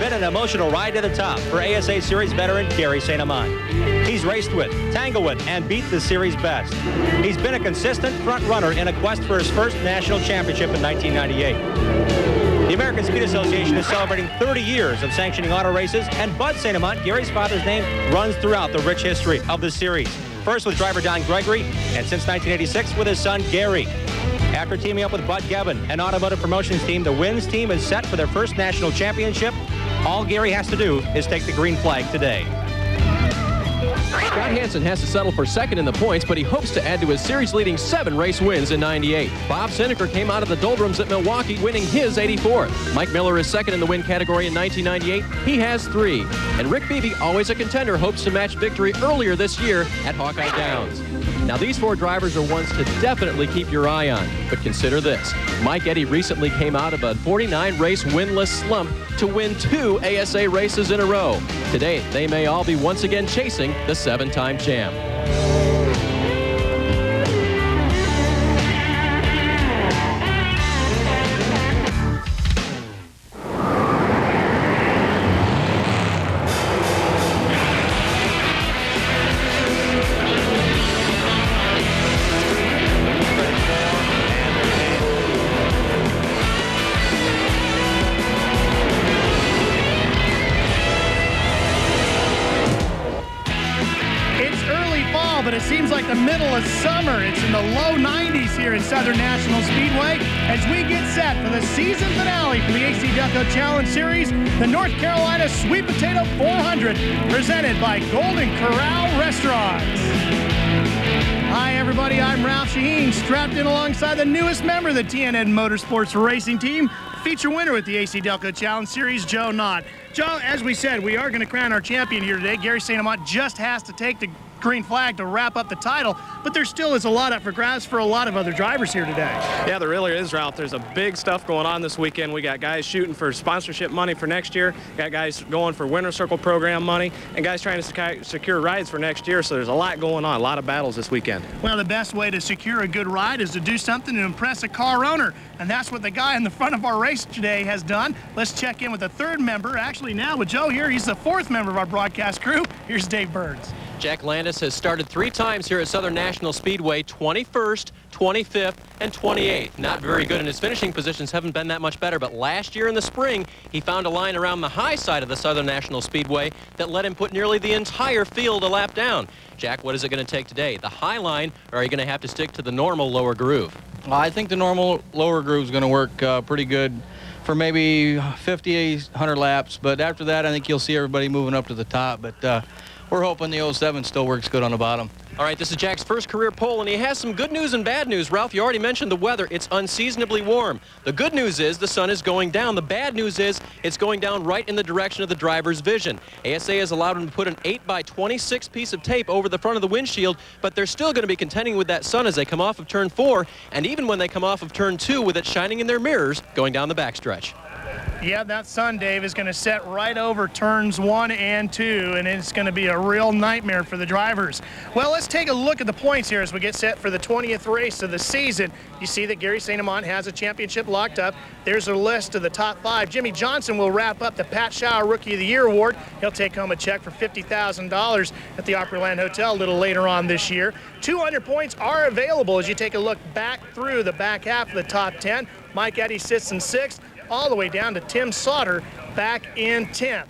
been an emotional ride to the top for ASA Series veteran Gary St. Amant. He's raced with, tangled with, and beat the series best. He's been a consistent front runner in a quest for his first national championship in 1998. The American Speed Association is celebrating 30 years of sanctioning auto races, and Bud St. Amant, Gary's father's name, runs throughout the rich history of the series. First with driver Don Gregory, and since 1986 with his son Gary. After teaming up with Bud Gevin, an automotive promotions team, the Wins team is set for their first national championship. All Gary has to do is take the green flag today. Scott Hansen has to settle for second in the points, but he hopes to add to his series-leading 7 race wins in '98. Bob Seneker came out of the doldrums at Milwaukee, winning his 84th. Mike Miller is second in the win category in 1998. He has 3. And Rick Beebe, always a contender, hopes to match victory earlier this year at Hawkeye Downs. Now, these 4 drivers are ones to definitely keep your eye on. But consider this. Mike Eddy recently came out of a 49-race winless slump to win 2 ASA races in a row. Today, they may all be once again chasing the 7-time champ. But it seems like the middle of summer. It's in the low 90s here at Southern National Speedway as we get set for the season finale for the AC-Delco Challenge Series, the North Carolina Sweet Potato 400, presented by Golden Corral Restaurants. Hi, everybody. I'm Ralph Shaheen, strapped in alongside the newest member of the TNN Motorsports Racing Team, feature winner with the AC-Delco Challenge Series, Joe Knott. Joe, as we said, we are going to crown our champion here today. Gary St. Amant just has to take the green flag to wrap up the title, but there still is a lot up for grabs for a lot of other drivers here today. Yeah, there really is, Ralph. There's a big stuff going on this weekend. We got guys shooting for sponsorship money for next year, got guys going for Winter Circle program money, and guys trying to secure rides for next year, so there's a lot going on, a lot of battles this weekend. Well, the best way to secure a good ride is to do something to impress a car owner, and that's what the guy in the front of our race today has done. Let's check in with the 3rd member, actually now with Joe here. He's the 4th member of our broadcast crew. Here's Dave Burns. Jack Landis has started 3 times here at Southern National Speedway, 21st, 25th, and 28th. Not very good, and his finishing positions haven't been that much better, but last year in the spring, he found a line around the high side of the Southern National Speedway that let him put nearly the entire field a lap down. Jack, what is it going to take today? The high line, or are you going to have to stick to the normal lower groove? I think the normal lower groove is going to work pretty good for maybe 50, 100 laps, but after that, I think you'll see everybody moving up to the top, but we're hoping the 07 still works good on the bottom. All right, this is Jack's first career pole, and he has some good news and bad news. Ralph, you already mentioned the weather. It's unseasonably warm. The good news is the sun is going down. The bad news is it's going down right in the direction of the driver's vision. ASA has allowed him to put an 8x26 piece of tape over the front of the windshield, but they're still going to be contending with that sun as they come off of turn 4, and even when they come off of turn 2 with it shining in their mirrors going down the backstretch. Yeah, that sun, Dave, is going to set right over turns 1 and 2, and it's going to be a real nightmare for the drivers. Well, let's take a look at the points here as we get set for the 20th race of the season. You see that Gary St. Amant has a championship locked up. There's a list of the top 5. Jimmy Johnson will wrap up the Pat Schauer Rookie of the Year award. He'll take home a check for $50,000 at the Opryland Hotel a little later on this year. 200 points are available as you take a look back through the back half of the top 10. Mike Eddy sits in 6th. All the way down to Tim Sauter back in 10th.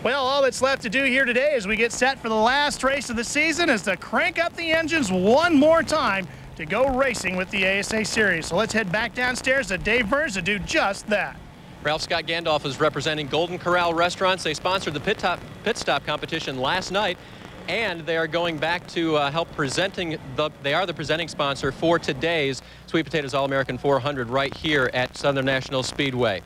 Well, all that's left to do here today as we get set for the last race of the season is to crank up the engines one more time to go racing with the ASA Series. So let's head back downstairs to Dave Burns to do just that. Ralph Scott Gandolf is representing Golden Corral Restaurants. They sponsored the pit stop competition last night, and they are going back to help presenting they are the presenting sponsor for today's Sweet Potatoes All-American 400 right here at Southern National Speedway.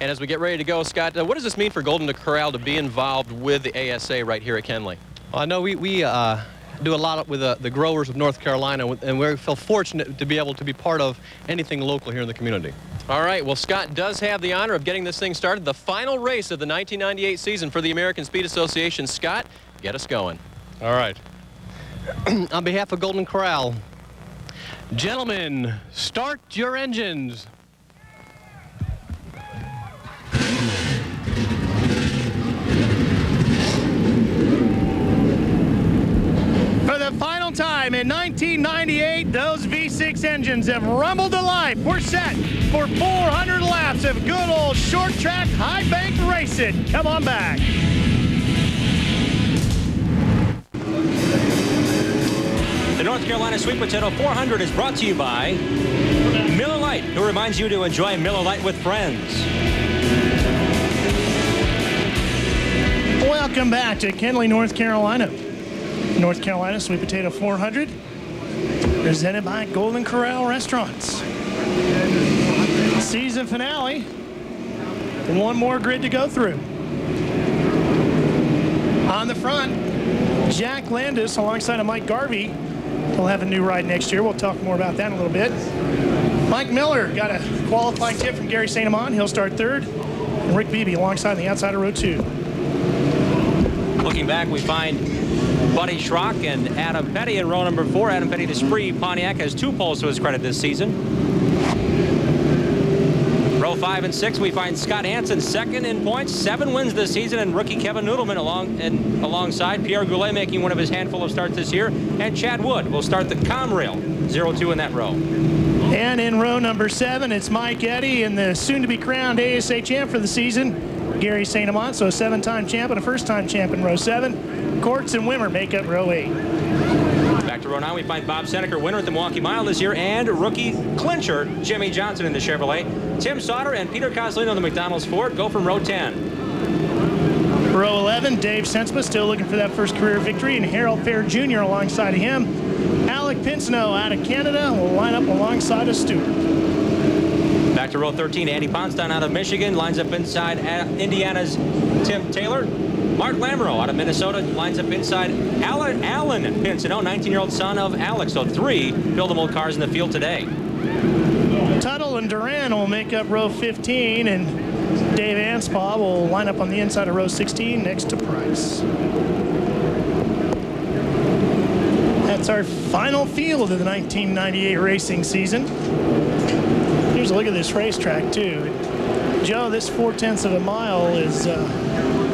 And as we get ready to go, Scott, what does this mean for Golden Corral to be involved with the ASA right here at Kenley? Well, I know we do a lot with the growers of North Carolina, and we feel fortunate to be able to be part of anything local here in the community. All right, well, Scott does have the honor of getting this thing started. The final race of the 1998 season for the American Speed Association. Scott, get us going. All right. On behalf of Golden Corral, gentlemen, start your engines. 98, those V6 engines have rumbled to life. We're set for 400 laps of good old short track high bank racing. Come on back. The North Carolina Sweet Potato 400 is brought to you by Miller Lite, who reminds you to enjoy Miller Lite with friends. Welcome back to Kenly, North Carolina. North Carolina Sweet Potato 400, presented by Golden Corral Restaurants. Season finale, and one more grid to go through. On the front, Jack Landis alongside of Mike Garvey. He'll have a new ride next year. We'll talk more about that in a little bit. Mike Miller got a qualifying tip from Gary St. Amant. He'll start third. And Rick Beebe alongside on the outside of row 2. Looking back, we find Buddy Schrock and Adam Petty in row number 4. Adam Petty, the Spree Pontiac, has 2 poles to his credit this season. Row 5 and 6, we find Scott Hansen second in points, 7 wins this season, and rookie Kevin Noodleman alongside Pierre Goulet making one of his handful of starts this year, and Chad Wood will start the Comrail 0-2 in that row. And in row number 7, it's Mike Eddy and the soon-to-be crowned ASA champ for the season, Gary St. Amant, so a 7-time champ and a first-time champ in row 7. Courts and Wimmer make up row 8. Back to row 9, we find Bob Seneker, winner at the Milwaukee Mile this year, and rookie clincher Jimmy Johnson in the Chevrolet. Tim Sauter and Peter Coslino in the McDonald's Ford go from row 10. Row 11, Dave Senspa still looking for that first career victory, and Harold Fair Jr. alongside of him. Alec Pinsino out of Canada will line up alongside of Stewart. Back to row 13, Andy Ponstein out of Michigan lines up inside Indiana's Tim Taylor. Mark Lamoureux out of Minnesota lines up inside Allen Pinsino, 19-year-old son of Alex. So 3 buildable cars in the field today. Tuttle and Duran will make up row 15, and Dave Anspaugh will line up on the inside of row 16 next to Price. That's our final field of the 1998 racing season. Here's a look at this racetrack, too. Joe, this 4/10 of a mile is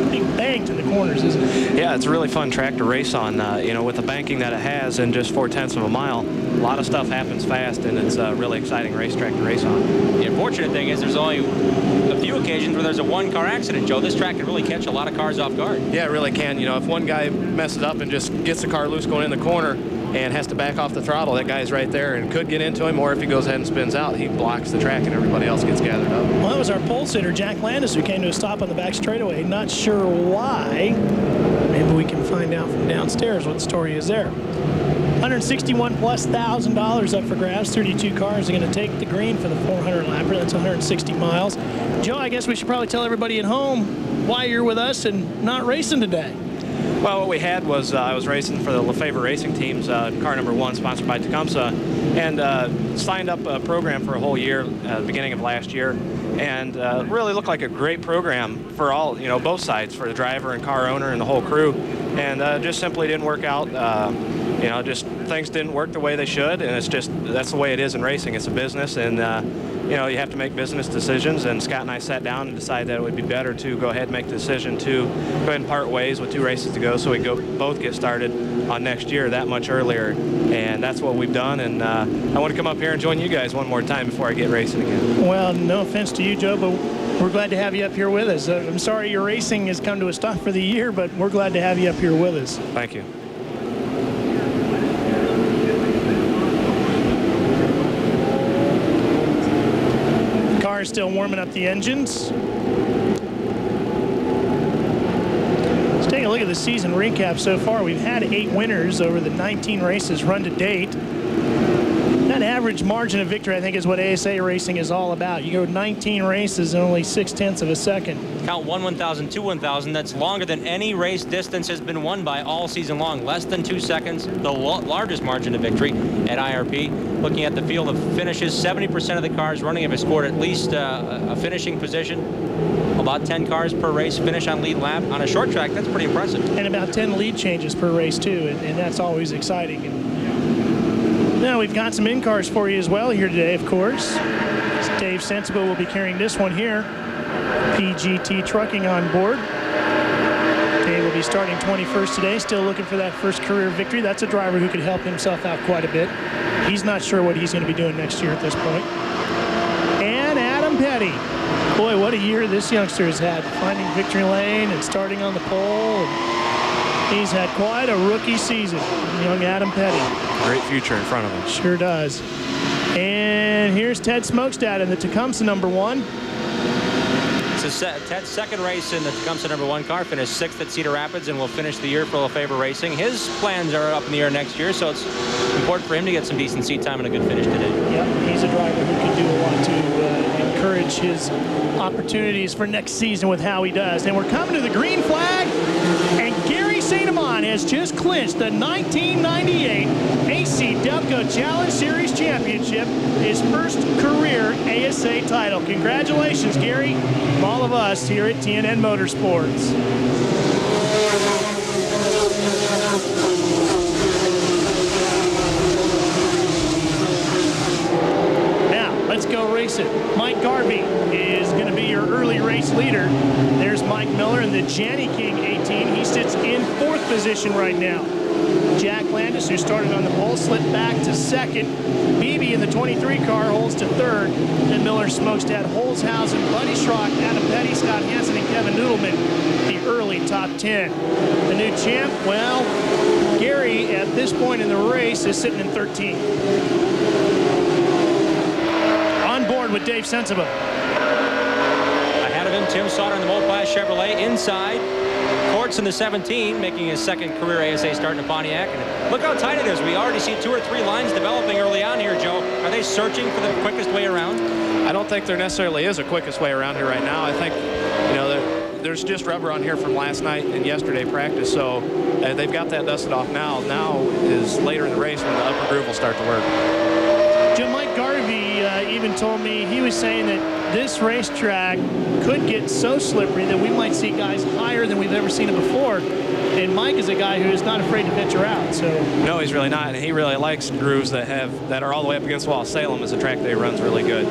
being banked in the corners, isn't it? Yeah, it's a really fun track to race on. You know, with the banking that it has in just 4/10 of a mile, a lot of stuff happens fast, and it's a really exciting racetrack to race on. The unfortunate thing is there's only a few occasions where there's a 1-car accident, Joe. This track can really catch a lot of cars off guard. Yeah, it really can. You know, if one guy messes up and just gets the car loose going in the corner and has to back off the throttle, that guy's right there and could get into him, or if he goes ahead and spins out, he blocks the track and everybody else gets gathered up. Well, that was our pole sitter, Jack Landis, who came to a stop on the back straightaway. Not sure why. Maybe we can find out from downstairs what the story is there. $161,000+ up for grabs. 32 cars are going to take the green for the 400 lapper. That's 160 miles. Joe, I guess we should probably tell everybody at home why you're with us and not racing today. Well, what we had was I was racing for the Lefebvre Racing Teams, car number 1, sponsored by Tecumseh, and signed up a program for a whole year at the beginning of last year, and really looked like a great program for all, you know, both sides, for the driver and car owner and the whole crew, and just simply didn't work out. You know, just things didn't work the way they should, and it's just, that's the way it is in racing. It's a business, and you know, you have to make business decisions, and Scott and I sat down and decided that it would be better to go ahead and make the decision to go ahead and part ways with 2 races to go, so we both get started on next year that much earlier, and that's what we've done. And I want to come up here and join you guys one more time before I get racing again. Well, no offense to you, Joe, but we're glad to have you up here with us. I'm sorry your racing has come to a stop for the year, but we're glad to have you up here with us. Thank you. Car's still warming up the engines. Let's take a look at the season recap so far. We've had 8 winners over the 19 races run to date. That average margin of victory, I think, is what ASA racing is all about. You go 19 races in only 0.6 of a second. Count 1 1,000, 2 1,000. That's longer than any race distance has been won by all season long. Less than 2 seconds, the largest margin of victory at IRP. Looking at the field of finishes, 70% of the cars running have scored at least a finishing position. About 10 cars per race finish on lead lap. On a short track, that's pretty impressive. And about 10 lead changes per race, too, and that's always exciting. And now we've got some in-cars for you as well here today, of course. Dave Sensible will be carrying this one here. PGT Trucking on board. Dave will be He's starting 21st today, still looking for that first career victory. That's a driver who could help himself out quite a bit. He's not sure what he's going to be doing next year at this point. And Adam Petty. Boy, what a year this youngster has had, finding victory lane and starting on the pole. He's had quite a rookie season, young Adam Petty. Great future in front of him. Sure does. And here's Ted Smokestad in the Tecumseh #1. It's Ted's second race in the Tecumseh #1 car. Finished 6th at Cedar Rapids and will finish the year for LaFavor Racing. His plans are up in the air next year, so it's important for him to get some decent seat time and a good finish today. Yep, he's a driver who can do a lot to encourage his opportunities for next season with how he does. And we're coming to the green flag, and Gary St. Amant has just clinched the 1998 AC-Delco Challenge Series Championship, his first career ASA title. Congratulations, Gary, from all of us here at TNN Motorsports. Now, let's go race it. Mike Garvey is going to be your early race leader. There's Mike Miller in the Janny King 18. He sits in 4th position right now. Jack Landis, who started on the pole, slipped back to 2nd. Beebe in the 23 car holds to 3rd. Then Miller, Smokestad, Holzhausen, Buddy Schrock, Adam Petty, Scott Hansen, and Kevin Noodleman, the early top 10. The new champ, well, Gary, at this point in the race, is sitting in 13th. On board with Dave Sensible. Ahead of him, Tim Sauter in the Mopar Chevrolet. Inside, Courts in the 17, making his second career ASA start in Pontiac. And look how tight it is. We already see 2 or 3 lines developing early on here, Joe. Are they searching for the quickest way around? I don't think there necessarily is a quickest way around here right now. I think, you know, there's just rubber on here from last night and yesterday practice, so they've got that dusted off now. Now is later in the race when the upper groove will start to work. Jim, Mike Garvey even told me, he was saying that this racetrack could get so slippery that we might see guys higher than we've ever seen them before. And Mike is a guy who is not afraid to venture out. So no, he's really not, and he really likes grooves that are all the way up against the wall. Salem is a track that he runs really good.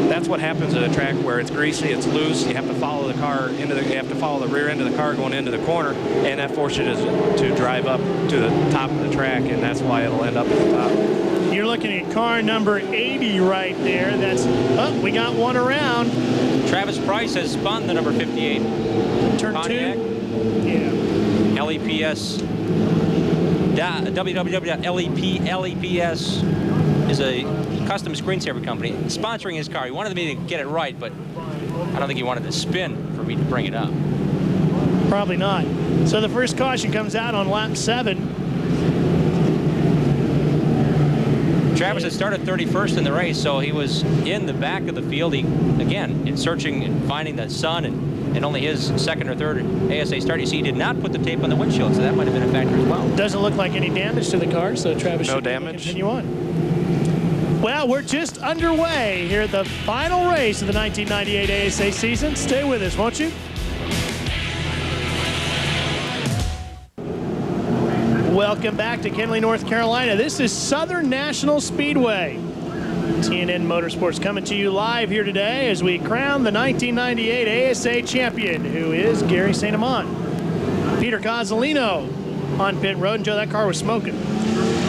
That's what happens at a track where it's greasy, it's loose. You have to follow the car you have to follow the rear end of the car going into the corner, and that forces you to drive up to the top of the track, and that's why it'll end up at the top. You're looking at car number 80 right there. That's, we got one around. Travis Price has spun the number 58. Turn Pontiac. 2? Yeah. LEPS. LEPS is a custom screensaver company sponsoring his car. He wanted me to get it right, but I don't think he wanted to spin for me to bring it up. Probably not. So the first caution comes out on lap 7. Travis had started 31st in the race, so he was in the back of the field. He, again, in searching and finding the sun, and only his second or third ASA start. You see, he did not put the tape on the windshield, so that might have been a factor as well. Doesn't look like any damage to the car, so Travis should continue on. Well, we're just underway here at the final race of the 1998 ASA season. Stay with us, won't you? Welcome back to Kenly, North Carolina. This is Southern National Speedway. TNN Motorsports coming to you live here today as we crown the 1998 ASA champion, who is Gary St. Amant. Peter Cozzolino on pit road, and Joe, that car was smoking.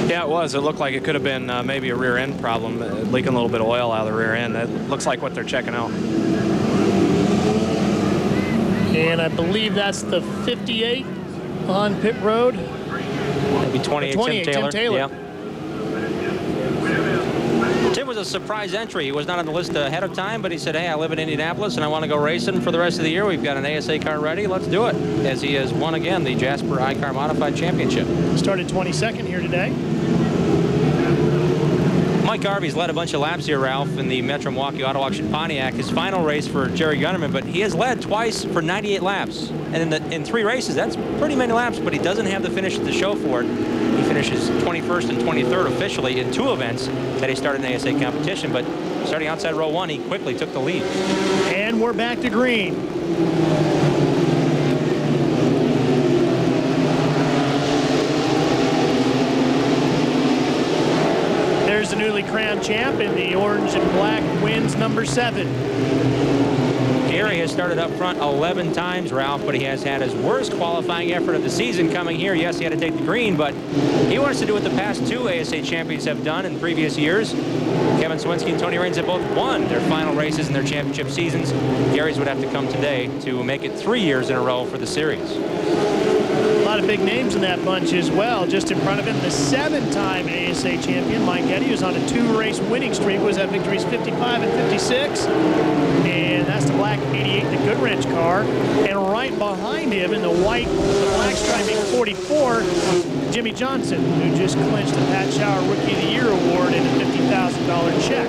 Yeah, it was. It looked like it could have been maybe a rear end problem, leaking a little bit of oil out of the rear end. That looks like what they're checking out. And I believe that's the 58 on pit road. That'd be 28 Tim Taylor. Yeah. Tim was a surprise entry. He was not on the list ahead of time, but he said, hey, I live in Indianapolis and I want to go racing for the rest of the year. We've got an ASA car ready. Let's do it. As he has won again the Jasper iCar Modified Championship. Started 22nd here today. Mike Garvey's led a bunch of laps here, Ralph, in the Metro Milwaukee Auto Auction Pontiac. His final race for Jerry Gunnerman, but he has led twice for 98 laps. And in 3 races, that's pretty many laps, but he doesn't have the finish to show for it. He finishes 21st and 23rd officially in 2 events that he started in ASA competition, but starting outside row 1, he quickly took the lead. And we're back to green. There's the newly crowned champ in the orange and black wins number 7. Gary has started up front 11 times, Ralph, but he has had his worst qualifying effort of the season coming here. Yes, he had to take the green, but he wants to do what the past 2 ASA champions have done in previous years. Kevin Swinski and Tony Raines have both won their final races in their championship seasons. Gary's would have to come today to make it 3 years in a row for the series. A lot of big names in that bunch as well. Just in front of him, the 7-time ASA champion, Mike Eddy, who's on a 2-race winning streak, was at victories 55 and 56. And that's the black 88, the Goodwrench car. And right behind him in the white, the black striping 44, Jimmy Johnson, who just clinched the Pat Shower Rookie of the Year award and a $50,000 check.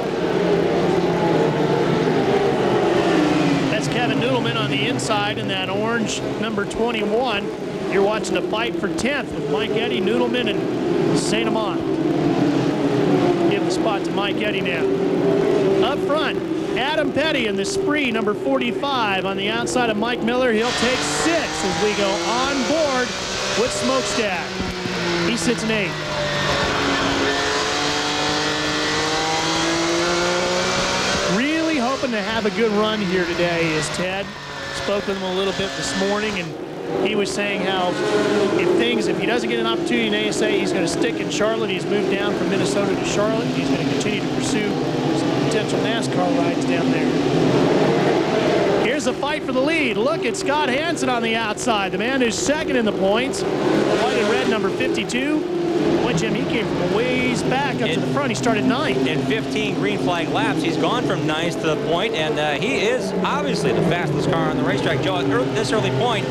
That's Kevin Noodleman on the inside in that orange number 21. You're watching a fight for 10th with Mike Eddy, Noodleman, and St. Amant. Give the spot to Mike Eddy now. Up front, Adam Petty in the Spree, number 45. On the outside of Mike Miller, he'll take 6 as we go on board with Smokestack. He sits in 8th. Really hoping to have a good run here today is Ted. Spoke with him a little bit this morning, and he was saying how if he doesn't get an opportunity in ASA, he's going to stick in Charlotte. He's moved down from Minnesota to Charlotte. He's going to continue to pursue some potential NASCAR rides down there. Here's a fight for the lead. Look at Scott Hansen on the outside, the man who's second in the points. The white and red number 52. Boy, Jim, he came from a ways back up to the front. He started 9th. In 15 green flag laps, he's gone from 9th to the point, and he is obviously the fastest car on the racetrack. Joe, at this early point,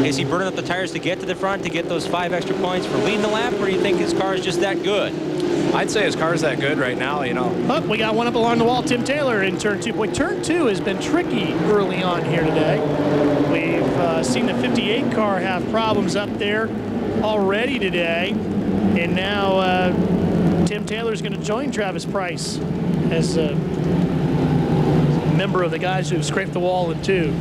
is he burning up the tires to get to the front to get those 5 extra points for leading the lap, or do you think his car is just that good? I'd say his car's that good right now, you know. Oh, we got one up along the wall. Tim Taylor in turn 2. Boy, turn 2 has been tricky early on here today. We've seen the 58 car have problems up there already today. And now Tim Taylor's going to join Travis Price as a member of the guys who scraped the wall in 2.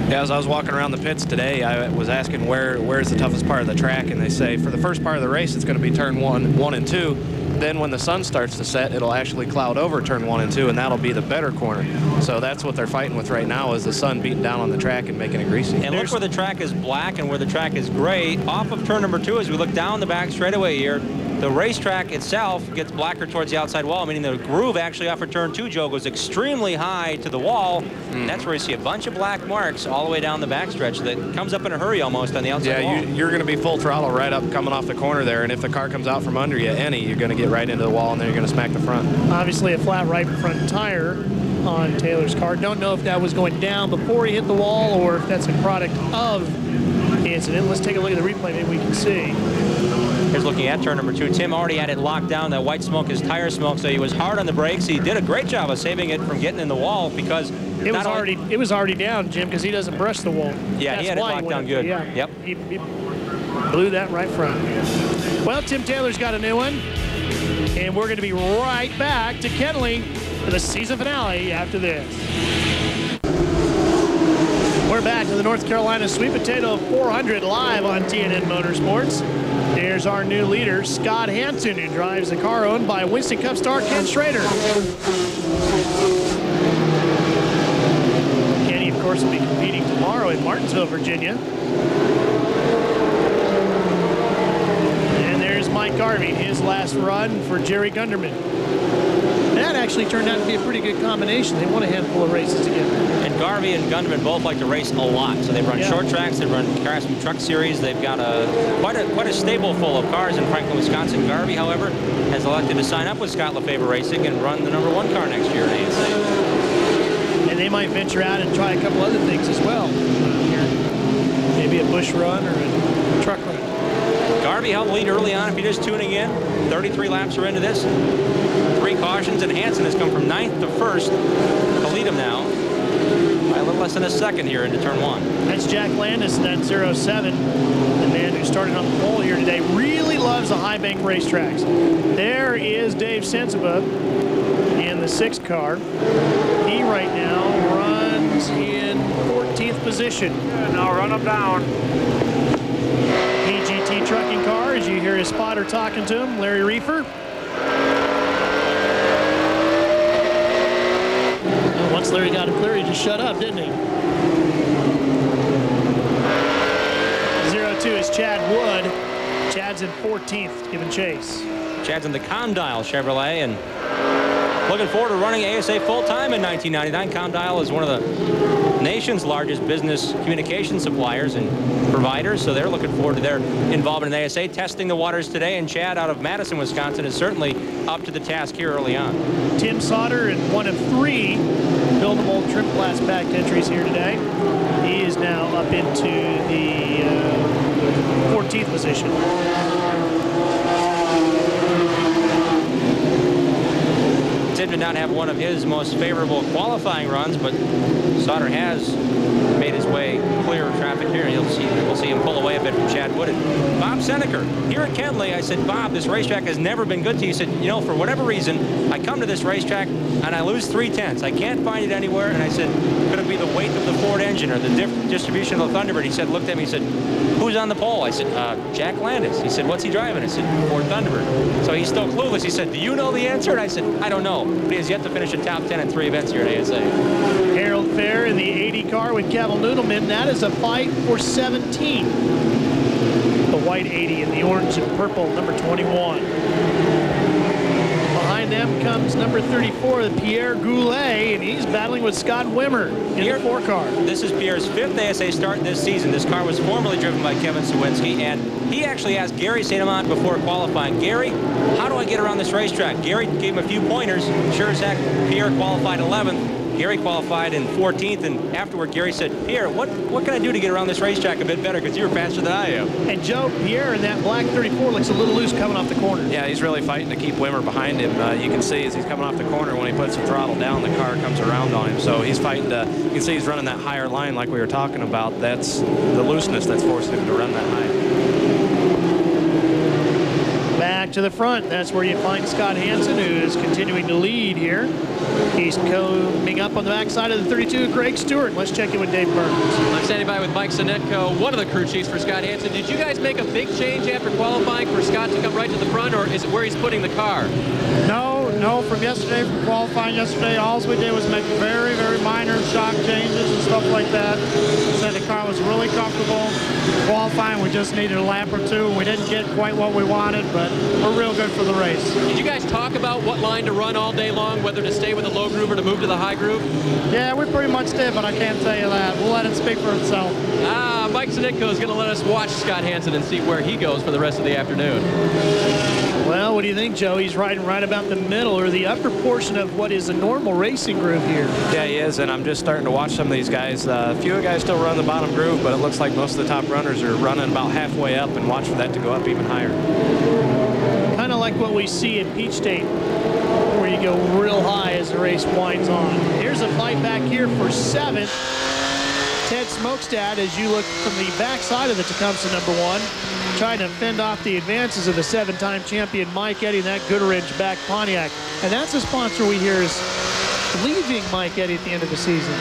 Yeah, as I was walking around the pits today, I was asking where's the toughest part of the track, and they say for the first part of the race it's going to be turn 1 and 2. Then when the sun starts to set, it'll actually cloud over turn 1 and 2, and that'll be the better corner. So that's what they're fighting with right now, is the sun beating down on the track and making it greasy. And look where the track is black and where the track is gray. Off of turn number 2, as we look down the back straightaway here, the racetrack itself gets blacker towards the outside wall, meaning the groove actually off of turn 2, Joe, goes extremely high to the wall. That's where you see a bunch of black marks all the way down the backstretch that comes up in a hurry almost on the outside wall. Yeah, you're going to be full throttle right up coming off the corner there, and if the car comes out from under you, you're going to get right into the wall, and then you're going to smack the front. Obviously a flat right front tire on Taylor's car. Don't know if that was going down before he hit the wall or if that's a product of the incident. Let's take a look at the replay, maybe we can see. Here's looking at turn number 2. Tim already had it locked down. That white smoke is tire smoke, so he was hard on the brakes. He did a great job of saving it from getting in the wall because it was already down, Jim, because he doesn't brush the wall. Yeah, he had it locked down good. Yeah. Yep. He blew that right front. Well, Tim Taylor's got a new one, and we're going to be right back to Kenley for the season finale after this. We're back to the North Carolina Sweet Potato 400 live on TNN Motorsports. There's our new leader, Scott Hansen, who drives the car owned by Winston Cup star Ken Schrader. Kenny, of course, will be competing tomorrow in Martinsville, Virginia. And there's Mike Garvey, his last run for Jerry Gunderman. That actually turned out to be a pretty good combination. They won a handful of races together. And Garvey and Gunderman both like to race a lot. So they run short tracks, they run Craftsman Truck Series. They've got quite a stable full of cars in Franklin, Wisconsin. Garvey, however, has elected to sign up with Scott Lefebvre Racing and run the #1 car next year in ASA. And they might venture out and try a couple other things as well. Maybe a bush run or a truck run. Garvey held the lead early on. If you're just tuning in, 33 laps are into this. 3 cautions, and Hansen has come from 9th to 1st to lead him now by a little less than a second here into turn 1. That's Jack Landis in that 07. The man who started on the pole here today really loves the high bank racetracks. There is Dave Sensiba in the 6 car. He right now runs in 14th position. And I'll run him down. PGT trucking car, as you hear his spotter talking to him, Larry Reefer. Once Larry got him clear, he just shut up, didn't he? 0-2 is Chad Wood. Chad's in 14th, giving chase. Chad's in the Condyle Chevrolet and looking forward to running ASA full-time in 1999. Condyle is one of the nation's largest business communication suppliers and providers, so they're looking forward to their involvement in ASA, testing the waters today, and Chad out of Madison, Wisconsin is certainly up to the task here early on. Tim Sauter in one of 3 buildable trim class back entries here today. He is now up into the 14th position. Did not have one of his most favorable qualifying runs, but Sauter has made his way clear of traffic here. We'll see him pull away a bit from Chad Wood. And Bob Seneker here at Kenley. I said, Bob, this racetrack has never been good to you. He said, you know, for whatever reason, I come to this racetrack and I lose 3/10. I can't find it anywhere. And I said, could it be the weight of the Ford engine or the distribution of the Thunderbird? He said, looked at me, he said, who's on the pole? I said, Jack Landis. He said, what's he driving? I said, Ford Thunderbird. So he's still clueless. He said, do you know the answer? And I said, I don't know. But he has yet to finish a top 10 in 3 events here at ASA. Harold Fair in the 80 car with Kevin Noodleman. That is a fight for 17. The white 80 and the orange and purple, number 21. Behind them comes number 34, Pierre Goulet, and he's battling with Scott Wimmer in the 4 car. This is Pierre's 5th ASA start this season. This car was formerly driven by Kevin Sawinski, and he actually asked Gary St. Amant before qualifying, Gary, how do I get around this racetrack? Gary gave him a few pointers. Sure as heck, Pierre qualified 11th. Gary qualified in 14th, and afterward Gary said, Pierre, what can I do to get around this racetrack a bit better, because you're faster than I am. And Joe, Pierre in that black 34 looks a little loose coming off the corner. Yeah, he's really fighting to keep Wimmer behind him. You can see as he's coming off the corner, when he puts the throttle down, the car comes around on him. So he's fighting to, you can see he's running that higher line like we were talking about. That's the looseness that's forcing him to run that high. Back to the front, that's where you find Scott Hansen, who is continuing to lead here. He's coming up on the backside of the 32, Greg Stewart. Let's check in with Dave Burns. I'm standing by with Mike Sinetko, one of the crew chiefs for Scott Hansen. Did you guys make a big change after qualifying for Scott to come right to the front, or is it where he's putting the car? No, from yesterday, from qualifying yesterday, all we did was make very, very minor shock changes and stuff like that. So the car was really comfortable. Qualifying, we just needed a lap or 2. We didn't get quite what we wanted, but we're real good for the race. Did you guys talk about what line to run all day long, whether to stay with the low groove or to move to the high groove? Yeah, we pretty much did, but I can't tell you that. We'll let it speak for itself. Mike Sinetko is going to let us watch Scott Hansen and see where he goes for the rest of the afternoon. Well, what do you think, Joe? He's riding right about the middle or the upper portion of what is a normal racing groove here. Yeah, he is, and I'm just starting to watch some of these guys. A few guys still run the bottom groove, but it looks like most of the top runners are running about halfway up, and watch for that to go up even higher. Kind of like what we see at Peach State, where you go real high as the race winds on. Here's a fight back here for 7th. Ted Smokestad, as you look from the backside of the Tecumseh number 1, trying to fend off the advances of the 7-time champion Mike Eddy in that Goodrich back Pontiac. And that's the sponsor we hear is leaving Mike Eddy at the end of the season.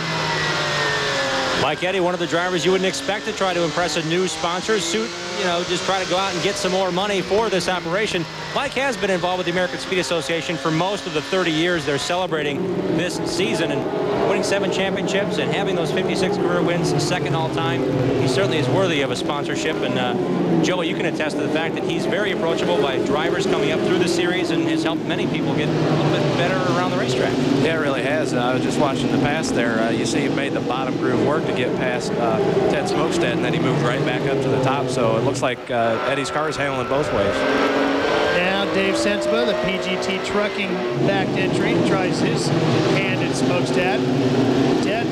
Mike Eddy, one of the drivers you wouldn't expect to try to impress a new sponsor. Just try to go out and get some more money for this operation. Mike has been involved with the American Speed Association for most of the 30 years they're celebrating this season, and winning 7 championships and having those 56 career wins, second all time. He certainly is worthy of a sponsorship, and Joey, you can attest to the fact that he's very approachable by drivers coming up through the series and has helped many people get a little bit better around the racetrack. Yeah, it really has. I was just watching the pass there. You see he made the bottom groove work to get past Ted Smokestad, and then he moved right back up to the top. So it looks like Eddie's car is handling both ways. Now Dave Sensiba, the PGT Trucking backed entry, tries his hand at Smokestad. Ted,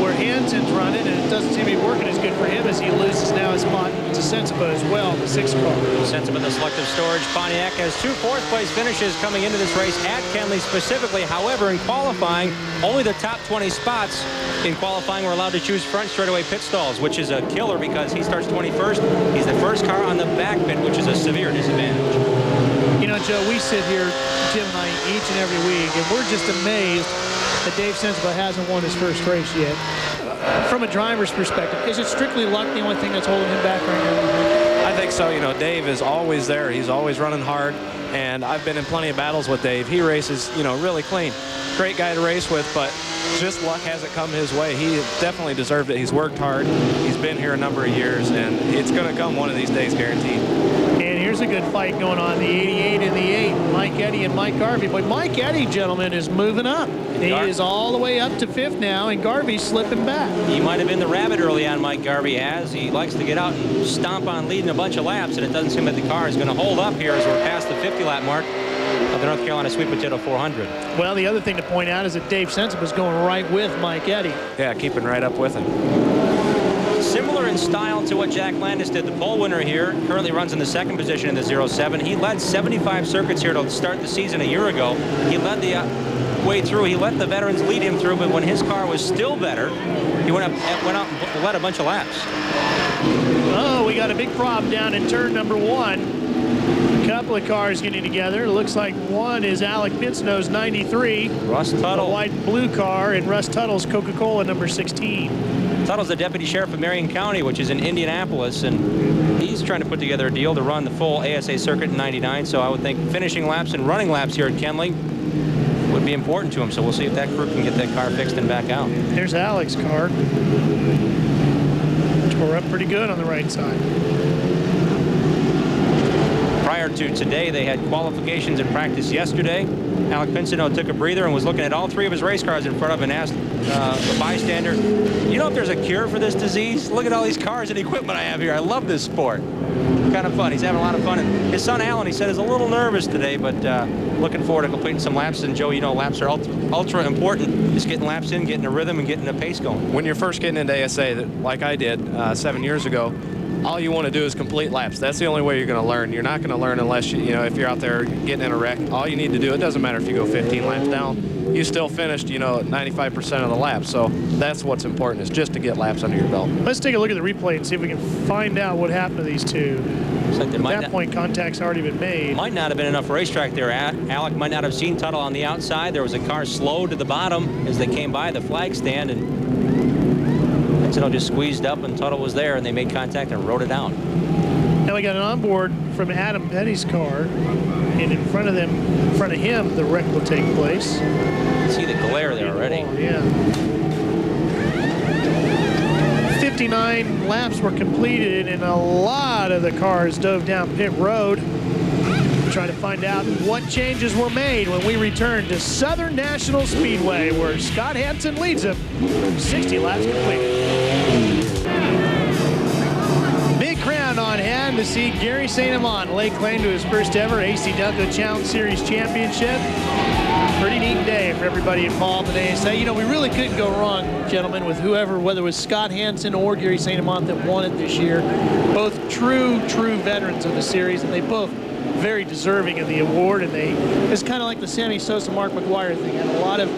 where Hansen's running, and it doesn't seem to be working as good for him as he loses now his spot to Sensiba as well, the 6th car. Sensiba, the selective storage. Pontiac has 2 fourth-place finishes coming into this race at Kenley specifically. However, in qualifying, only the top 20 spots in qualifying were allowed to choose front straightaway pit stalls, which is a killer because he starts 21st. He's the first car on the back pit, which is a severe disadvantage. You know, Joe, we sit here, Jim and I, each and every week, and we're just amazed that Dave Sensiba hasn't won his first race yet. From a driver's perspective, is it strictly luck the only thing that's holding him back right now? I think so. You know, Dave is always there. He's always running hard, and I've been in plenty of battles with Dave. He races, really clean. Great guy to race with, but just luck hasn't come his way. He definitely deserved it. He's worked hard. He's been here a number of years, and it's going to come one of these days, guaranteed. And here's a good fight going on, the 88 and the 8, Mike Eddy and Mike Garvey. But Mike Eddy, gentlemen, is moving up. He is all the way up to 5th now, and Garvey's slipping back. He might have been the rabbit early on, Mike Garvey has. He likes to get out and stomp on leading a bunch of laps, and it doesn't seem that the car is going to hold up here as we're past the 50-lap mark of the North Carolina Sweet Potato 400. Well, the other thing to point out is that Dave Sensip is going right with Mike Eddy. Yeah, keeping right up with him. Similar in style to what Jack Landis did. The pole winner here currently runs in the 2nd position in the 07. He led 75 circuits here to start the season a year ago. He led the way through. He let the veterans lead him through, but when his car was still better, he went out and led a bunch of laps. Oh, we got a big problem down in turn number 1. A couple of cars getting together. It looks like one is Alec Pinsnow's 93. Russ Tuttle. The white and blue car, and Russ Tuttle's Coca-Cola number 16. Tuttle's the deputy sheriff of Marion County, which is in Indianapolis, and he's trying to put together a deal to run the full ASA circuit in 99. So I would think finishing laps and running laps here at Kenley would be important to him. So we'll see if that crew can get that car fixed and back out. There's Alec's car. Tore up pretty good on the right side. Prior to today, they had qualifications and practice yesterday. Alec Pinsino took a breather and was looking at all 3 of his race cars in front of him and asked the bystander, you know if there's a cure for this disease? Look at all these cars and equipment I have here. I love this sport. Kind of fun. He's having a lot of fun. And his son Alan, he said, is a little nervous today, but looking forward to completing some laps. And Joe, you know laps are ultra important. Just getting laps in, getting a rhythm, and getting a pace going. When you're first getting into ASA, like I did 7 years ago, all you want to do is complete laps. That's the only way you're going to learn. You're not going to learn unless if you're out there getting in a wreck. All you need to do, it doesn't matter if you go 15 laps down, you still finished, 95% of the laps. So that's what's important, is just to get laps under your belt. Let's take a look at the replay and see if we can find out what happened to these two. Like At that point, contact's already been made. Might not have been enough racetrack there. Alec might not have seen Tuttle on the outside. There was a car slowed to the bottom as they came by the flag stand, and Pinsino just squeezed up, and Tuttle was there, and they made contact and rode it down. Now we got an onboard from Adam Petty's car, and in front of him, the wreck will take place. See the glare there already. Yeah. 59 laps were completed, and a lot of the cars dove down pit road. Trying to find out what changes were made when we return to Southern National Speedway, where Scott Hansen leads him. 60 laps completed. Big crowd on hand to see Gary St. Amant lay claim to his first ever AC-Delco Challenge Series championship. Pretty neat day for everybody involved in ASA. We really couldn't go wrong, gentlemen, with whoever, whether it was Scott Hansen or Gary St. Amant that won it this year. Both true veterans of the series, and they both very deserving of the award. And it's kind of like the Sammy Sosa, Mark McGuire thing. Had a lot of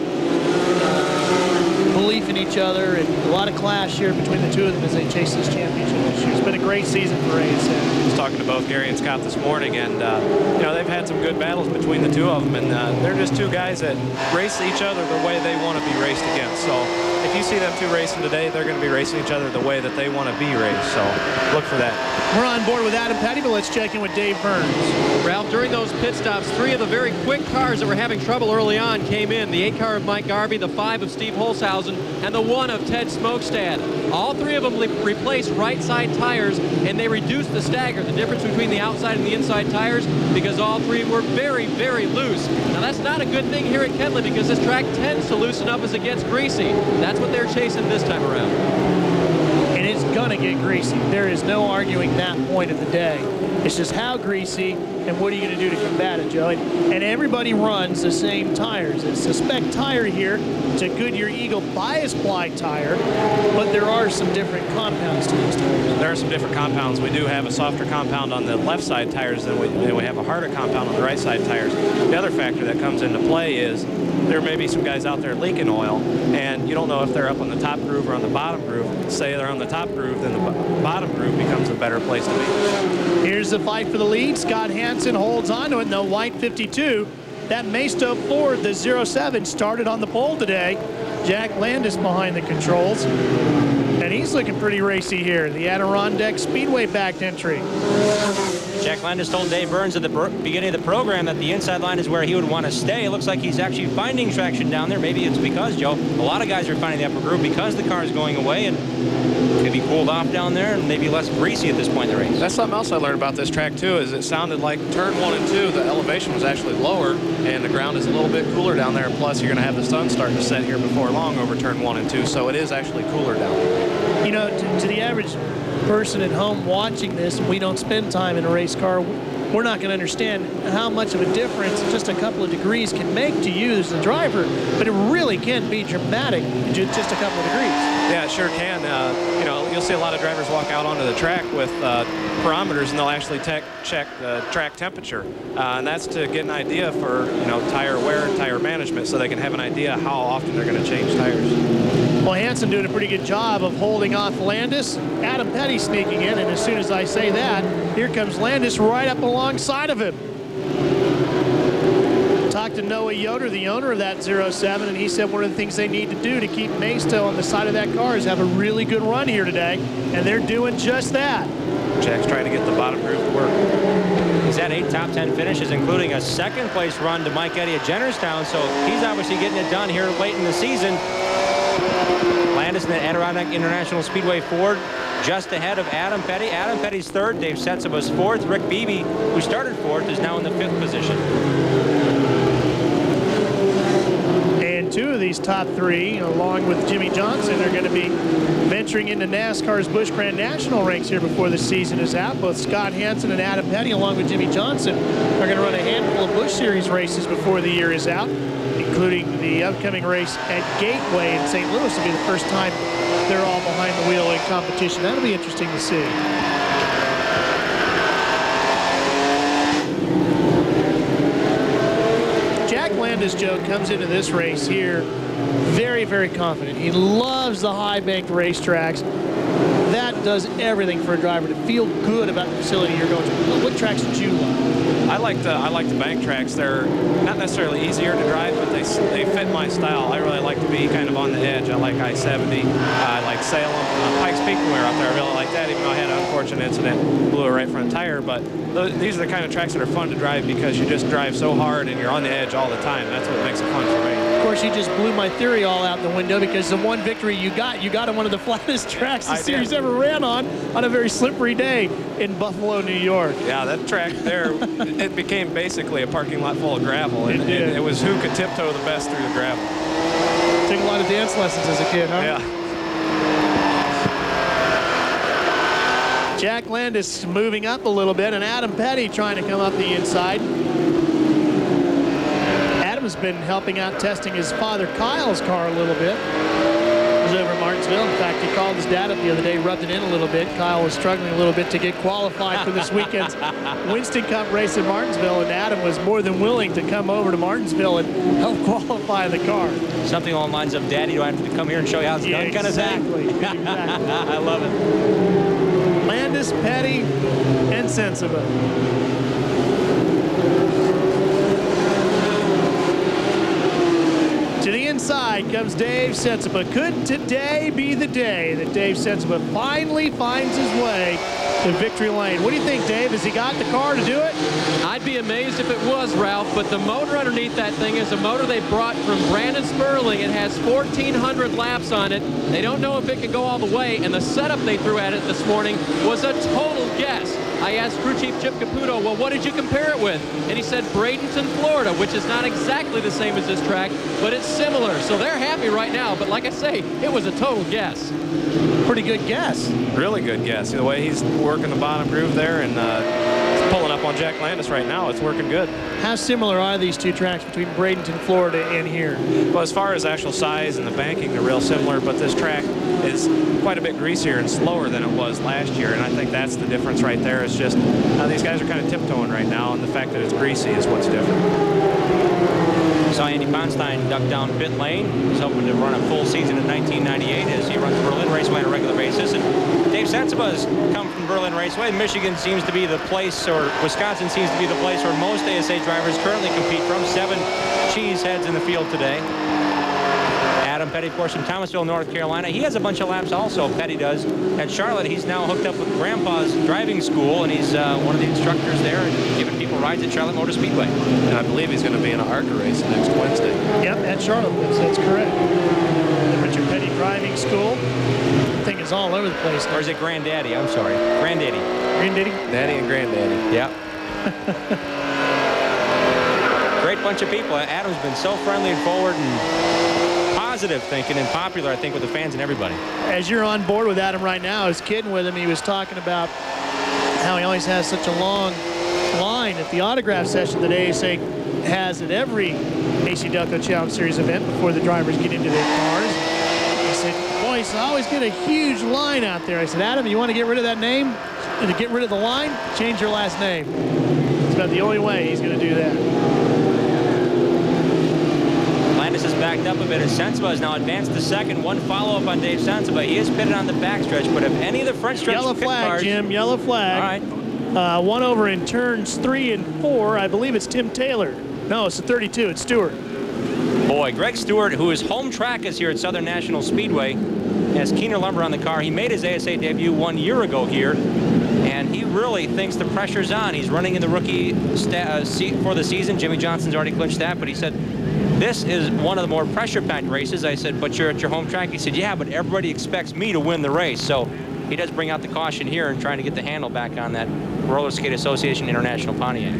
belief in each other and a lot of clash here between the two of them as they chase this championship this year. It's been a great season for ASA. I was talking to both Gary and Scott this morning, and they've had some good battles between the two of them, and they're just two guys that race each other the way they want to be raced against. So if you see them two racing today, they're going to be racing each other the way that they want to be raced. So look for that. We're on board with Adam Petty, but let's check in with Dave Burns. Ralph, during those pit stops, 3 of the very quick cars that were having trouble early on came in. The 8 car of Mike Garvey, the 5 of Steve Holshausen, and the 1 of Ted Smokestad. All 3 of them replaced right side tires, and they reduced the stagger, the difference between the outside and the inside tires, because all 3 were very, very loose. Now that's not a good thing here at Kenley, because this track tends to loosen up as it gets greasy. That's what they're chasing this time around. And it's gonna get greasy. There is no arguing that point of the day. It's just how greasy and what are you gonna do to combat it, Joe? And everybody runs the same tires. It's a spec tire here. It's a Goodyear Eagle bias ply tire, but there are some different compounds to these tires. There are some different compounds. We do have a softer compound on the left side tires than we have a harder compound on the right side tires. The other factor that comes into play is there may be some guys out there leaking oil, and you don't know if they're up on the top groove or on the bottom groove. Say they're on the top groove, then the bottom groove becomes a better place to be. Here's the fight for the lead. Scott Hansen holds on to it in the white 52. That Maisto Ford, the 07, started on the pole today. Jack Landis behind the controls. And he's looking pretty racy here. The Adirondack Speedway backed entry. Jack Landis told Dave Burns at the beginning of the program that the inside line is where he would want to stay. It looks like he's actually finding traction down there. Maybe it's because, Joe, a lot of guys are finding the upper groove because the car is going away and could be cooled off down there and maybe less greasy at this point in the race. That's something else I learned about this track too, is it sounded like turn 1 and 2, the elevation was actually lower and the ground is a little bit cooler down there. Plus you're going to have the sun starting to set here before long over turn 1 and 2, so it is actually cooler down there. You know, to the average person at home watching this, we don't spend time in a race car, we're not going to understand how much of a difference just a couple of degrees can make to you as the driver, but it really can be dramatic, just a couple of degrees. Yeah, it sure can. You know, you'll see a lot of drivers walk out onto the track with barometers, and they'll actually check the track temperature, and that's to get an idea for, you know, tire wear and tire management, so they can have an idea how often they're going to change tires. Well, Hansen doing a pretty good job of holding off Landis. Adam Petty sneaking in, and as soon as I say that, here comes Landis right up alongside of him. Talked to Noah Yoder, the owner of that 07, and he said one of the things they need to do to keep Maisto on the side of that car is have a really good run here today, and they're doing just that. Jack's trying to get the bottom groove to work. He's had 8 top 10 finishes, including a second-place run to Mike Eddy at Jennerstown, so he's obviously getting it done here late in the season. Landis in the Adirondack International Speedway Ford just ahead of Adam Petty. Adam Petty's third, Dave Setzeba's fourth. Rick Beebe, who started fourth, is now in the 5th position. And 2 of these top 3, along with Jimmy Johnson, are going to be venturing into NASCAR's Busch Grand National ranks here before the season is out. Both Scott Hansen and Adam Petty, along with Jimmy Johnson, are going to run a handful of Busch Series races before the year is out, including the upcoming race at Gateway in St. Louis. Will be the first time they're all behind the wheel in competition. That'll be interesting to see. Jack Landis, Joe, comes into this race here very, very confident. He loves the high-banked racetracks. That does everything for a driver to feel good about the facility you're going to. What tracks did you love? I like the bank tracks. They're not necessarily easier to drive, but they fit my style. I really like to be kind of on the edge. I like I-70. I like Salem. Pikes Peak when we were out there, I really like that, even though I had an unfortunate incident, blew a right front tire. But these are the kind of tracks that are fun to drive because you just drive so hard and you're on the edge all the time. That's what makes it fun for me. Of course, you just blew my theory all out the window because the one victory you got on one of the flattest tracks the series ever ran on a very slippery day in Buffalo, New York. Yeah, that track there, it became basically a parking lot full of gravel, and it was who could tiptoe the best through the gravel. Took a lot of dance lessons as a kid, huh? Yeah. Jack Landis moving up a little bit, and Adam Petty trying to come up the inside. Adam's been helping out testing his father Kyle's car a little bit. Was over in Martinsville. In fact, he called his dad up the other day, rubbed it in a little bit. Kyle was struggling a little bit to get qualified for this weekend's Winston Cup race in Martinsville, and Adam was more than willing to come over to Martinsville and help qualify the car. Something along the lines of, Daddy, do I have to come here and show you how it's done kind of thing? Exactly. I love it. Landis, Petty, and Sensiba. To the inside comes Dave Sensiba. Could today be the day that Dave Sensiba finally finds his way to victory lane? What do you think, Dave? Has he got the car to do it? I'd be amazed if it was, Ralph, but the motor underneath that thing is a motor they brought from Brandon Sperling. It has 1,400 laps on it. They don't know if it can go all the way, and the setup they threw at it this morning was a total guess. I asked crew chief Chip Caputo, well, what did you compare it with? And he said Bradenton, Florida, which is not exactly the same as this track, but it's similar. So they're happy right now, but like I say, it was a total guess. Pretty good guess. Really good guess. The way he's working the bottom groove there and pulling up on Jack Landis right now, it's working good. How similar are these two tracks between Bradenton, Florida, and here? Well, as far as actual size and the banking, they're real similar, but this track is quite a bit greasier and slower than it was last year, and I think that's the difference right there. It's just these guys are kind of tiptoeing right now, and the fact that it's greasy is what's different. Saw Andy Bonstein duck down pit lane. He's hoping to run a full season in 1998 as he runs Berlin Raceway on a regular basis. And Dave Sensiba has come from Berlin Raceway. Michigan seems to be the place, or Wisconsin seems to be the place where most ASA drivers currently compete from. 7 cheese heads in the field today. Adam Adam Petty, of course, from Thomasville, North Carolina. He has a bunch of laps also, Petty does. At Charlotte, he's now hooked up with Grandpa's driving school, and he's one of the instructors there and giving people rides at Charlotte Motor Speedway. And I believe he's going to be in an ARCA race next Wednesday. Yep, at Charlotte, that's correct. The Richard Petty driving school. I think it's all over the place now. Or is it Granddaddy? I'm sorry. Granddaddy. Granddaddy? Daddy and Granddaddy. Yeah. Great bunch of people. Adam's been so friendly and forward and positive thinking and popular, I think, with the fans and everybody. As you're on board with Adam right now, I was kidding with him. He was talking about how he always has such a long line at the autograph session that ASA has at every AC-Delco Challenge Series event before the drivers get into their cars. He said, boys, I always get a huge line out there. I said, Adam, you want to get rid of that name? And to get rid of the line, change your last name. It's about the only way he's going to do that. Landis is backed up a bit as Sensiba is now advanced to second. One follow-up on Dave Sensiba. He is pitted on the backstretch, but if any of the front stretch Yellow flag, cars, Jim, yellow flag. All right. One over in turns 3 and 4. I believe it's Tim Taylor. No, it's the 32. It's Stewart. Boy, Greg Stewart, who his home track is here at Southern National Speedway, has Keener Lumber on the car. He made his ASA debut 1 year ago here, and he really thinks the pressure's on. He's running in the rookie seat for the season. Jimmy Johnson's already clinched that, but he said, this is one of the more pressure-packed races. I said, but you're at your home track. He said, yeah, but everybody expects me to win the race. So he does bring out the caution here and trying to get the handle back on that Roller Skate Association International Pontiac.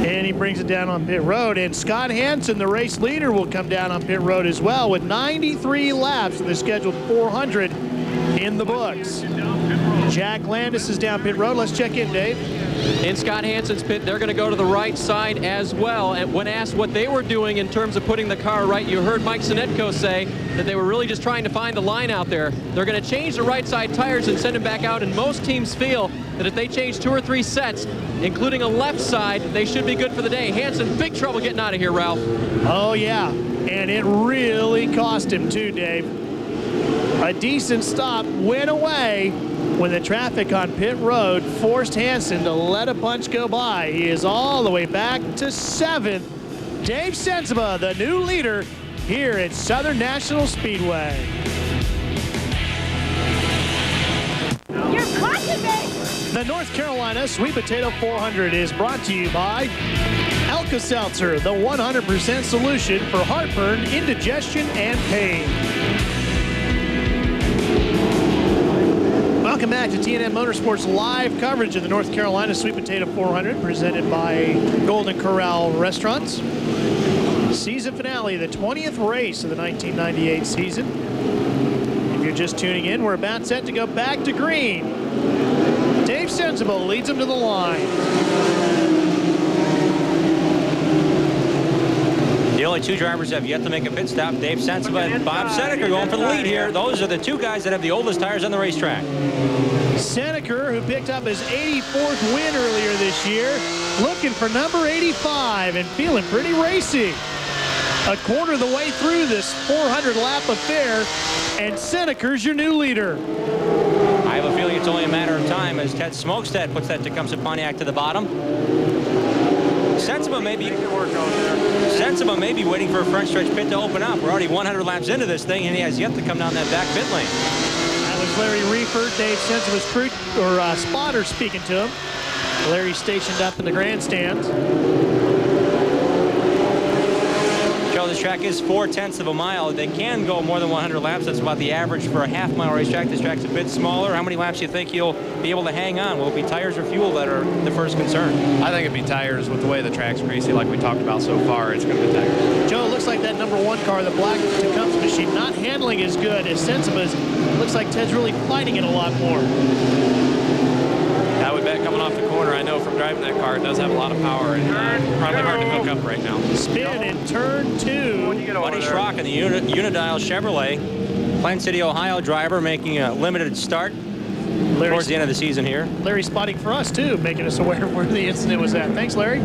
And he brings it down on pit road. And Scott Hansen, the race leader, will come down on pit road as well with 93 laps of the scheduled 400 in the books. Jack Landis is down pit road. Let's check in, Dave. In Scott Hansen's pit, they're going to go to the right side as well. And when asked what they were doing in terms of putting the car right, you heard Mike Sinetko say that they were really just trying to find the line out there. They're going to change the right side tires and send them back out, and most teams feel that if they change 2 or 3 sets, including a left side, they should be good for the day. Hansen, big trouble getting out of here, Ralph. Oh, yeah, and it really cost him too, Dave. A decent stop went away when the traffic on pit road forced Hansen to let a bunch go by. He is all the way back to 7th. Dave Sensiba, the new leader here at Southern National Speedway. You're crushing me! The North Carolina Sweet Potato 400 is brought to you by Alka-Seltzer, the 100% solution for heartburn, indigestion, and pain. Welcome back to TNM Motorsports live coverage of the North Carolina Sweet Potato 400 presented by Golden Corral Restaurants. Season finale, the 20th race of the 1998 season. If you're just tuning in, we're about set to go back to green. Dave Sensiba leads him to the line. The only 2 drivers have yet to make a pit stop. Dave Sensiba and Bob Seneca going for the lead here. Those are the 2 guys that have the oldest tires on the racetrack. Seneca, who picked up his 84th win earlier this year, looking for number 85 and feeling pretty racy. A quarter of the way through this 400-lap affair, and Seneca's your new leader. I have a feeling it's only a matter of time as Ted Smokestead puts that Tecumseh Pontiac to the bottom. Sensiba may be waiting for a front stretch pit to open up. We're already 100 laps into this thing, and he has yet to come down that back pit lane. That was Larry Reeford, Dave Sensiba's crew, or spotter, speaking to him. Larry stationed up in the grandstands. Joe, this track is 4/10 of a mile. They can go more than 100 laps. That's about the average for a half-mile racetrack. This track's a bit smaller. How many laps do you think he'll be able to hang on? Will it be tires or fuel that are the first concern? I think it'd be tires with the way the track's greasy, like we talked about so far. It's going to be tires. Joe, it looks like that number 1 car, the black Tecumseh machine, not handling as good as Sensiba's. Looks like Ted's really fighting it a lot more. I would bet coming off the corner, I know from driving that car, it does have a lot of power and probably hard to hook up right now. Spin in turn 2. Buddy Schrock in the Unidial Chevrolet. Plant City, Ohio driver making a limited start towards the end of the season here. Larry spotting for us, too, making us aware of where the incident was at. Thanks, Larry.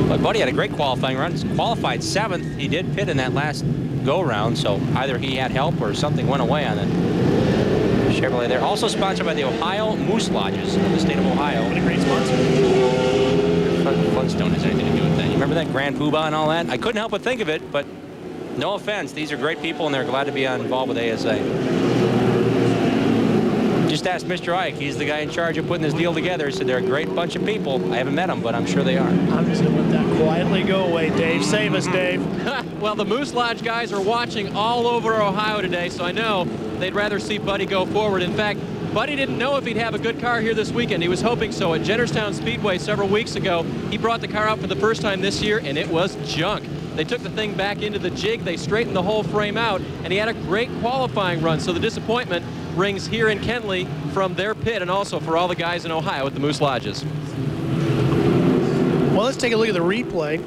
But Buddy had a great qualifying run. He's qualified 7th. He did pit in that last go-round, so either he had help or something went away on it. Chevrolet there. Also sponsored by the Ohio Moose Lodges of the state of Ohio. What a great sponsor. Flintstone has anything to do with that. You remember that Grand Poobah and all that? I couldn't help but think of it, but No offense, these are great people and they're glad to be involved with ASA. Just ask Mr. Ike. He's the guy in charge of putting this deal together. He said they're a great bunch of people. I haven't met them, but I'm sure they are. I'm just going to let that quietly go away, Dave. Save us, Dave. Well, the Moose Lodge guys are watching all over Ohio today, so I know they'd rather see Buddy go forward. In fact, Buddy didn't know if he'd have a good car here this weekend. He was hoping so. At Jennerstown Speedway several weeks ago, he brought the car out for the first time this year, and it was junk. They took the thing back into the jig, they straightened the whole frame out, and he had a great qualifying run. So the disappointment rings here in Kentley from their pit, and also for all the guys in Ohio at the Moose Lodges. Well, let's take a look at the replay.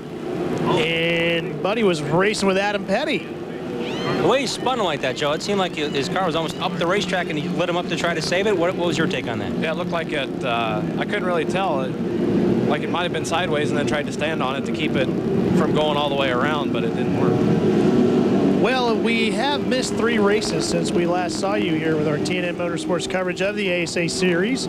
And Buddy was racing with Adam Petty. The way he spun like that, Joe, it seemed like his car was almost up the racetrack and he lit him up to try to save it. What was your take on that? Yeah, it looked like it, I couldn't really tell. Like it might have been sideways and then tried to stand on it to keep it from going all the way around, but it didn't work. Well, we have missed 3 races since we last saw you here with our TNN Motorsports coverage of the ASA Series.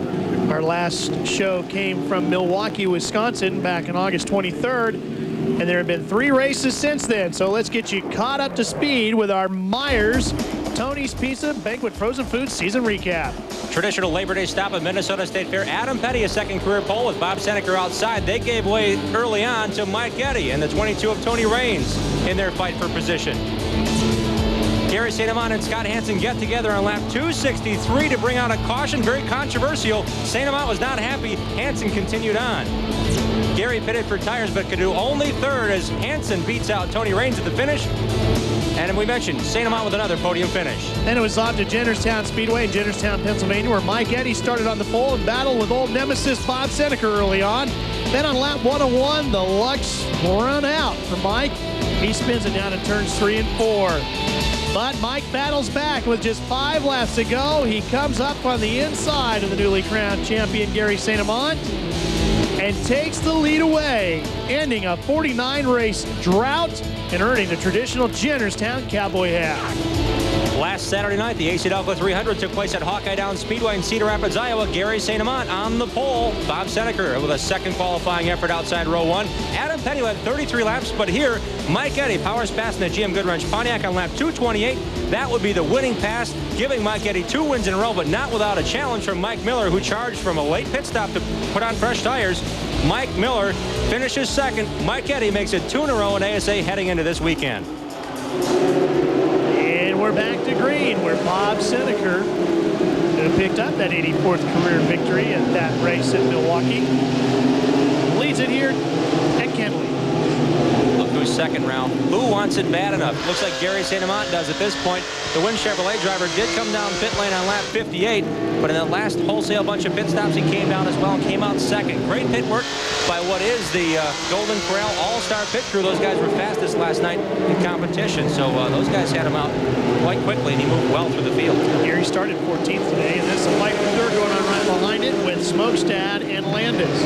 Our last show came from Milwaukee, Wisconsin back on August 23rd, and there have been 3 races since then. So let's get you caught up to speed with our Myers Tony's Pizza Banquet Frozen Foods season recap. Traditional Labor Day stop at Minnesota State Fair. Adam Petty, a second career pole with Bob Seneker outside. They gave way early on to Mike Eddy and the 22 of Tony Raines in their fight for position. Gary St. Amant and Scott Hansen get together on lap 263 to bring out a caution. Very controversial. St. Amant was not happy. Hansen continued on. Gary pitted for tires but could do only third as Hansen beats out Tony Raines at the finish. And we mentioned St. Amant with another podium finish. Then it was on to Jennerstown Speedway in Jennerstown, Pennsylvania, where Mike Eddy started on the pole and battled with old nemesis Bob Seneker early on. Then on lap 101, the luck's run out for Mike. He spins it down in turns 3 and 4. But Mike battles back with just 5 laps to go. He comes up on the inside of the newly crowned champion Gary St. Amant and takes the lead away, ending a 49 race drought and earning the traditional Jennerstown Cowboy hat. Last Saturday night, the AC-Delco 300 took place at Hawkeye Downs Speedway in Cedar Rapids, Iowa. Gary St. Amant on the pole. Bob Seneker with a second qualifying effort outside row 1. Adam Petty led 33 laps, but here, Mike Eddy powers past in the GM Goodwrench Pontiac on lap 228. That would be the winning pass, giving Mike Eddy 2 wins in a row, but not without a challenge from Mike Miller, who charged from a late pit stop to put on fresh tires. Mike Miller finishes second. Mike Eddy makes it 2 in a row in ASA heading into this weekend. And we're back to green, where Bob Seneker picked up that 84th career victory at that race in Milwaukee. Leads it here at Kentley. Look who's second round. Who wants it bad enough? Looks like Gary St. Amant does at this point. The Wynn Chevrolet driver did come down pit lane on lap 58, but in that last wholesale bunch of pit stops, he came down as well and came out second. Great pit work by what is the Golden Corral All-Star pit crew. Those guys were fastest last night in competition, so those guys had him out quite quickly, and he moved well through the field. Gary started 14th today, and there's a fight for third going on right behind it with Smokestad and Landis.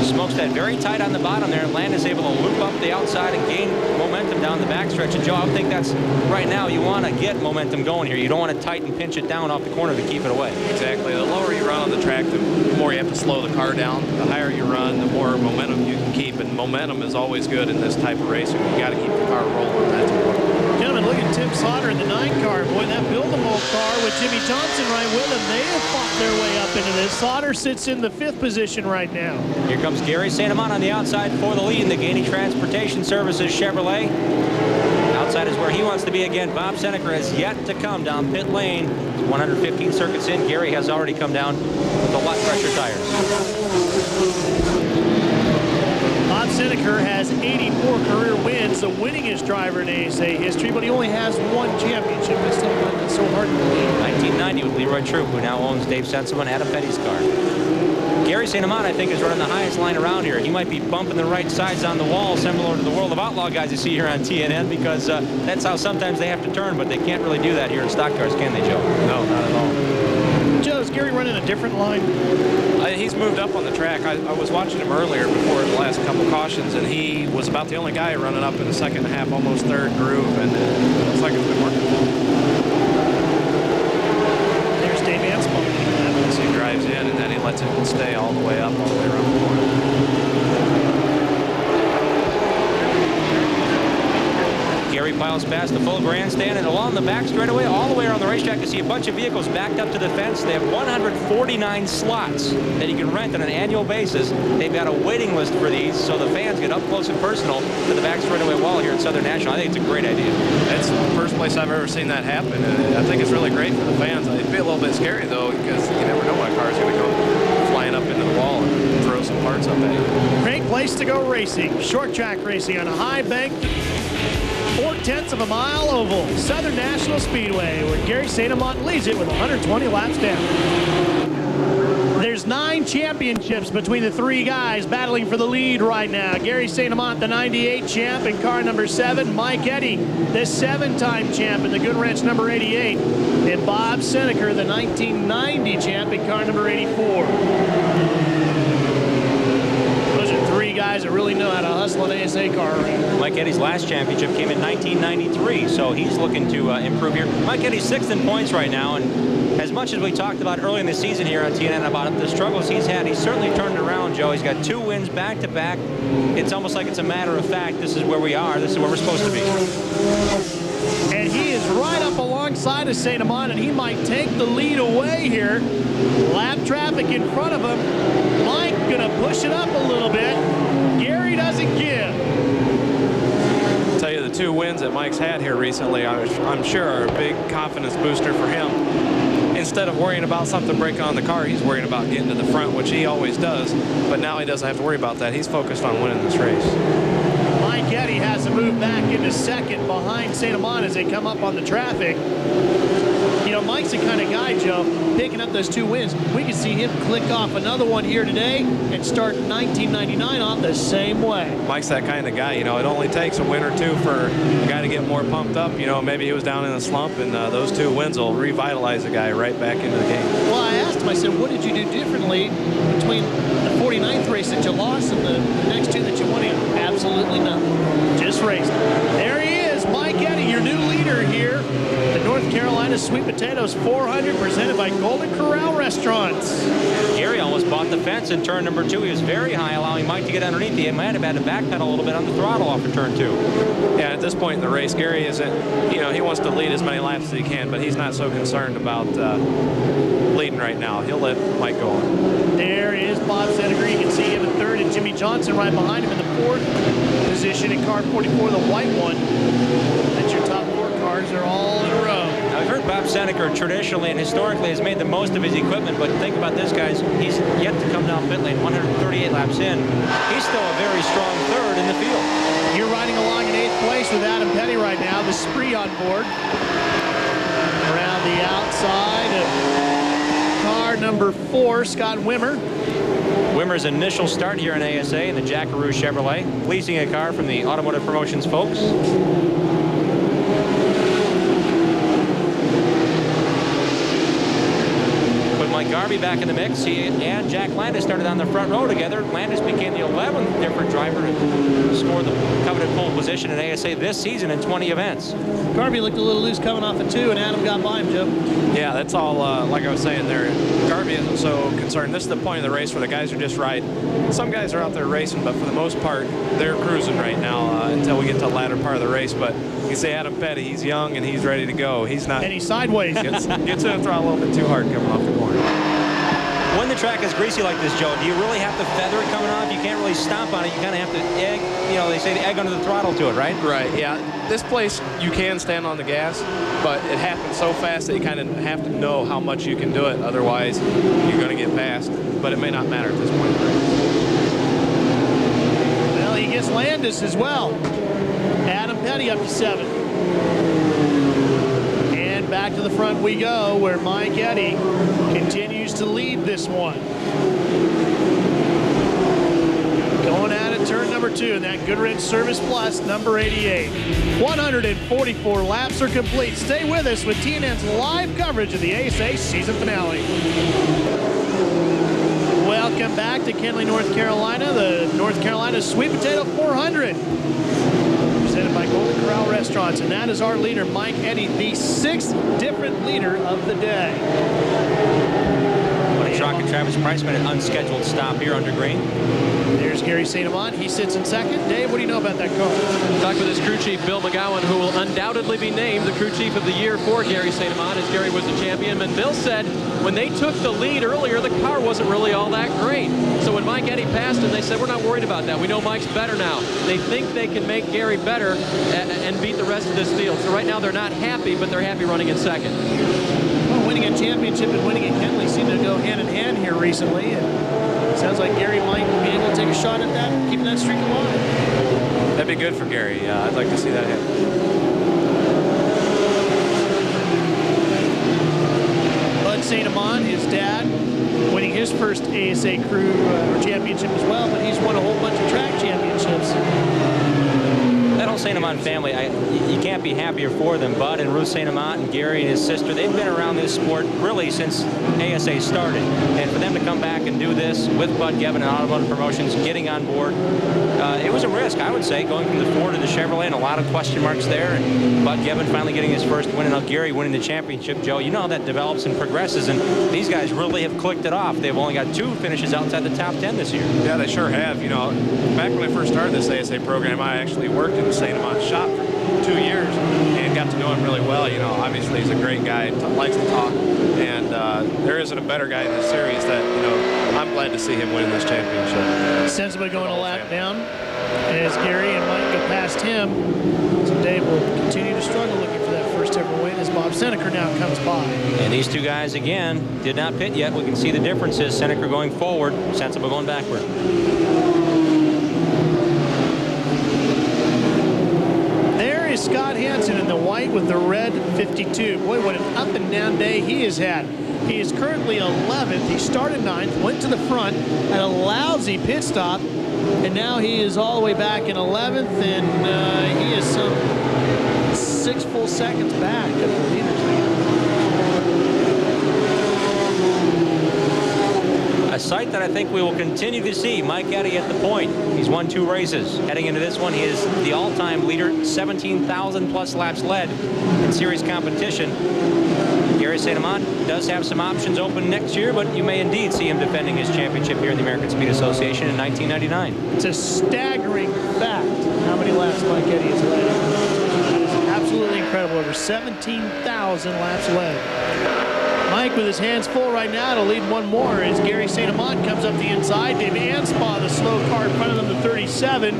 Smokestad very tight on the bottom there. Landis able to loop up the outside and gain momentum down the backstretch. And Joe, I think that's right now you want to get momentum going here. You don't want to tighten, pinch it down off the corner to keep it away. Exactly. The lower you run on the track, the more you have to slow the car down. The higher you run, the more momentum you can keep. And momentum is always good in this type of racing. You got to keep the car rolling. That's important. Gentlemen, look at Tim Slaughter in the 9 car. Boy, that Build-A-Mold car with Jimmy Johnson right with him. They have fought their way up into this. Slaughter sits in the 5th position right now. Here comes Gary St. Amant on the outside for the lead in the Gainey Transportation Services Chevrolet. Outside is where he wants to be again. Bob Seneker has yet to come down pit lane. 115 circuits in. Gary has already come down with a lot fresher tires. Bob Seneker has 84 career wins, the winningest driver in ASA history, but he only has 1 championship. I still find that so hard to believe. 1990 with Leroy Troop, who now owns Dave Sensible and Adam Petty's car. Gary St. Amant, I think, is running the highest line around here. He might be bumping the right sides on the wall, similar to the World of Outlaw guys you see here on TNN, because that's how sometimes they have to turn, but they can't really do that here in stock cars, can they, Joe? No, not at all. Joe, is Gary running a different line? He's moved up on the track. I was watching him earlier before the last couple cautions, and he was about the only guy running up in the second half, almost third groove, and it looks like it's been working. There's Dave Anspaugh. So he drives in, and then he lets it stay all the way up, all the way around the corner. he piles past the full grandstand and along the back straightaway, all the way around the racetrack, you see a bunch of vehicles backed up to the fence. They have 149 slots that you can rent on an annual basis. They've got a waiting list for these, so the fans get up close and personal to the back straightaway wall here at Southern National. I think it's a great idea. It's the first place I've ever seen that happen, and I think it's really great for the fans. It'd be a little bit scary, though, because you never know when a car's going to go flying up into the wall and throw some parts up at you. Great place to go racing. Short track racing on a high bank, 4/10 of a mile oval. Southern National Speedway, where Gary St. Amant leads it with 120 laps down. There's 9 championships between the 3 guys battling for the lead right now. Gary St. Amant, the 98 champ in car number 7. Mike Eddy, the 7-time champ in the Good Wrench number 88. And Bob Seneker, the 1990 champ in car number 84. Those are 3 guys that really know how to hustle an ASA car around. Mike Eddy's last championship came in 1993, so he's looking to improve here. Mike Eddy's 6th in points right now, and as much as we talked about early in the season here on TNN about the struggles he's had, he's certainly turned it around, Joe. He's got 2 wins back-to-back. It's almost like it's a matter of fact. This is where we are. This is where we're supposed to be. And he is right up alongside of St. Amant, and he might take the lead away here. Lap traffic in front of him. Mike gonna push it up a little bit. Gary doesn't give. I'll tell you, the 2 wins that Mike's had here recently, I'm sure are a big confidence booster for him. Instead of worrying about something breaking on the car, he's worrying about getting to the front, which he always does. But now he doesn't have to worry about that. He's focused on winning this race. Mike Eddy has to move back into 2nd behind St. Amant as they come up on the traffic. You know, Mike's the kind of guy, Joe, picking up those 2 wins. We can see him click off another one here today and start 1999 off the same way. Mike's that kind of guy. You know, it only takes a win or 2 for a guy to get more pumped up. You know, maybe he was down in a slump, and those 2 wins will revitalize the guy right back into the game. Well, I asked him, I said, what did you do differently between the 49th race that you lost and the next 2 that you won in? Absolutely nothing. Just raced. There he is, Mike Eddy, your new leader here. The North Carolina Sweet Potatoes 400 presented by Golden Corral Restaurants. Gary almost bought the fence in turn number 2. He was very high, allowing Mike to get underneath. He might have had to backpedal a little bit on the throttle off of turn 2. Yeah, at this point in the race, Gary isn't, you know, he wants to lead as many laps as he can, but he's not so concerned about leading right now. He'll let Mike go on. There is Bob Seneker. You can see him in 3rd, and Jimmy Johnson right behind him in the 4th position in car 44, the white one. That's your top 4 cars. They're all in a row. Now, I've heard Bob Seneker traditionally and historically has made the most of his equipment, but think about this, guys. He's yet to come down pit lane, 138 laps in. He's still a very strong 3rd in the field. You're riding along in 8th place with Adam Petty right now, the Spree on board. Around the outside of car number 4, Scott Wimmer. Wimmer's initial start here in ASA in the Jackaroo Chevrolet, leasing a car from the Automotive Promotions folks. Mike Garvey back in the mix. He and Jack Landis started on the front row together. Landis became the 11th different driver to score the coveted pole position in ASA this season in 20 events. Garvey looked a little loose coming off of 2, and Adam got by him, Joe. Yeah, that's all, like I was saying there, Garvey isn't so concerned. This is the point of the race where the guys are just riding. Some guys are out there racing, but for the most part, they're cruising right now until we get to the latter part of the race. But you say Adam Petty, he's young and he's ready to go. He's not. And he's sideways. Gets in the throttle a little bit too hard coming off the corner. When the track is greasy like this, Joe, do you really have to feather it coming off? You can't really stomp on it. You kind of have to egg, you know, they say the egg under the throttle to it, right? Right, yeah. This place, you can stand on the gas, but it happens so fast that you kind of have to know how much you can do it. Otherwise, you're going to get past. But it may not matter at this point. Well, he gets Landis as well. Adam Petty up to 7. And back to the front we go, where Mike Eddy continues to lead this one. Going at it, turn number 2 in that Goodrich Service Plus, number 88. 144 laps are complete. Stay with us with TNN's live coverage of the ASA season finale. Welcome back to Kenly, North Carolina, the North Carolina Sweet Potato 400. Presented by Golden Corral Restaurants, and that is our leader, Mike Eddy, the 6th different leader of the day. What a shock and Travis Price made an unscheduled stop here under green. There Here's Gary St. Amant. He sits in second. Dave, what do you know about that car? Talked with his crew chief, Bill McGowan, who will undoubtedly be named the crew chief of the year for Gary St. Amant, as Gary was the champion. And Bill said when they took the lead earlier, the car wasn't really all that great. So when Mike Eddy passed him, they said, we're not worried about that. We know Mike's better now. They think they can make Gary better and beat the rest of this field. So right now they're not happy, but they're happy running in second. Well, winning a championship and winning at Kenley seem to go hand in hand here recently. And it sounds like Gary might be able to take a shot at that, keeping that streak alive. That'd be good for Gary. I'd like to see that happen. Bud St. Amant, his dad, winning his first ASA crew championship as well, but he's won a whole bunch of track championships. That whole St. Amant family, you can't be happier for them. Bud and Ruth St. Amant and Gary and his sister, they've been around this sport really since ASA started. And for them to come back and do this with Bud Gevin and Automotive Promotions getting on board, it was a risk, I would say, going from the Ford to the Chevrolet, and a lot of question marks there. And Bud Gevin finally getting his first win, and now Gary winning the championship. Joe, you know how that develops and progresses, and these guys really have clicked it off. They've only got 2 finishes outside the top 10 this year. Yeah, they sure have. You know, back when I first started this ASA program, I actually worked in the St. Amant shop for 2 years and got to know him really well. You know, obviously he's a great guy, likes to talk, and there isn't a better guy in this series that, you know, I'm glad to see him winning this championship. Sensibly going a lap down as Gary and Mike go past him. So Dave will continue to struggle looking for that first ever win as Bob Seneker now comes by. And these 2 guys, again, did not pit yet. We can see the differences. Seneker going forward, Sensible going backward. There is Scott Hansen in the white with the red 52. Boy, what an up and down day he has had. He is currently 11th. He started 9th, went to the front, had a lousy pit stop, and now he is all the way back in 11th, and he is some 6 full seconds back at the leaders lead. A sight that I think we will continue to see. Mike Eddy at the point. He's won 2 races. Heading into this one, he is the all-time leader, 17,000 plus laps led in series competition. Gary St. Amant does have some options open next year, but you may indeed see him defending his championship here in the American Speed Association in 1999. It's a staggering fact how many laps Mike Eddy has led. It is absolutely incredible. Over 17,000 laps led. Mike with his hands full right now to lead one more as Gary St. Amant comes up the inside. Dave Anspaugh, the slow car in front of them, to 37.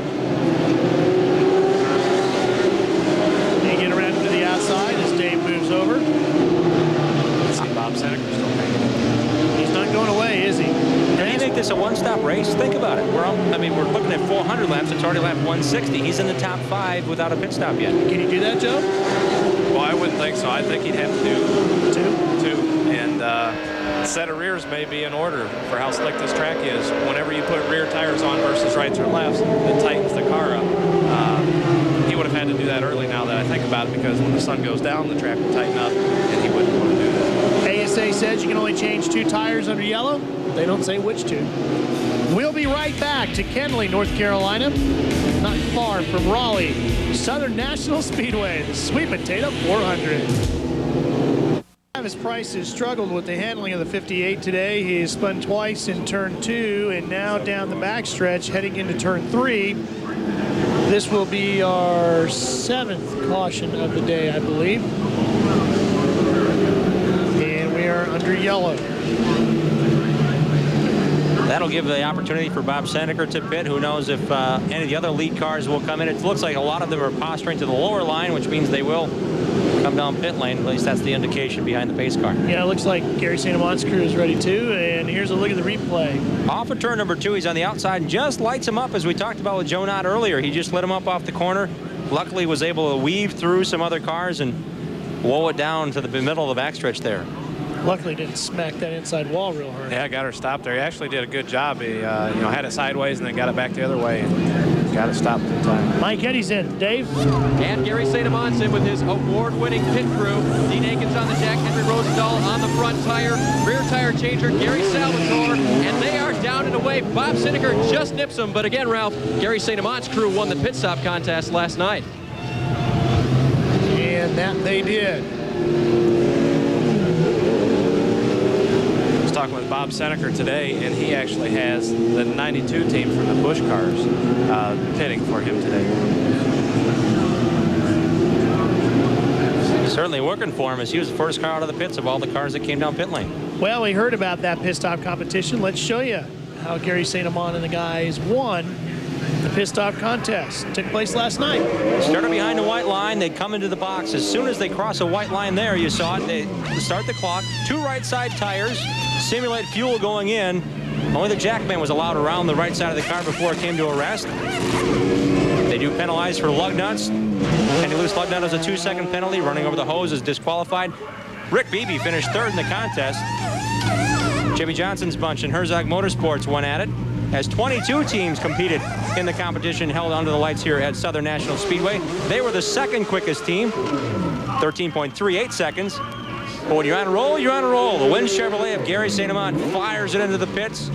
They get around to the outside as Dave moves over. See Bob Seneker still hanging. He's not going away, is he? Can you make this a one-stop race? Think about it. We're looking at 400 laps. It's already lap 160. He's in the top 5 without a pit stop yet. Can you do that, Joe? Well, I wouldn't think so. I think he'd have to do 2. And set of rears may be in order for how slick this track is. Whenever you put rear tires on versus rights or lefts, it tightens the car up. He would have had to do that early now that I think about it, because when the sun goes down, the track will tighten up, and he wouldn't want to do that. ASA says you can only change 2 tires under yellow. They don't say which 2. We'll be right back to Kenley, North Carolina, not far from Raleigh, Southern National Speedway, the Sweet Potato 400. Travis Price has struggled with the handling of the 58 today. He has spun twice in turn 2 and now down the backstretch heading into turn 3. This will be our 7th caution of the day, I believe. And we are under yellow. That'll give the opportunity for Bob Seneker to pit. Who knows if any of the other lead cars will come in. It looks like a lot of them are posturing to the lower line, which means they will come down pit lane. At least that's the indication behind the pace car. Yeah, it looks like Gary St. Amant's crew is ready too. And here's a look at the replay. Off of turn number 2, he's on the outside and just lights him up, as we talked about with Joe Knott earlier. He just lit him up off the corner. Luckily was able to weave through some other cars and woe it down to the middle of the backstretch there. Luckily didn't smack that inside wall real hard. Yeah, got her stopped there. He actually did a good job. He had it sideways and then got it back the other way and got it stopped in time. Mike Eddy's in. Dave? And Gary St. Amant's in with his award-winning pit crew. Dean Aikens on the deck, Henry Rosendahl on the front tire, rear tire changer, Gary Salvatore, and they are down and away. Bob Seneker just nips him, but again, Ralph, Gary St. Amant's crew won the pit stop contest last night. And that they did. Talking with Bob Seneker today, and he actually has the 92 team from the Busch cars pitting for him today. Certainly working for him, as he was the first car out of the pits of all the cars that came down pit lane. Well, we heard about that pit stop competition. Let's show you how Gary St. Amant and the guys won the pit stop contest. Took place last night. Started behind the white line. They come into the box. As soon as they cross a white line there, you saw it. They start the clock. 2 right side tires. Simulate fuel going in. Only the jackman was allowed around the right side of the car before it came to a rest. They do penalize for lug nuts. Any loose lug nut is a 2-second penalty. Running over the hose is disqualified. Rick Beebe finished 3rd in the contest. Jimmy Johnson's bunch in Herzog Motorsports went at it, as 22 teams competed in the competition held under the lights here at Southern National Speedway. They were the 2nd quickest team, 13.38 seconds. But when you're on a roll, you're on a roll. The Wynn Chevrolet of Gary St. Amant fires it into the pits.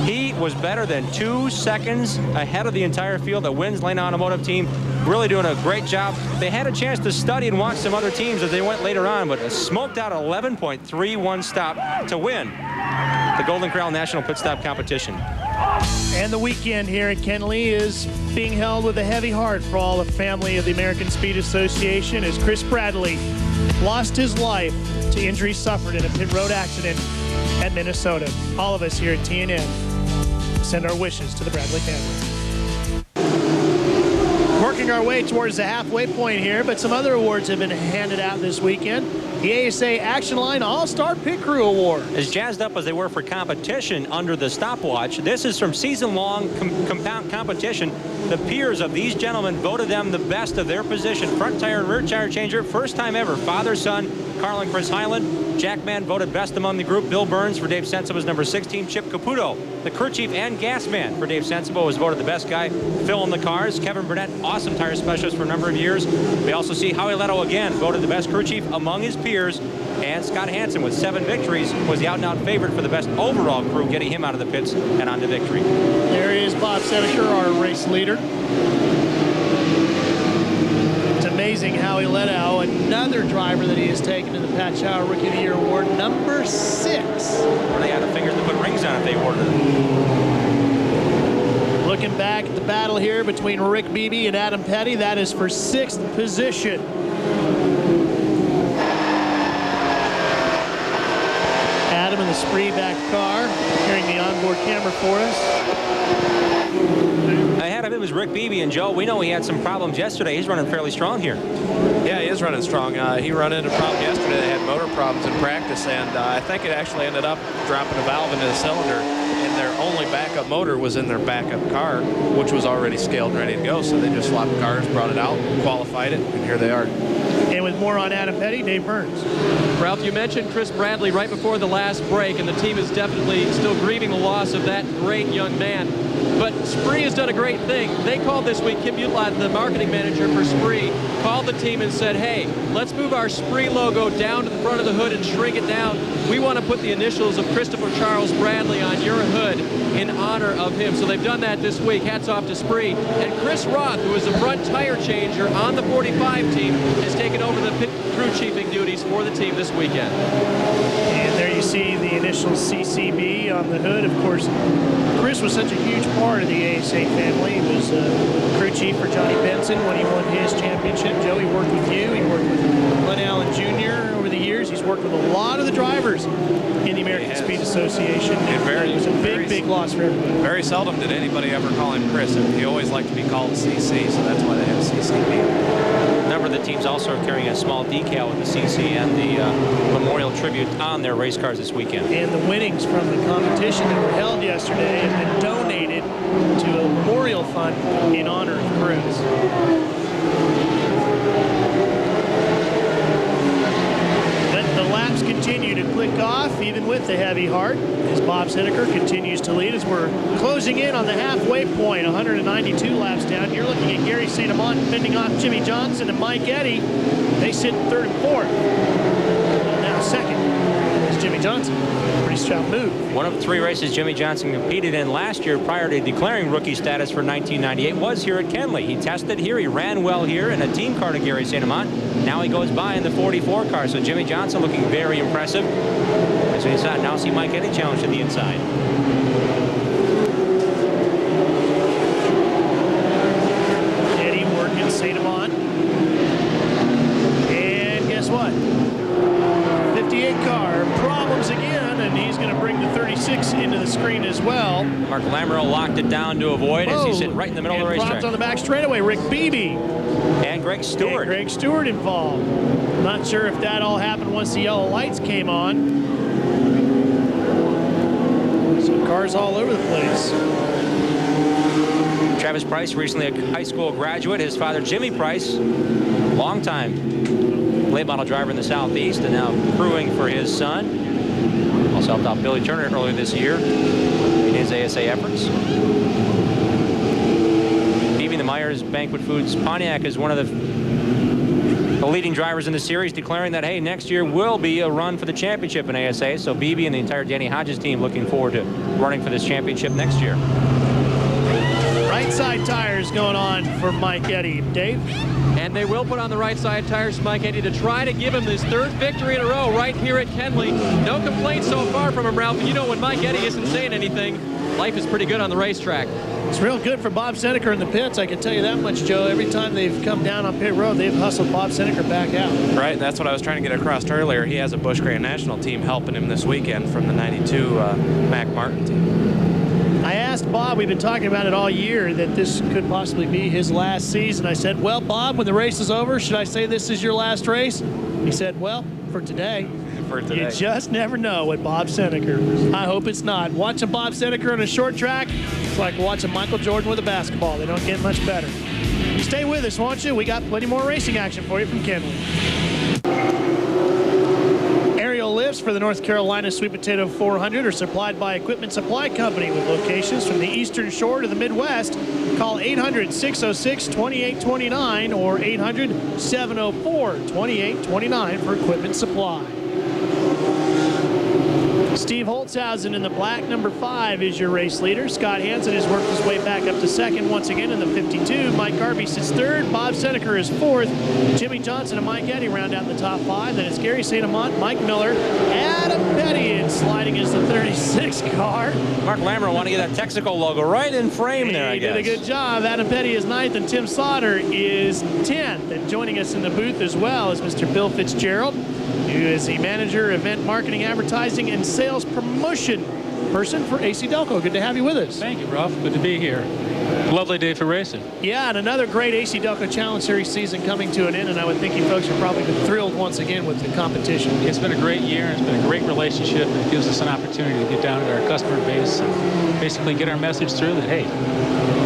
He was better than 2 seconds ahead of the entire field. The Wynn's Lane Automotive team really doing a great job. They had a chance to study and watch some other teams as they went later on, but smoked out 11.31 stop to win the Golden Corral National Pit Stop Competition. And the weekend here at Kenley is being held with a heavy heart for all the family of the American Speed Association, as Chris Bradley lost his life to injuries suffered in a pit road accident at Minnesota. All of us here at TNN send our wishes to the Bradley family. Working our way towards the halfway point here, but some other awards have been handed out this weekend. The ASA Action Line All-Star Pit Crew Award. As jazzed up as they were for competition under the stopwatch, this is from season-long competition. The peers of these gentlemen voted them the best of their position. Front tire and rear tire changer, first time ever. Father-son, Carl and Chris Hyland. Jackman voted best among the group. Bill Burns for Dave Sensible was number 16. Chip Caputo, the crew chief and gas man for Dave Sensible, was voted the best guy. Phil in the cars. Kevin Burnett, awesome tire specialist for a number of years. We also see Howie Leto again voted the best crew chief among his peers. And Scott Hansen, with 7 victories, was the out-and-out favorite for the best overall crew, getting him out of the pits and on to victory. There is Bob Seneker, our race leader. It's amazing how he let out another driver that he has taken to the Pat Chow Rookie of the Year Award, number 6. Or they had the fingers to put rings on if they awarded it. Looking back at the battle here between Rick Beebe and Adam Petty, that is for 6th position. Adam in the Spree back car, carrying the onboard camera for us. Ahead of him was Rick Beebe, and Joe, we know he had some problems yesterday. He's running fairly strong here. Yeah, he is running strong. He ran into a problem yesterday. They had motor problems in practice, and I think it actually ended up dropping a valve into the cylinder, and their only backup motor was in their backup car, which was already scaled and ready to go. So they just swapped cars, brought it out, qualified it, and here they are. And with more on Adam Petty, Dave Burns. Ralph, you mentioned Chris Bradley right before the last break, and the team is definitely still grieving the loss of that great young man. But Spree has done a great thing. They called this week, Kim Utlot, the marketing manager for Spree, called the team and said, hey, let's move our Spree logo down to the front of the hood and shrink it down. We want to put the initials of Christopher Charles Bradley on your hood in honor of him. So they've done that this week. Hats off to Spree. And Chris Roth, who is the front tire changer on the 45 team, has taken over the pit crew chiefing duties for the team this weekend. And there you see the initial CCB on the hood. Of course, Chris was such a huge part of the ASA family. He was crew chief for Johnny Benson when he won his championship. Joe, he worked with you. He worked with Glenn Allen Jr. over the years. He's worked with a lot of the drivers in the American Speed Association. And it was a big loss for everybody. Very seldom did anybody ever call him Chris. He always liked to be called CC, so that's why they have CCB. A number of the teams also are carrying a small decal with the CC and the memorial tribute on their race cars this weekend. And the winnings from the competition that were held yesterday have been donated to a memorial fund in honor of Chris. But the laps continue to click off, even with the heavy heart, as Bob Seneker continues to lead as we're closing in on the halfway point, 192 laps down. You're looking at Gary St. Amant fending off Jimmy Johnson and Mike Eddy. They sit in 3rd and 4th. Now 2nd is Jimmy Johnson. Pretty stout move. One of the 3 races Jimmy Johnson competed in last year prior to declaring rookie status for 1998 was here at Kenley. He tested here. He ran well here in a team car to Gary St. Amant. Now he goes by in the 44 car. So Jimmy Johnson looking very impressive. As we now see Mike Eddy challenge to the inside. Eddy working St. Amant. And guess what? 58 car, problems again, and he's going to bring the 36 into the screen as well. Mark Lamoureux locked it down to avoid as he's sitting right in the middle of the racetrack. Problems on the back straightaway, Rick Beebe. And Greg Stewart. And Greg Stewart involved. Not sure if that all happened once the yellow lights came on. So cars all over the place. Travis Price, recently a high school graduate. His father, Jimmy Price, longtime late model driver in the Southeast, and now crewing for his son. Also helped out Billy Turner earlier this year in his ASA efforts. Beebe, the Myers Banquet Foods Pontiac, is one of the leading drivers in the series, declaring that, hey, next year will be a run for the championship in ASA. So Beebe and the entire Danny Hodges team looking forward to running for this championship next year. Right side tires going on for Mike Eddy. Dave? And they will put on the right side tires for Mike Eddy to try to give him his third victory in a row right here at Kenley. No complaints so far from him, Ralph. And you know, when Mike Eddy isn't saying anything, life is pretty good on the racetrack. It's real good for Bob Seneker in the pits, I can tell you that much, Joe. Every time they've come down on pit road, they've hustled Bob Seneker back out. Right, that's what I was trying to get across earlier. He has a Busch Grand National team helping him this weekend from the 92 Mac Martin team. I asked Bob, we've been talking about it all year, that this could possibly be his last season. I said, well, Bob, when the race is over, should I say this is your last race? He said, well, for today. For today. You just never know with Bob Seneker. I hope it's not. Watching Bob Seneker on a short track, it's like watching Michael Jordan with a basketball. They don't get much better. You stay with us, won't you? We got plenty more racing action for you from Kenley. Aerial lifts for the North Carolina Sweet Potato 400 are supplied by Equipment Supply Company with locations from the Eastern Shore to the Midwest. Call 800-606-2829 or 800-704-2829 for equipment supply. Steve Holtzhausen in the black, number 5, is your race leader. Scott Hansen has worked his way back up to second once again in the 52. Mike Garvey sits third. Bob Seneker is fourth. Jimmy Johnson and Mike Eddy round out the top 5. Then it's Gary St. Amant, Mike Miller, Adam Petty, and sliding is the 36 car. Mark Lamoureux want to get that Texaco logo right in frame there, I guess. He did a good job. Adam Petty is 9th, and Tim Slaughter is 10th. And joining us in the booth as well is Mr. Bill Fitzgerald, who is the manager, event marketing, advertising, and sales promotion person for AC-Delco. Good to have you with us. Thank you, Ruff. Good to be here. Lovely day for racing. Yeah, and another great AC-Delco Challenge Series season coming to an end, and I would think you folks are probably thrilled once again with the competition. It's been a great year, and it's been a great relationship. It gives us an opportunity to get down to our customer base and basically get our message through that, hey,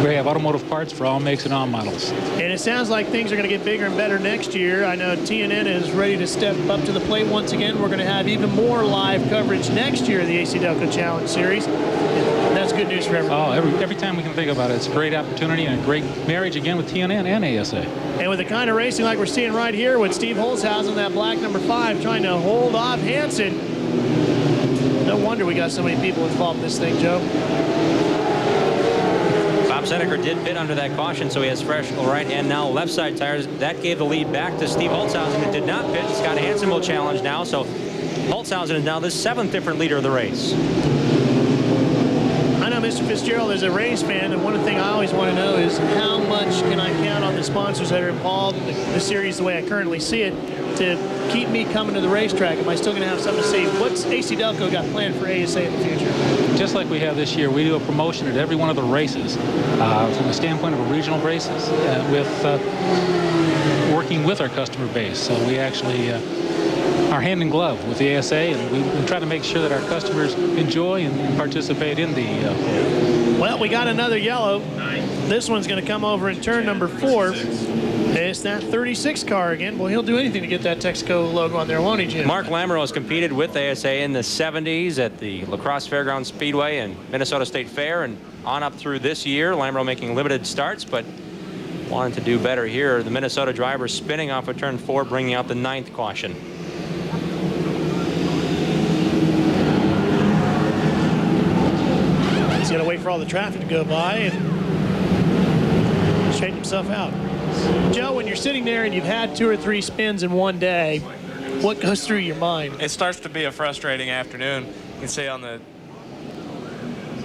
we have automotive parts for all makes and all models. And it sounds like things are going to get bigger and better next year. I know TNN is ready to step up to the plate once again. We're going to have even more live coverage next year of the AC-Delco Challenge Series. And that's good news for everyone. Oh, every time we can think about it, it's a great opportunity and a great marriage again with TNN and ASA. And with the kind of racing like we're seeing right here with Steve Holtzhausen, that black number 5, trying to hold off Hansen. No wonder we got so many people involved in this thing, Joe. Bob Seneker did pit under that caution, so he has fresh right and now left side tires. That gave the lead back to Steve Holtzhausen, who did not pit. Scott Hansen will challenge now, so Holtzhausen is now the 7th different leader of the race. I know Mr. Fitzgerald is a race fan, and one thing I always want to know is how much can I count on the sponsors that are involved in the series the way I currently see it to keep me coming to the racetrack? Am I still going to have something to see? What's AC-Delco got planned for ASA in the future? Just like we have this year, we do a promotion at every one of the races from the standpoint of regional races with working with our customer base. So we actually are hand in glove with the ASA, and we try to make sure that our customers enjoy and participate in the Well, we got another yellow. This one's going to come over in turn number 4. It's that 36 car again. Well, he'll do anything to get that Texaco logo on there, won't he, Jim? Mark Lamoureux has competed with ASA in the 70s at the La Crosse Fairgrounds Speedway and Minnesota State Fair, and on up through this year. Lamoureux making limited starts, but wanted to do better here. The Minnesota driver spinning off of turn 4, bringing out the 9th caution. He's got to wait for all the traffic to go by and straighten himself out. Joe, when you're sitting there and you've had 2 or 3 spins in one day, what goes through your mind? It starts to be a frustrating afternoon. You can see on the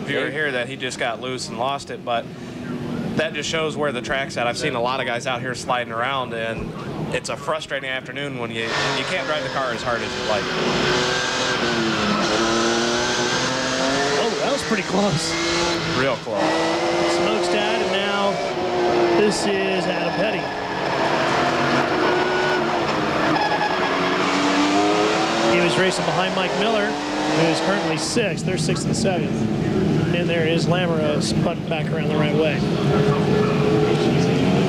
viewer here that he just got loose and lost it, but that just shows where the track's at. I've seen a lot of guys out here sliding around, and it's a frustrating afternoon when you can't drive the car as hard as you'd like. Oh, that was pretty close. Real close. Smokestack, and now this is Adam Petty. He was racing behind Mike Miller, who is currently 6th. They're 6th and 7th. And there is Lamoureux spun back around the right way.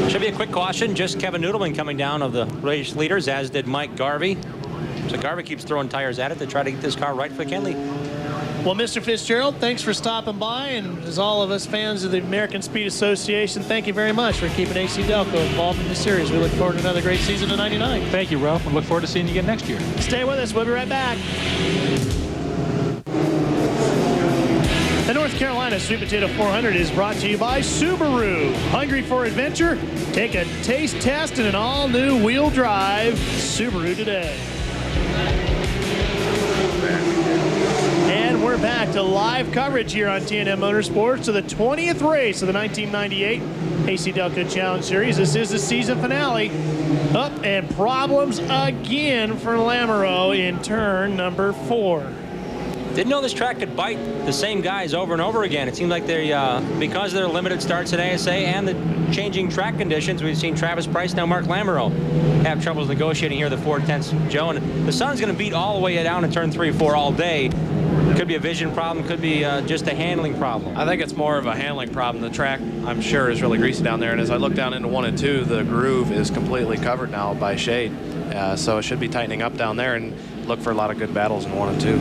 Should be a quick caution. Just Kevin Noodleman coming down of the race leaders, as did Mike Garvey. So Garvey keeps throwing tires at it to try to get this car right for Kenley. Well, Mr. Fitzgerald, thanks for stopping by. And as all of us fans of the American Speed Association, thank you very much for keeping AC-Delco involved in the series. We look forward to another great season of 99. Thank you, Ralph. We look forward to seeing you again next year. Stay with us. We'll be right back. The North Carolina Sweet Potato 400 is brought to you by Subaru. Hungry for adventure? Take a taste test in an all-new wheel drive Subaru today. And we're back to live coverage here on TNM Motorsports to the 20th race of the 1998 AC-Delco Challenge Series. This is the season finale. Up and problems again for Lamoureux in turn number 4. Didn't know this track could bite the same guys over and over again. It seemed like they, because of their limited starts at ASA and the changing track conditions, we've seen Travis Price, now Mark Lamoureux, have troubles negotiating here the 4/10, Joe. And the sun's going to beat all the way down in turn 3 4 all day. Could be a vision problem, could be just a handling problem. I think it's more of a handling problem. The track, I'm sure, is really greasy down there. And as I look down into 1 and 2, the groove is completely covered now by shade. So it should be tightening up down there, and look for a lot of good battles in 1 and 2.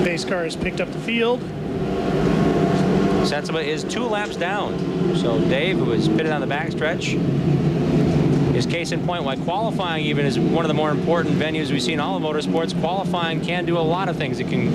Pace car has picked up the field. Sensible is 2 laps down. So Dave, who is pitted on the backstretch, is case in point why qualifying even is one of the more important venues we see in all of motorsports. Qualifying can do a lot of things. It can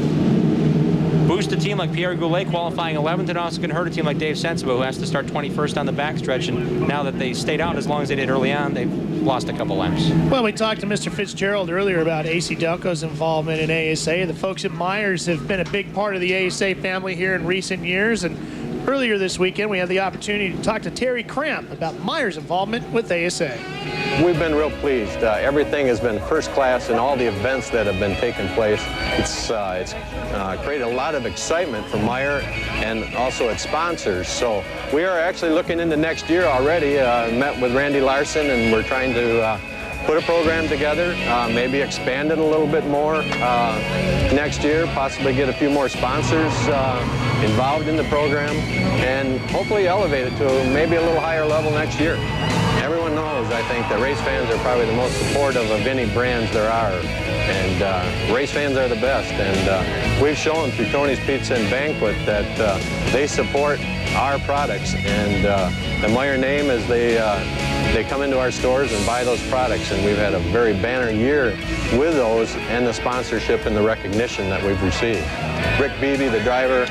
boost a team like Pierre Goulet qualifying 11th, and also can hurt a team like Dave Sensible, who has to start 21st on the backstretch. And now that they stayed out as long as they did early on, they've lost a couple laps. Well, we talked to Mr. Fitzgerald earlier about AC-Delco's involvement in ASA. The folks at Myers have been a big part of the ASA family here in recent years, and earlier this weekend we had the opportunity to talk to Terry Cramp about Myers' involvement with ASA. We've been real pleased. Everything has been first class in all the events that have been taking place. It's created a lot of excitement for Meyer and also its sponsors. So we are actually looking into next year already. Met with Randy Larson, and we're trying to put a program together, maybe expand it a little bit more next year, possibly get a few more sponsors involved in the program, and hopefully elevate it to maybe a little higher level next year. Everyone knows, I think, that race fans are probably the most supportive of any brands there are, and race fans are the best. And we've shown through Tony's Pizza and Banquet that they support our products, and the Meyer name as they come into our stores and buy those products, and we've had a very banner year with those and the sponsorship and the recognition that we've received. Rick Beebe, the driver,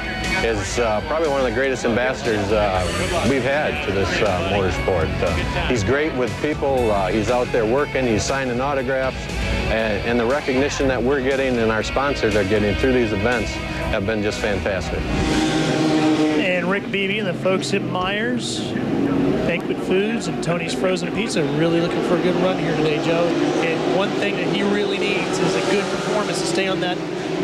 is probably one of the greatest ambassadors we've had to this motorsport. He's great with people. He's out there working. He's signing autographs. And the recognition that we're getting and our sponsors are getting through these events have been just fantastic. And Rick Beebe and the folks at Myers, Banquet Foods, and Tony's Frozen Pizza really looking for a good run here today, Joe. And one thing that he really needs is a good performance to stay on that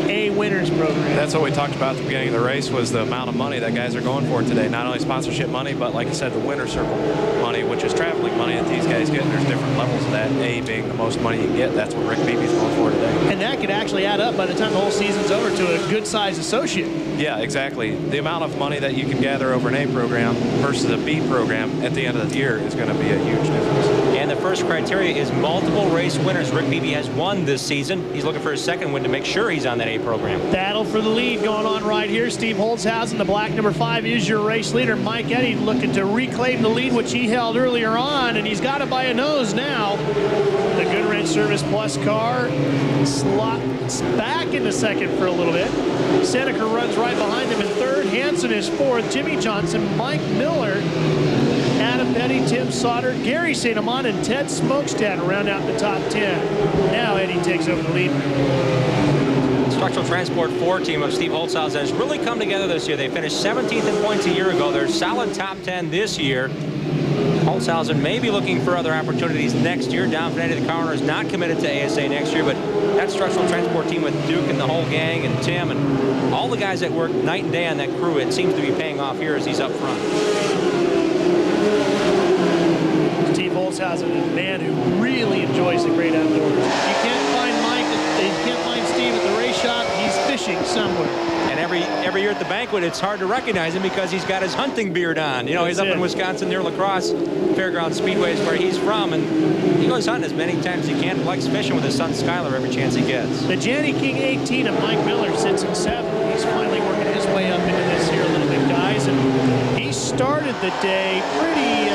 A winners program. That's what we talked about at the beginning of the race, was the amount of money that guys are going for today. Not only sponsorship money, but like I said, the winner circle money, which is traveling money that these guys get. And there's different levels of that. A being the most money you can get. That's what Rick Beebe's going for today. And that could actually add up by the time the whole season's over to a good-sized associate. Yeah, exactly. The amount of money that you can gather over an A program versus a B program at the end of the year is going to be a huge difference. And the first criteria is multiple race winners. Rick Beebe has won this season. He's looking for his second win to make sure he's on that A program. Battle for the lead going on right here. Steve Holzhausen, the black number 5, is your race leader. Mike Eddy looking to reclaim the lead, which he held earlier on, and he's got it by a nose now. The Goodwrench Service Plus car slots back into second for a little bit. Seneca runs right behind him in third. Hansen is fourth. Jimmy Johnson, Mike Miller, Adam Petty, Tim Sauter, Gary St. Amant, and Ted Smokestad round out the top 10. Now Eddie takes over the lead. Structural Transport 4 team of Steve Holzhausen has really come together this year. They finished 17th in points a year ago. They're solid top 10 this year. Holzhausen may be looking for other opportunities next year. Don Finetti, the car owner, is not committed to ASA next year, but that Structural Transport team with Duke and the whole gang and Tim and all the guys that work night and day on that crew, it seems to be paying off here as he's up front. Steve Holzhausen is a man who really enjoys the great outdoors. You can't find Mike, you can't find Steve at the race shop. He's fishing somewhere. And every year at the banquet, it's hard to recognize him because he's got his hunting beard on. You know, he's up in Wisconsin near La Crosse. Fairground Speedway is where he's from, and he goes hunting as many times as he can. Likes fishing with his son Skyler every chance he gets. The Janny King 18 of Mike Miller sits in 7th. He's finally working his way up into this here a little bit, guys, and he started the day pretty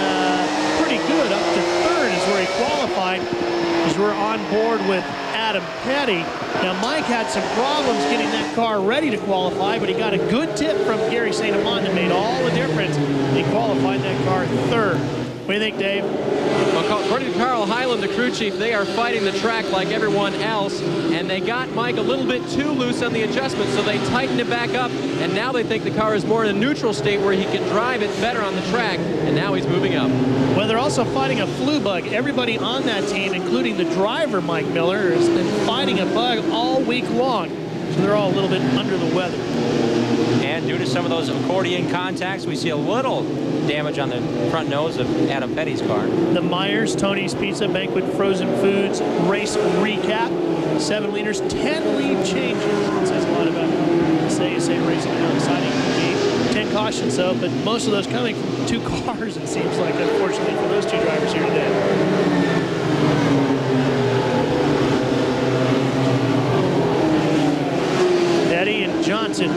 good. Up to 3rd is where he qualified, as we're on board with Adam Petty. Now, Mike had some problems getting that car ready to qualify, but he got a good tip from Gary St. Amant that made all the difference. He qualified that car 3rd. What do you think, Dave? Well, according to Carl Hyland, the crew chief, they are fighting the track like everyone else, and they got Mike a little bit too loose on the adjustment, so they tightened it back up, and now they think the car is more in a neutral state where he can drive it better on the track, and now he's moving up. Well, they're also fighting a flu bug. Everybody on that team, including the driver, Mike Miller, has been fighting a bug all week long, so they're all a little bit under the weather. And due to some of those accordion contacts, we see a little damage on the front nose of Adam Petty's car. The Myers, Tony's Pizza, Banquet Frozen Foods race recap. 7 leaders, 10 lead changes. It says a lot about ASA racing, how exciting it can be. 10 cautions, though, but most of those coming from 2 cars, it seems like, unfortunately, for those 2 drivers here today. Petty and Johnson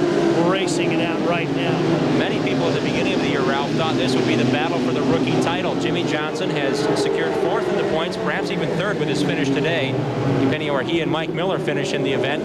racing it out right now. Many people at the beginning of the year, Ralph, thought this would be the battle for the rookie title. Jimmy Johnson has secured 4th in the points, perhaps even 3rd with his finish today, depending on where he and Mike Miller finish in the event.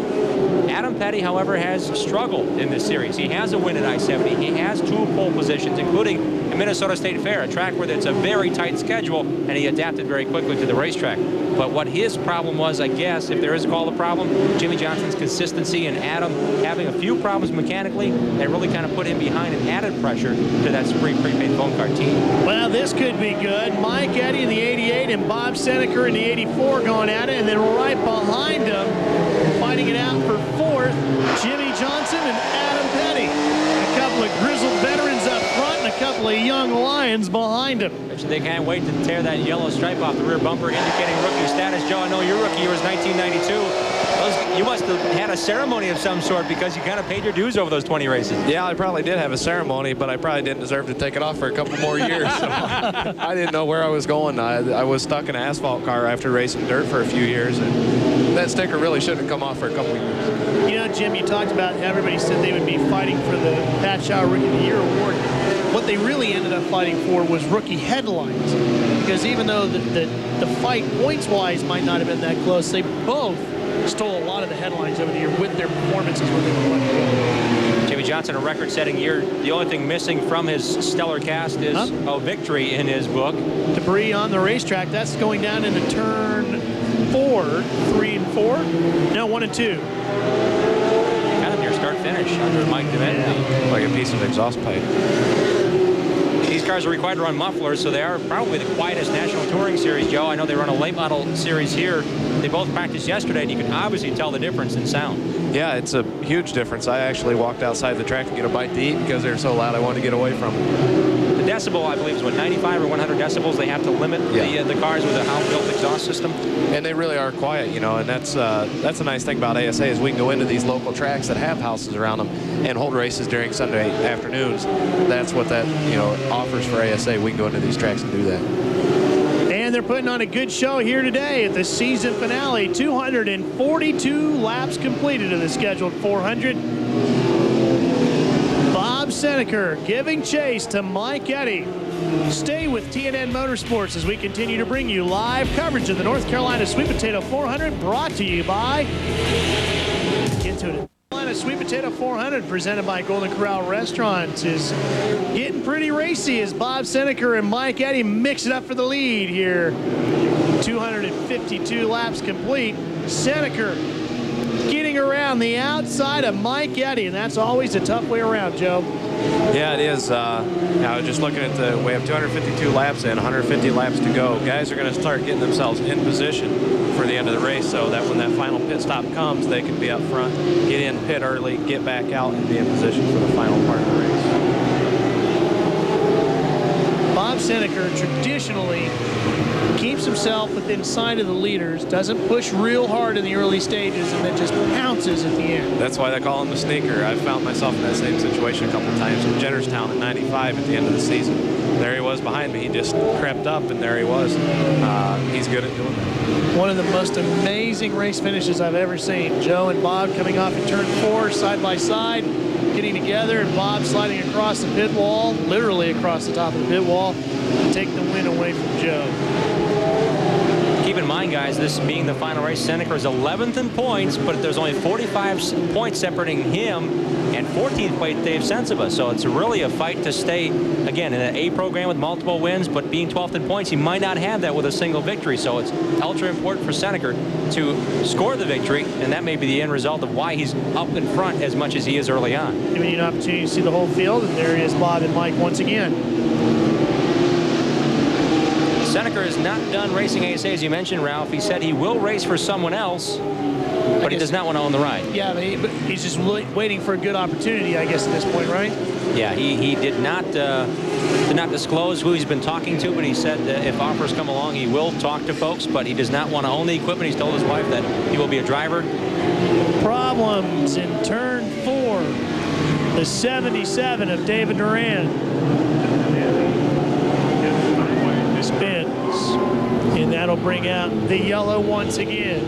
Adam Petty, however, has struggled in this series. He has a win at I-70. He has 2 pole positions, including the Minnesota State Fair, a track where it's a very tight schedule, and he adapted very quickly to the racetrack. But what his problem was, I guess, if there is a call a problem, Jimmy Johnson's consistency and Adam having a few problems mechanically, that really kind of put him behind and added pressure to that Spree prepaid phone card team. Well, this could be good. Mike Eddy in the 88 and Bob Seneca in the 84 going at it, and then right behind him, fighting it out for 4th, Jimmy Johnson and Adam Petty. A couple of grizzled veterans up front and a couple of young lions behind him. They can't wait to tear that yellow stripe off the rear bumper, indicating rookie status. Joe, I know your rookie year was 1992. You must have had a ceremony of some sort because you kind of paid your dues over those 20 races. Yeah, I probably did have a ceremony, but I probably didn't deserve to take it off for a couple more years. So I didn't know where I was going. I was stuck in an asphalt car after racing dirt for a few years, and that sticker really should have come off for a couple of years. You know, Jim, you talked about everybody said they would be fighting for the Pat Shaw Rookie of the Year award. What they really ended up fighting for was rookie headlines, because even though the fight points-wise might not have been that close, they both stole a lot of the headlines over the year with their performances when they were one. Jimmy Johnson, a record-setting year. The only thing missing from his stellar cast is a victory in his book. Debris on the racetrack. That's going down into turn 4, 3 and 4. No, 1 and 2. Kind of near start-finish under Mike DeVente. Like a piece of exhaust pipe. These cars are required to run mufflers, so they are probably the quietest National Touring Series, Joe. I know they run a late model series here. They both practiced yesterday, and you can obviously tell the difference in sound. Yeah, it's a huge difference. I actually walked outside the track to get a bite to eat because they were so loud I wanted to get away from them. The decibel, I believe, is what, 95 or 100 decibels. They have to limit the cars with a Howe-built exhaust system. And they really are quiet, you know, and that's a nice thing about ASA is we can go into these local tracks that have houses around them and hold races during Sunday afternoons. That's what that, you know, offers for ASA. We can go into these tracks and do that. And they're they're putting on a good show here today at the season finale. 242 laps completed of the scheduled 400. Bob Seneker giving chase to Mike Eddy. Stay with TNN Motorsports as we continue to bring you live coverage of the North Carolina Sweet Potato 400, brought to you by Get to it. Carolina Sweet Potato 400 presented by Golden Corral Restaurants is getting pretty racy as Bob Seneker and Mike Eddy mix it up for the lead here. 252 laps complete. Seneker getting around the outside of Mike Eddy, and that's always a tough way around, Joe. Yeah, it is. I was just looking at we have 252 laps and 150 laps to go. Guys are going to start getting themselves in position for the end of the race so that when that final pit stop comes, they can be up front, get in pit early, get back out, and be in position for the final part of the race. Bob Seneker traditionally keeps himself within sight of the leaders, doesn't push real hard in the early stages, and then just pounces at the end. That's why they call him the sneaker. I've found myself in that same situation a couple times in Jennerstown at 95 at the end of the season. There he was behind me. He just crept up, and there he was. He's good at doing that. One of the most amazing race finishes I've ever seen. Joe and Bob coming off at turn 4 side by side, getting together, and Bob sliding across the pit wall, literally across the top of the pit wall, to take the win away from Joe. Keep in mind, guys, this being the final race, Seneker is 11th in points, but there's only 45 points separating him and 14th place Dave Sensiva. So it's really a fight to stay, again, in an A program with multiple wins, but being 12th in points, he might not have that with a single victory. So it's ultra important for Seneker to score the victory, and that may be the end result of why he's up in front as much as he is early on. Giving you an opportunity to see the whole field, and there he is, Bob and Mike, once again. Seneker is not done racing ASA, as you mentioned, Ralph. He said he will race for someone else, but he does not want to own the ride. Yeah, but he's just waiting for a good opportunity, I guess, at this point, right? Yeah, he did not disclose who he's been talking to, but he said if offers come along, he will talk to folks, but he does not want to own the equipment. He's told his wife that he will be a driver. Problems in turn 4. The 77 of David Duran. Spins, and that'll bring out the yellow once again.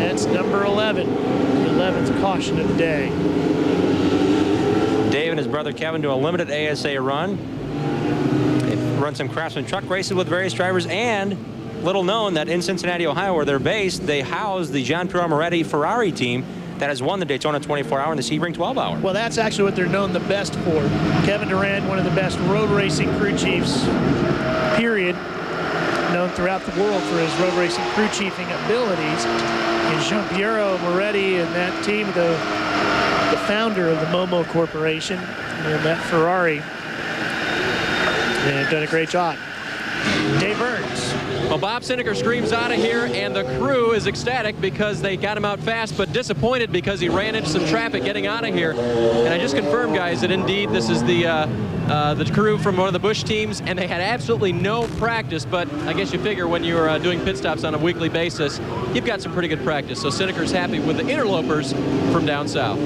That's number 11. The 11th caution of the day. Dave and his brother Kevin do a limited ASA run. They've run some Craftsman truck races with various drivers, and little known that in Cincinnati, Ohio, where they're based, they house the John Pierre Moretti Ferrari team that has won the Daytona 24-hour and the Sebring 12-hour. Well, that's actually what they're known the best for. Kevin Durant, one of the best road racing crew chiefs, period, known throughout the world for his road racing crew chiefing abilities. And Jean-Pierre Moretti and that team, the founder of the Momo Corporation, and that Ferrari, and have done a great job. Dave Burns. Well, Bob Seneker screams out of here, and the crew is ecstatic because they got him out fast, but disappointed because he ran into some traffic getting out of here. And I just confirmed, guys, that indeed this is the crew from one of the Busch teams, and they had absolutely no practice, but I guess you figure when you're doing pit stops on a weekly basis, you've got some pretty good practice. So Seneker's happy with the interlopers from down south.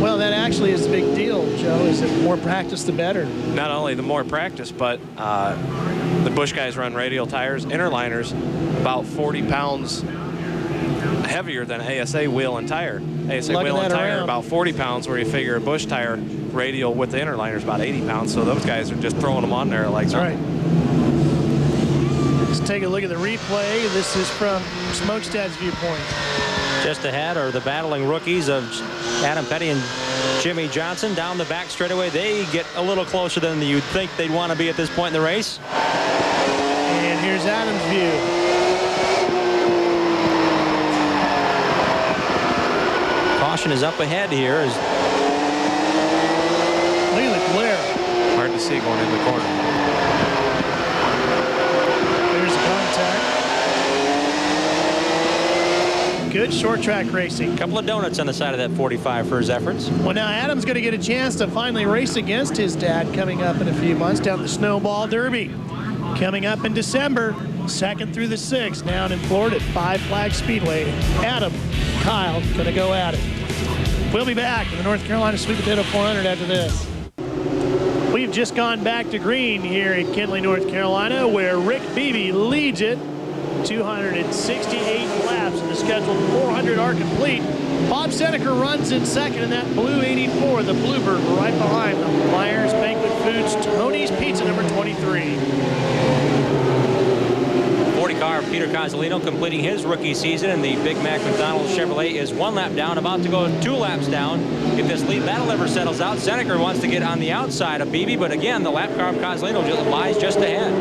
Well, that actually is a big deal, Joe. Is that the more practice, the better? Not only the more practice, but the Busch guys run radial tires, interliners, about 40 pounds heavier than ASA wheel and tire. ASA wheel and tire about 40 pounds, where you figure a Busch tire radial with the interliner is about 80 pounds. So those guys are just throwing them on there like something. Right. Let's take a look at the replay. This is from Smokestad's viewpoint. Just ahead are the battling rookies of Adam Petty and Jimmy Johnson. Down the back straightaway, they get a little closer than you'd think they'd want to be at this point in the race. And here's Adam's view. Caution is up ahead here. Look at the glare. Hard to see going in the corner. There's contact. Good short track racing. A couple of donuts on the side of that 45 for his efforts. Well, now Adam's going to get a chance to finally race against his dad coming up in a few months down the Snowball Derby. Coming up in December, 2nd through the 6th, down in Florida at Five Flags Speedway. Adam, Kyle, going to go at it. We'll be back in the North Carolina Sweet Potato 400 after this. We've just gone back to green here in Kenly, North Carolina, where Rick Beebe leads it. 268 laps, and the scheduled 400 are complete. Bob Seneca runs in second in that blue 84, the Bluebird, right behind the Myers Banquet Foods Tony's Pizza number 23. 40 car Peter Cozzolino completing his rookie season, and the Big Mac McDonald Chevrolet is 1 lap down, about to go 2 laps down. If this lead battle ever settles out, Seneca wants to get on the outside of Beebe, but again, the lap car of Cozzolino lies just ahead.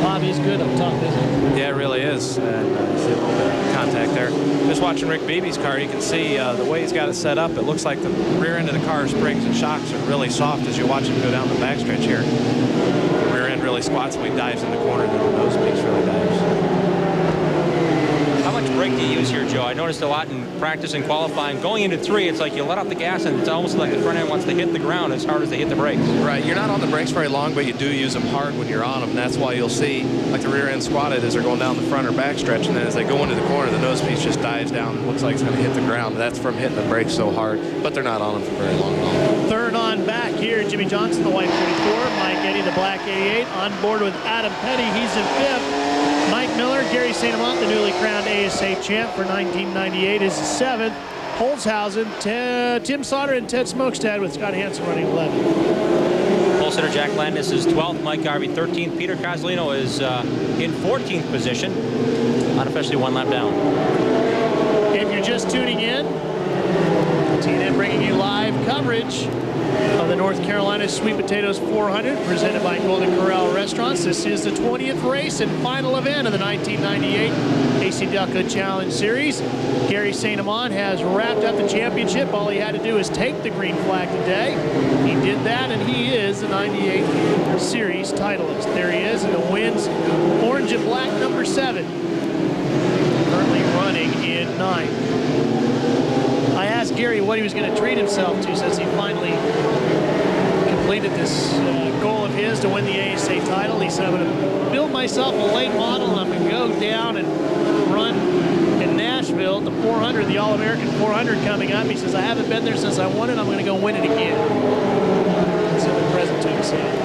Bobby's good up top, isn't he? Yeah, it really is. And see a little bit of contact there. Just watching Rick Beebe's car, you can see the way he's got it set up. It looks like the rear end of the car springs and shocks are really soft as you watch him go down the backstretch here. The rear end really squats when he dives in the corner, and then the nose piece really dives. How much brake do you use here, Joe? I noticed a lot in practice and qualifying. Going into 3, it's like you let off the gas and it's almost like the front end wants to hit the ground as hard as they hit the brakes. Right, you're not on the brakes very long, but you do use them hard when you're on them. And that's why you'll see like the rear end squatted as they're going down the front or back stretch, and then as they go into the corner, the nose piece just dives down and looks like it's going to hit the ground. That's from hitting the brakes so hard, but they're not on them for very long at all. Third on back here, Jimmy Johnson, the white 44, Mike Eddy, the black 88, on board with Adam Petty. He's in 5th. Mike Miller, Gary St. Amant, the newly crowned ASA champ for 1998, is 7th. Holzhausen, Tim Sauter, and Ted Smokestad with Scott Hansen running 11th. Pole sitter Jack Landis is 12th. Mike Garvey 13th. Peter Cozzolino is in 14th position, unofficially 1 lap down. If you're just tuning in, TNN bringing you live coverage of the North Carolina Sweet Potatoes 400 presented by Golden Corral Restaurants. This is the 20th race and final event of the 1998 AC-Delco Challenge Series. Gary St. Amant has wrapped up the championship. All he had to do was take the green flag today. He did that, and he is the 98 Series titleist. There he is in the wins. Orange and black, number 7. Currently running in 9th. I asked Gary what he was going to treat himself to since he finally completed this goal of his to win the ASA title. He said, I'm going to build myself a late model, and I'm going to go down and run in Nashville, the 400, the All-American 400 coming up. He says, I haven't been there since I won it. I'm going to go win it again. So the present to himself.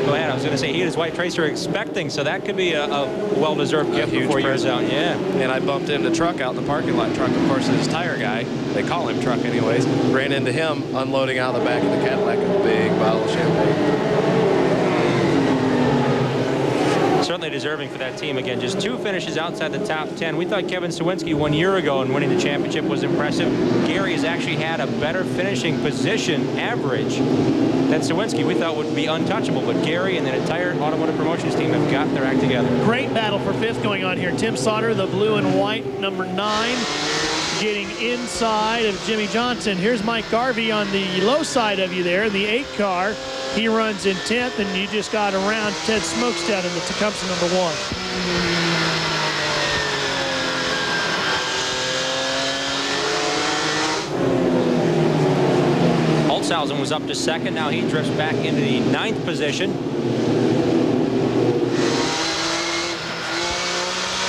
Go ahead. I was going to say he and his white Tracer are expecting, so that could be a well-deserved gift before years out. Yeah. And I bumped into Truck out in the parking lot. Truck, of course, is his tire guy. They call him Truck anyways. Ran into him unloading out of the back of the Cadillac a big bottle of champagne. Certainly deserving for that team. Again, just 2 finishes outside the top 10. We thought Kevin Sawinski 1 year ago in winning the championship was impressive. Gary has actually had a better finishing position average than Sawinski. We thought would be untouchable, but Gary and the entire automotive promotions team have got their act together. Great battle for 5th going on here. Tim Sauter, the blue and white, number 9, getting inside of Jimmy Johnson. Here's Mike Garvey on the low side of you there, the 8 car. He runs in 10th, and you just got around Ted Smokestad in the Tecumseh number 1. Holzhausen was up to 2nd. Now he drifts back into the 9th position.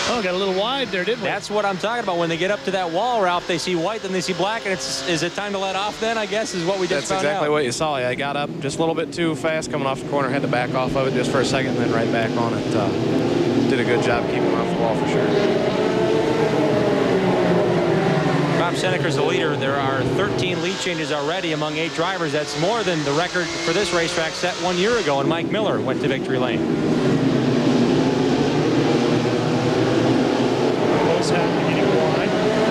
Oh, got a little wide there, didn't we? That's what I'm talking about. When they get up to that wall, Ralph, they see white, then they see black, and is it time to let off then, I guess, is what we just found out. That's exactly what you saw. I got up just a little bit too fast coming off the corner, had to back off of it just for a second, and then right back on it. Did a good job keeping off the wall for sure. Bob Seneca's the leader. There are 13 lead changes already among 8 drivers. That's more than the record for this racetrack set 1 year ago, and Mike Miller went to victory lane.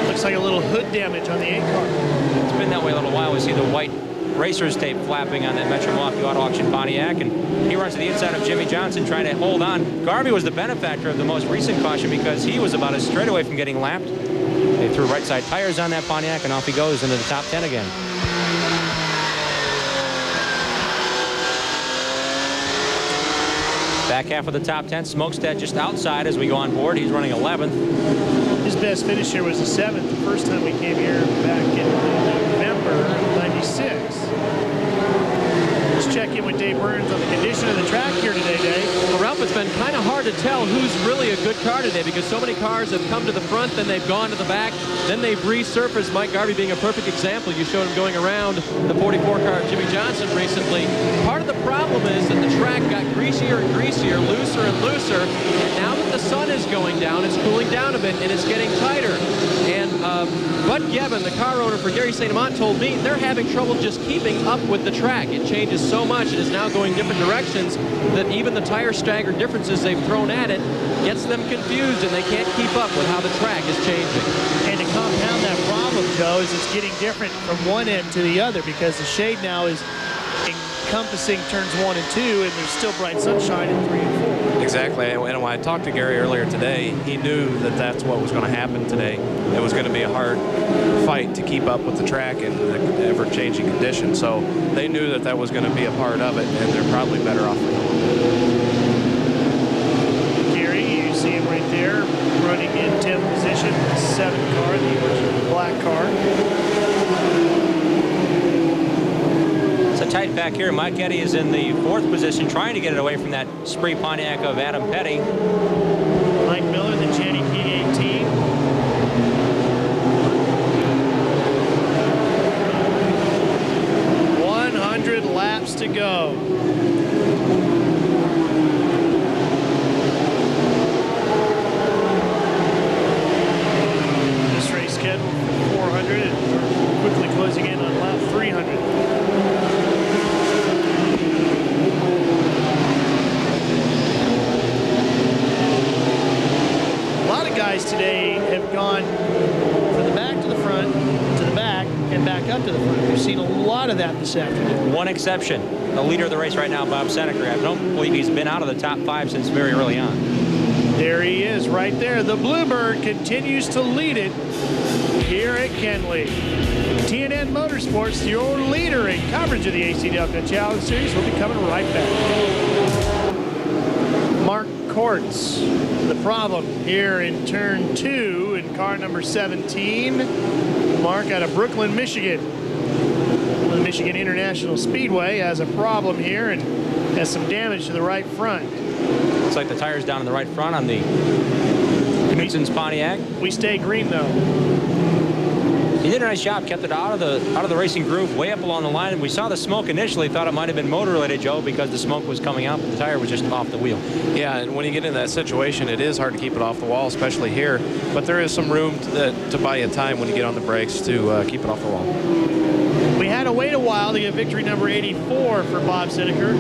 Looks like a little hood damage on the 8 car. It's been that way a little while. We see the white racer's tape flapping on that Metro Milwaukee Auto Auction Pontiac, and he runs to the inside of Jimmy Johnson trying to hold on. Garvey was the benefactor of the most recent caution because he was about as straight away from getting lapped. They threw right side tires on that Pontiac, and off he goes into the top 10 again. Back half of the top 10, Smokestad just outside as we go on board. He's running 11th. His best finish here was the 7th, the first time we came here back in November of '96. Let's check in with with Dave Burns on the condition of the track here today, Dave. Well, Ralph, it's been kind of hard to tell who's really a good car today because so many cars have come to the front, then they've gone to the back, then they've resurfaced. Mike Garvey being a perfect example. You showed him going around the 44 car of Jimmy Johnson recently. Part of the problem is that the track got greasier and greasier, looser and looser, and now that the sun is going down, it's cooling down a bit, and it's getting tighter. And Bud Gevin, the car owner for Gary St. Amant, told me they're having trouble just keeping up with the track. It changes so much, it is now going different directions, that even the tire stagger differences they've thrown at it gets them confused, and they can't keep up with how the track is changing. And to compound that problem, Joe, is it's getting different from one end to the other because the shade now is encompassing turns 1 and 2, and there's still bright sunshine in 3 and 4. Exactly, and when I talked to Gary earlier today, he knew that that's what was going to happen today. It was going to be a hard fight to keep up with the track and the ever-changing conditions, so they knew that that was going to be a part of it, and they're probably better off. Gary, you see him right there, running in 10th position, 7th car, the original black car. Tight back here. Mike Eddy is in the 4th position, trying to get it away from that Spree Pontiac of Adam Petty. Mike Miller, the Jenny P18. Laps to go. This race scheduled for 400 and quickly closing in on lap 300. Today have gone from the back to the front, to the back, and back up to the front. We've seen a lot of that this afternoon. One exception, the leader of the race right now, Bob Seneca. I don't believe he's been out of the top 5 since very early on. There he is right there. The Bluebird continues to lead it here at Kenley. TNN Motorsports, your leader in coverage of the AC-Delco Challenge Series. We'll be coming right back. Mark Courts, the problem here in turn 2 in car number 17. Mark out of Brooklyn, Michigan. The Michigan International Speedway has a problem here and has some damage to the right front. Looks like the tires down in the right front on the Knutson's Pontiac. We stay green though. He did a nice job, kept it out of the racing groove, way up along the line. And we saw the smoke initially, thought it might have been motor-related, Joe, because the smoke was coming out, but the tire was just off the wheel. Yeah, and when you get in that situation, it is hard to keep it off the wall, especially here. But there is some room to buy you time when you get on the brakes to keep it off the wall. We had to wait a while to get victory number 84 for Bob Seneca.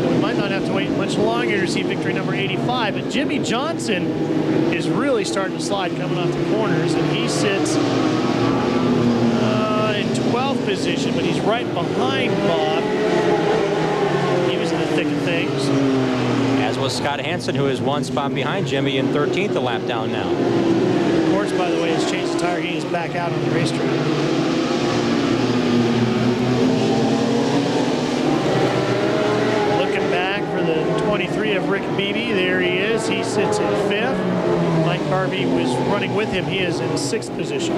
We might not have to wait much longer to see victory number 85, but Jimmy Johnson is really starting to slide coming off the corners, and he sits in 12th position, but he's right behind Bob. He was in the thick of things. As was Scott Hansen, who is one spot behind Jimmy in 13th, a lap down now. Courts, by the way, has changed the tire. He is back out on the racetrack. Looking back for the 23 of Rick Beebe, there he is. He sits in 5th. Mike Garvey was running with him. He is in 6th position.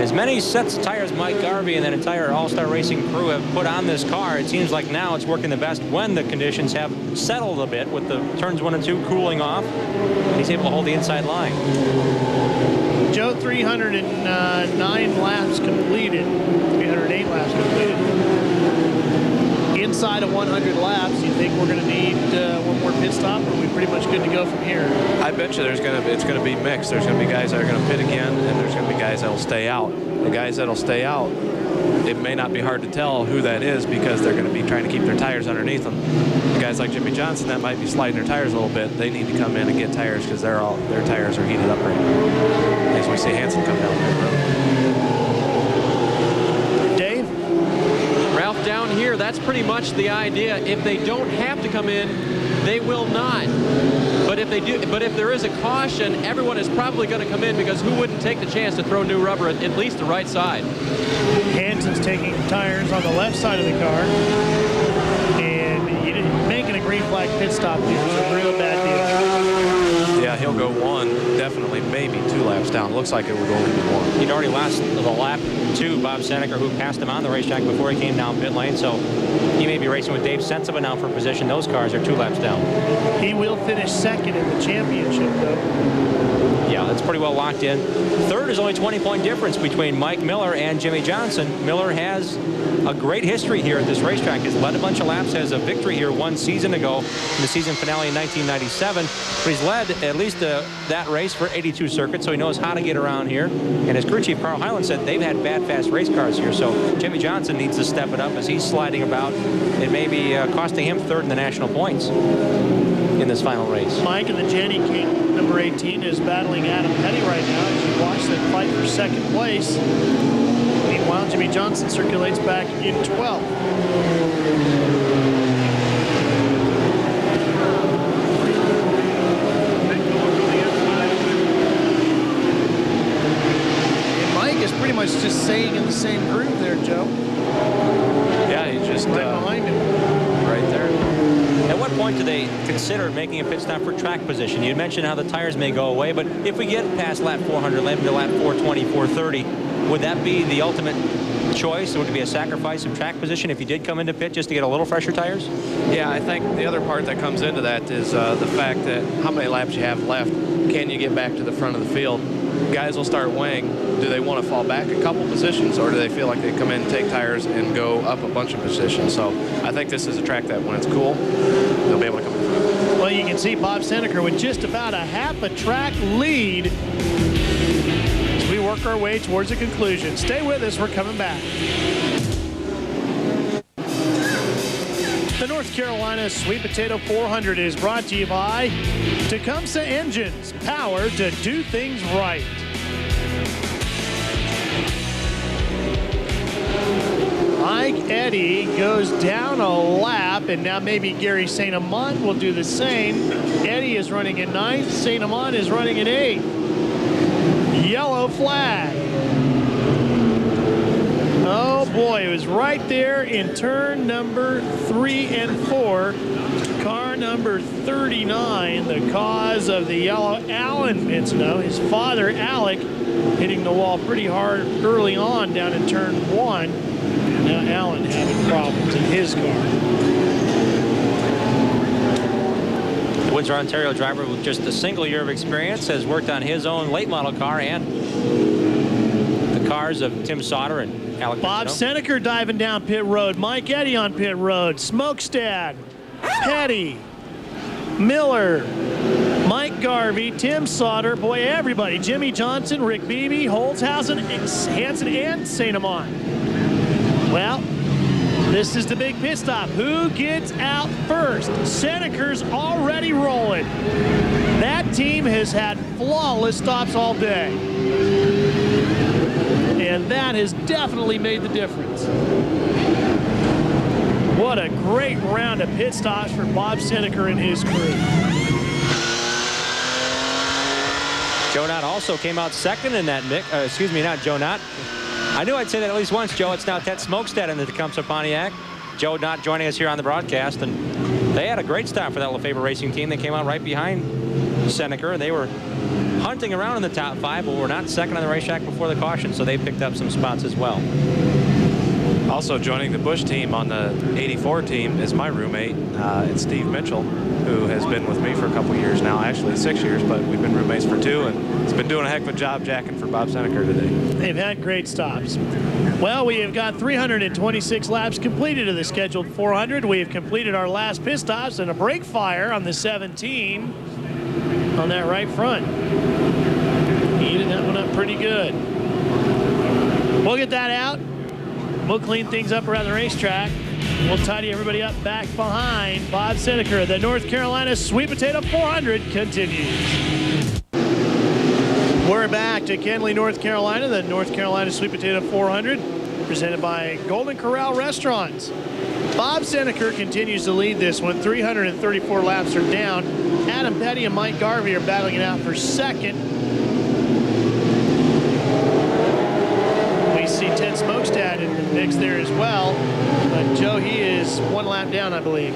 As many sets of tires Mike Garvey and that entire All-Star Racing crew have put on this car, it seems like now it's working the best when the conditions have settled a bit with the turns 1 and 2 cooling off, and he's able to hold the inside line. Joe, 309 laps completed, 308 laps completed. Inside of 100 laps, you think we're going to need one more pit stop, or are we pretty much good to go from here? I bet you it's going to be mixed. There's going to be guys that are going to pit again, and there's going to be guys that will stay out. The guys that will stay out, it may not be hard to tell who that is because they're going to be trying to keep their tires underneath them. The guys like Jimmy Johnson that might be sliding their tires a little bit, they need to come in and get tires because their tires are heated up right now. As we see Hansen come down there. Dave? Ralph, down here, that's pretty much the idea. If they don't have to come in, they will not. But if they do, but if there is a caution, everyone is probably going to come in because who wouldn't take the chance to throw new rubber at least the right side? Hansen's taking tires on the left side of the car, and making a green flag pit stop here is a real bad deal. Yeah, he'll go one, definitely, maybe 2 laps down. Looks like it would only be 1. He'd already lost the lap to Bob Seneca, who passed him on the racetrack before he came down pit lane. So he may be racing with Dave Sensiva now for position. Those cars are 2 laps down. He will finish second in the championship, though. Yeah, that's pretty well locked in. Third is only 20-point difference between Mike Miller and Jimmy Johnson. Miller has a great history here at this racetrack. He's led a bunch of laps, has a victory here 1 season ago in the season finale in 1997. But he's led at least that race for 82 circuits, so he knows how to get around here. And as crew chief Carl Hyland said, they've had bad, fast race cars here. So Jimmy Johnson needs to step it up as he's sliding about. It may be costing him third in the national points in this final race. Mike and the Jenny King, number 18, is battling Adam Petty right now as you watch them fight for second place. Meanwhile, Jimmy Johnson circulates back in 12th. And Mike is pretty much just staying in the same groove there, Joe. Yeah, he's just right behind him. Right there. At what point do they consider making a pit stop for track position? You mentioned how the tires may go away, but if we get past lap 400, maybe to lap 420, 430, would that be the ultimate choice? Would it be a sacrifice of track position if you did come into pit just to get a little fresher tires? Yeah, I think the other part that comes into that is the fact that how many laps you have left. Can you get back to the front of the field? Guys will start weighing, do they want to fall back a couple positions, or do they feel like they come in, take tires, and go up a bunch of positions? So I think this is a track that when it's cool, they'll be able to come in front. Well, you can see Bob Seneca with just about a half a track lead as we work our way towards a conclusion. Stay with us, we're coming back. The North Carolina Sweet Potato 400 is brought to you by Tecumseh Engines, power to do things right. Mike Eddy goes down a lap, and now maybe Gary St. Amant will do the same. Eddy is running in 9th, St. Amant is running in 8th. Yellow flag. Oh boy, it was right there in turn number 3 and 4. Car number 39, the cause of the yellow. Alan Mitzno, his father Alec, hitting the wall pretty hard early on down in turn 1. Now Alan having problems in his car. The Windsor, Ontario driver with just a single year of experience has worked on his own late model car and the cars of Tim Sauter and Alec Bob Mitzno. Seneca diving down pit road. Mike Eddy on pit road. Smokestad, Petty, Miller, Mike Garvey, Tim Sauter, boy, everybody. Jimmy Johnson, Rick Beebe, Holzhausen, Hansen, and St. Amant. Well, this is the big pit stop. Who gets out first? Seneca's already rolling. That team has had flawless stops all day. And that has definitely made the difference. What a great round of pit stops for Bob Seneca and his crew. Joe Knott also came out second in that mix. Excuse me, not Joe Knott. I knew I'd say that at least once, Joe. It's now Ted Smokestad in the Tecumseh Pontiac. Joe Knott joining us here on the broadcast, and they had a great stop for that Lefebvre Racing team. They came out right behind Seneca, and they were hunting around in the top 5, but were not second on the racetrack before the caution, so they picked up some spots as well. Also joining the Busch team on the 84 team is my roommate. It's Steve Mitchell, who has been with me for a couple years now, actually 6 years, but we've been roommates for 2, and he's been doing a heck of a job jacking for Bob Seneca today. They've had great stops. Well, we have got 326 laps completed of the scheduled 400. We have completed our last pit stops and a brake fire on the 17 on that right front. Heated that one up pretty good. We'll get that out. We'll clean things up around the racetrack. We'll tidy everybody up back behind Bob Seneca. The North Carolina Sweet Potato 400 continues. We're back to Kenly, North Carolina. The North Carolina Sweet Potato 400 presented by Golden Corral Restaurants. Bob Seneca continues to lead this one. 334 laps are down. Adam Petty and Mike Garvey are battling it out for second. We see Ted Smokestad in the mix there as well. But Joe, he is 1 lap down, I believe.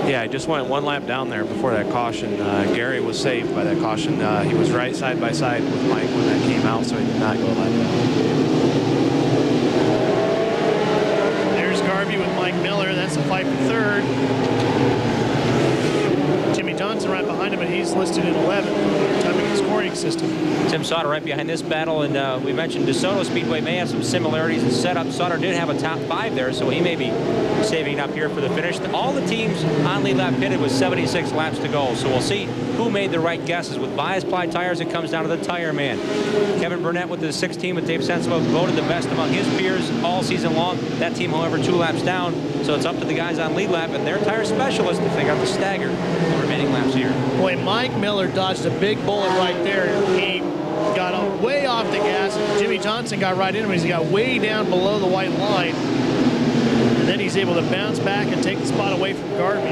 Yeah, he just went 1 lap down there before that caution. Gary was saved by that caution. He was right side by side with Mike when that came out, so he did not go a lap down. There's Garvey with Mike Miller. That's a fight for third. Jimmy Johnson right behind him, and he's listed in 11th. Timing scoring system. Tim Sauter right behind this battle, and we mentioned DeSoto Speedway may have some similarities in setup. Sauter did have a top 5 there, so he may be saving up here for the finish. All the teams on lead lap pitted with 76 laps to go, so we'll see who made the right guesses. With bias ply tires, it comes down to the tire man. Kevin Burnett with the 6th team with Dave Sensible voted the best among his peers all season long. That team, however, 2 laps down, so it's up to the guys on lead lap and their tire specialists if they got to stagger the remaining laps here. Boy, Mike Miller dodged a big bullet right there. He got way off the gas. Jimmy Johnson got right in him. He got way down below the white line. And then he's able to bounce back and take the spot away from Garvey.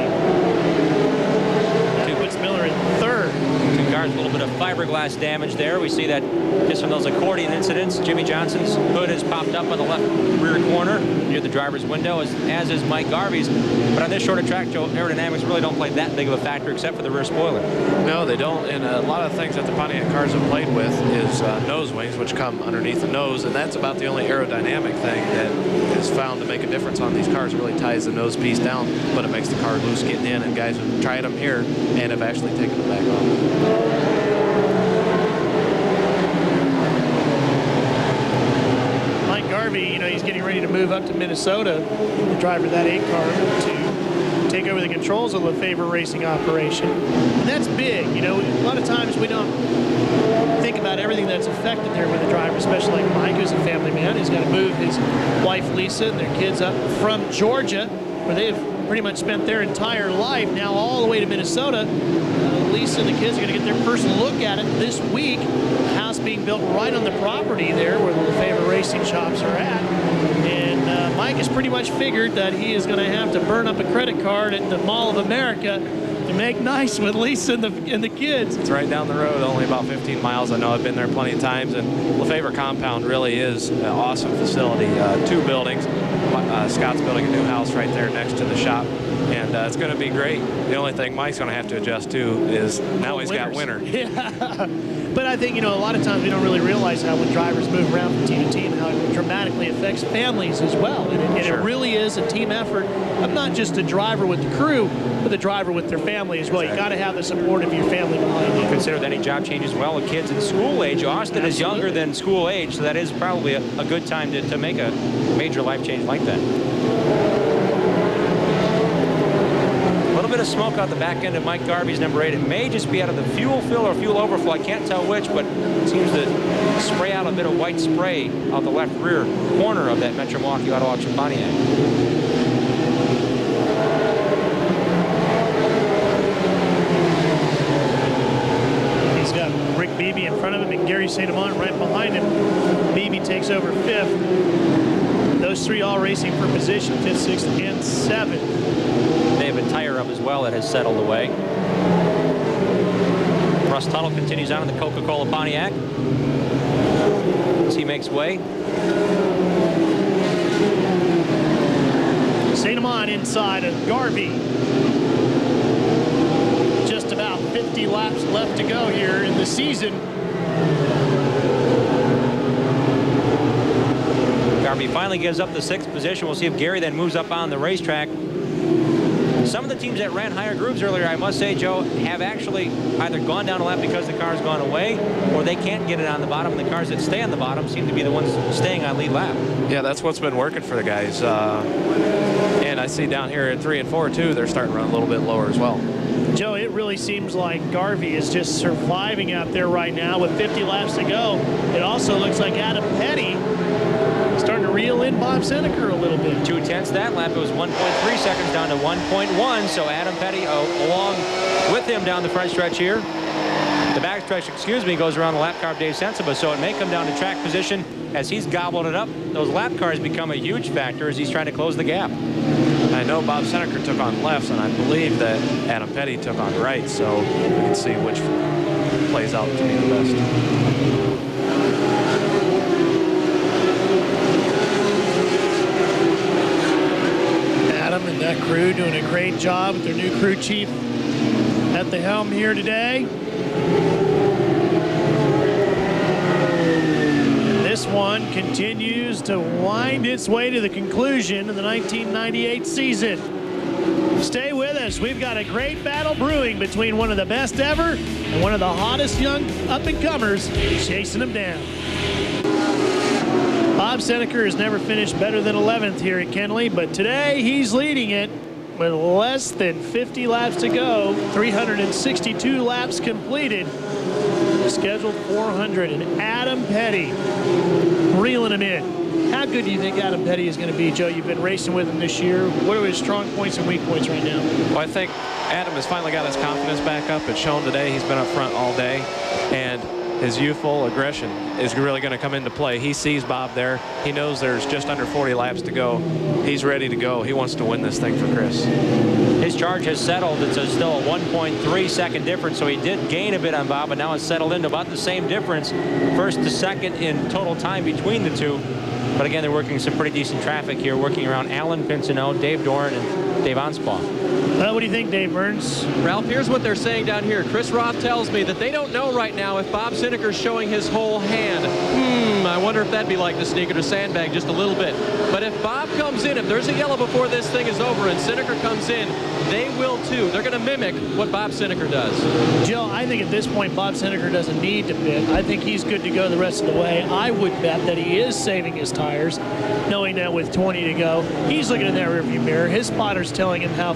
That puts Miller in third. Two cars, a little bit of fiberglass damage there. We see that just from those accordion incidents. Jimmy Johnson's hood has popped up on the left rear corner near the driver's window, as is Mike Garvey's. But on this shorter track, Joe, aerodynamics really don't play that big of a factor except for the rear spoiler. No, they don't. And a lot of things that the Pontiac cars have played with is nose wings, which come underneath the nose, and that's about the only aerodynamic thing that is found to make a difference on these cars. It really ties the nose piece down, but it makes the car loose getting in, and guys have tried them here and have actually taken them back off. Garvey, he's getting ready to move up to Minnesota, the driver of that 8 car, to take over the controls of the Lefebvre Racing operation. And that's big. A lot of times we don't think about everything that's affected there with a driver, especially like Mike, who's a family man. He's got to move his wife, Lisa, and their kids up from Georgia, where they've pretty much spent their entire life, now all the way to Minnesota. Lisa and the kids are going to get their first look at it this week. House being built right on the property there where the Lefebvre Racing shops are at. And Mike has pretty much figured that he is going to have to burn up a credit card at the Mall of America to make nice with Lisa and the kids. It's right down the road, only about 15 miles. I know I've been there plenty of times, and Lefebvre Compound really is an awesome facility. 2 buildings. Scott's building a new house right there next to the shop, and it's going to be great. The only thing Mike's going to have to adjust to is now he's got winter. Yeah. But I think, a lot of times we don't really realize how when drivers move around from team to team, how it dramatically affects families as well. And it really is a team effort of not just the driver with the crew, but the driver with their family as well. You got to have the support of your family behind you. Consider that any job change as well with kids in school age. Austin is younger than school age, so that is probably a good time to make a major life change like that. A little bit of smoke out the back end of Mike Garvey's number 8. It may just be out of the fuel fill or fuel overflow. I can't tell which, but it seems to spray out a bit of white spray out the left rear corner of that Metro Milwaukee Auto Auction Pontiac. He's got Rick Beebe in front of him and Gary St. Amant right behind him. Beebe takes over 5th. Those 3 all racing for position, 5th, 6th, and 7th. They have a tire up as well that has settled away. Russ Tuttle continues on in the Coca-Cola Pontiac as he makes way. St. Amant inside of Garvey. Just about 50 laps left to go here in the season. Garvey finally gives up the 6th position. We'll see if Gary then moves up on the racetrack. Some of the teams that ran higher grooves earlier, I must say, Joe, have actually either gone down a lap because the car's gone away, or they can't get it on the bottom, and the cars that stay on the bottom seem to be the ones staying on lead lap. Yeah, that's what's been working for the guys. And I see down here at 3 and 4, too, they're starting to run a little bit lower as well. Joe, it really seems like Garvey is just surviving out there right now with 50 laps to go. It also looks like Adam Petty starting to reel in Bob Seneker a little bit. 2/10 that lap. It was 1.3 seconds down to 1.1. So Adam Petty along with him down the front stretch here. The back stretch, goes around the lap car of Dave Sensiba. So it may come down to track position as he's gobbling it up. Those lap cars become a huge factor as he's trying to close the gap. I know Bob Seneker took on lefts, and I believe that Adam Petty took on rights. So we can see which plays out to be the best. And that crew doing a great job with their new crew chief at the helm here today. This one continues to wind its way to the conclusion of the 1998 season. Stay with us. We've got a great battle brewing between one of the best ever and one of the hottest young up-and-comers chasing them down. Bob Seneker has never finished better than 11th here at Kenley, but today he's leading it with less than 50 laps to go, 362 laps completed, scheduled 400, and Adam Petty reeling him in. How good do you think Adam Petty is going to be, Joe? You've been racing with him this year. What are his strong points and weak points right now? Well, I think Adam has finally got his confidence back up. It's shown today. He's been up front all day, and his youthful aggression is really going to come into play. He sees Bob there. He knows there's just under 40 laps to go. He's ready to go. He wants to win this thing for Chris. His charge has settled. It's still a 1.3 second difference, so he did gain a bit on Bob, but now it's settled into about the same difference, first to second in total time between the two. But again, they're working some pretty decent traffic here, working around Alan Pincinot, Dave Doran, and Dave Onspaw. What do you think, Dave Burns? Ralph, here's what they're saying down here. Chris Roth tells me that they don't know right now if Bob Seneker's showing his whole hand. I wonder if that'd be like the sneaker to sandbag just a little bit. But if Bob comes in, if there's a yellow before this thing is over and Seneker comes in, they will too. They're going to mimic what Bob Seneker does. Joe, I think at this point Bob Seneker doesn't need to pit. I think he's good to go the rest of the way. I would bet that he is saving his tires, knowing that with 20 to go, he's looking in that rearview mirror. His spotter's telling him how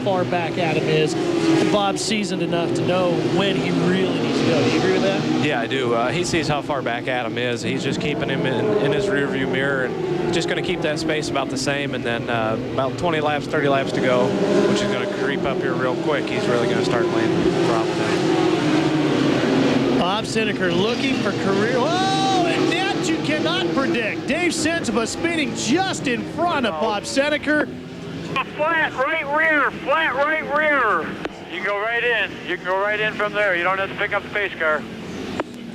far back Adam is. And Bob's seasoned enough to know when he really needs to go. Do you agree with that? Yeah, I do. He sees how far back Adam is. He's just keeping him in his rearview mirror and just going to keep that space about the same. And then about 20 laps, 30 laps to go, which is going to creep up here real quick. He's really going to start landing, dropping down. Bob Seneker looking for career. Oh, and that you cannot predict. Dave Sensiba spinning just in front of Bob Seneker. Flat right rear, flat right rear. You can go right in. You can go right in from there. You don't have to pick up the pace car.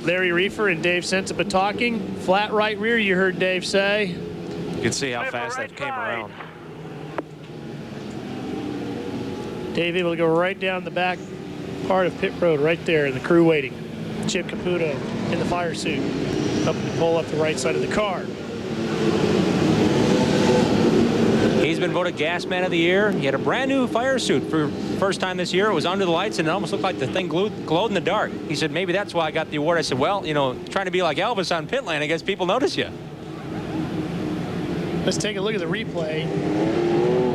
Larry Reefer and Dave Sensiba talking. Flat right rear, you heard Dave say. You can see how fast that came around. Dave able to go right down the back part of pit road right there, and the crew waiting. Chip Caputo in the fire suit, up to pull up the right side of the car. He's been voted Gas Man of the Year. He had a brand new fire suit for first time this year. It was under the lights and it almost looked like the thing glowed in the dark. He said, maybe that's why I got the award. I said, well, you know, trying to be like Elvis on pit lane, I guess people notice you. Let's take a look at the replay.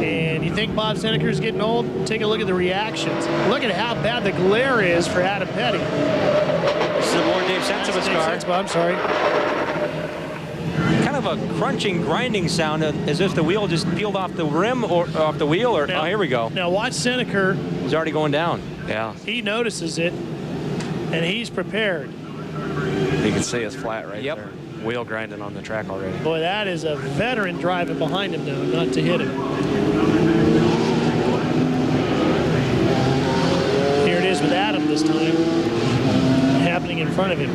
And you think Bob Seneker's getting old? Take a look at the reactions. Look at how bad the glare is for Adam Petty. This is aboard Dave Sensiba's car. Sensiba, I'm sorry. Kind of a crunching, grinding sound, as if the wheel just peeled off the rim or off the wheel. Or now, oh, here we go. Now watch Seneker. He's already going down. Yeah. He notices it, and he's prepared. You can see it's flat right there. Wheel grinding on the track already. Boy, that is a veteran driving behind him now, not to hit him. Here it is with Adam this time, happening in front of him.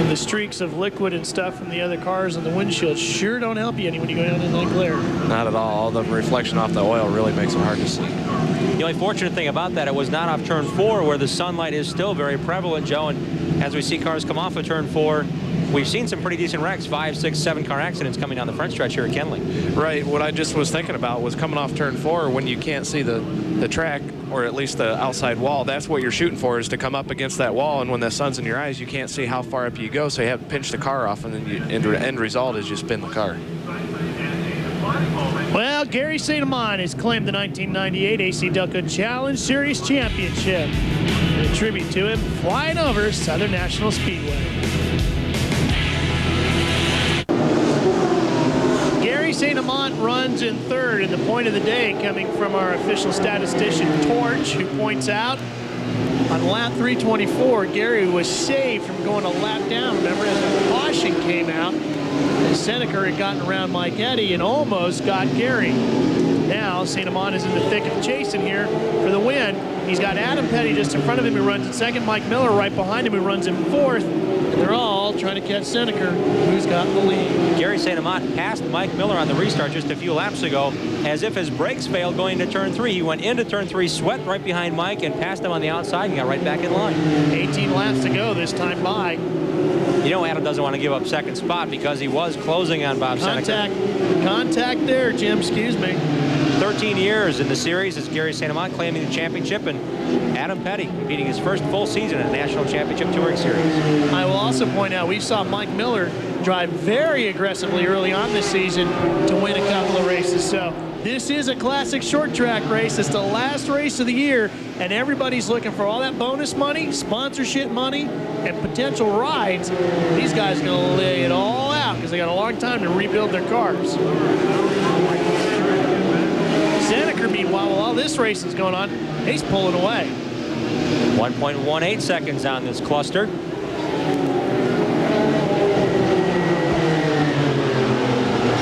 And the streaks of liquid and stuff from the other cars on the windshield sure don't help you any when you go down in that glare. Not at all. All the reflection off the oil really makes it hard to see. The only fortunate thing about that, it was not off turn 4 where the sunlight is still very prevalent, Joe. And as we see cars come off of turn 4, we've seen some pretty decent wrecks, 5, 6, 7 car accidents coming down the front stretch here at Kenley. Right. What I just was thinking about was coming off turn 4 when you can't see the track, or at least the outside wall. That's what you're shooting for, is to come up against that wall, and when the sun's in your eyes, you can't see how far up you go, so you have to pinch the car off, and then the end result is you spin the car. Well, Gary St. Amand has claimed the 1998 AC-Delco Challenge Series Championship. In a tribute to him, flying over Southern National Speedway. Gary St. Amand runs in third in the point of the day, coming from our official statistician, Torch, who points out on lap 324, Gary was saved from going a lap down. Remember, as a caution came out, Seneker had gotten around Mike Eddy and almost got Gary. Now, St. Amand is in the thick of chasing here for the win. He's got Adam Petty just in front of him, who runs in second. Mike Miller right behind him, who runs in fourth. And They're all trying to catch Seneca, who's got the lead. Gary St. Amant passed Mike Miller on the restart just a few laps ago as if his brakes failed going into turn 3. He went into turn 3, swept right behind Mike, and passed him on the outside and got right back in line. 18 laps to go this time by. You know Adam doesn't want to give up second spot because he was closing on Bob Seneca. Contact there, Jim, excuse me. 13 years in the series as Gary St. Amant claiming the championship, and Adam Petty competing his first full season in a National Championship Touring Series. I will also point out we saw Mike Miller drive very aggressively early on this season to win a couple of races. So this is a classic short track race. It's the last race of the year, and everybody's looking for all that bonus money, sponsorship money, and potential rides. These guys are going to lay it all out because they got a long time to rebuild their cars. Seneca, meanwhile, while all this race is going on, he's pulling away. 1.18 seconds on this cluster. I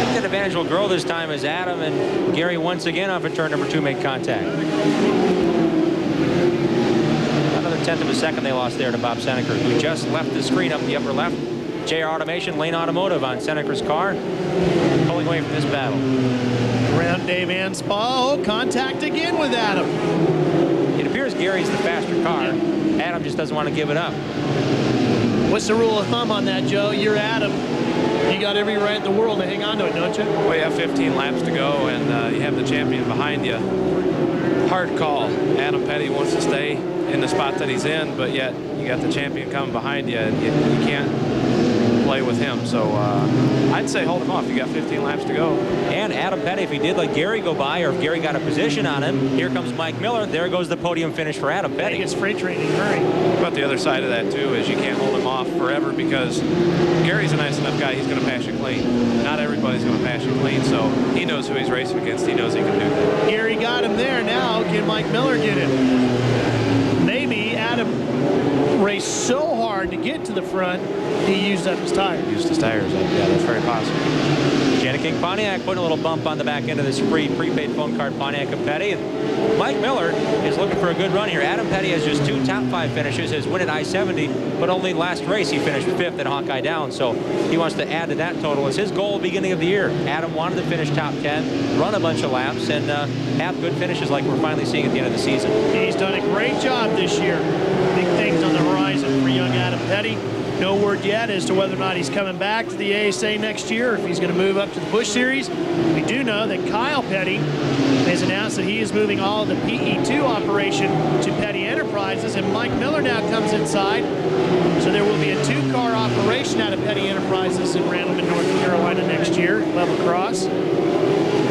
think that advantage will grow this time as Adam and Gary once again off of turn number 2 make contact. Another 1/10 of a second they lost there to Bob Seneca, who just left the screen up the upper left. JR Automation, Lane Automotive on Seneca's car, pulling away from this battle. Around Dave Anspaugh, contact again with Adam. It appears Gary's the faster car. Adam just doesn't want to give it up. What's the rule of thumb on that, Joe? You're Adam. You got every right in the world to hang on to it, don't you? Well, you have 15 laps to go, and you have the champion behind you. Hard call. Adam Petty wants to stay in the spot that he's in, but yet you got the champion coming behind you, and you can't play with him. So I'd say hold him off. You got 15 laps to go. And Adam Petty, if he did let Gary go by, or if Gary got a position on him, here comes Mike Miller. There goes the podium finish for Adam Petty. He gets freight training. Hurry. But the other side of that, too, is you can't hold him off forever because Gary's a nice enough guy. He's going to pass you clean. Not everybody's going to pass you clean, so he knows who he's racing against. He knows he can do that. Gary got him there. Now can Mike Miller get him? Maybe Adam raced so hard to get to the front, he used up his tires. Used his tires up. Yeah, that's very possible. Jenna King Pontiac putting a little bump on the back end of this free prepaid phone card Pontiac of Petty. And Mike Miller is looking for a good run here. Adam Petty has just 2 top 5 finishes, his win at I-70, but only last race he finished 5th at Hawkeye Downs. So he wants to add to that total. It's his goal beginning of the year. Adam wanted to finish top 10, run a bunch of laps, and have good finishes like we're finally seeing at the end of the season. He's done a great job this year. Big things on the horizon for young Adam Petty. No word yet as to whether or not he's coming back to the ASA next year, or if he's going to move up to the Busch Series. We do know that Kyle Petty has announced that he is moving all of the PE2 operation to Petty Enterprises, and Mike Miller now comes inside. So there will be a 2-car operation out of Petty Enterprises in Randleman, North Carolina next year, level cross.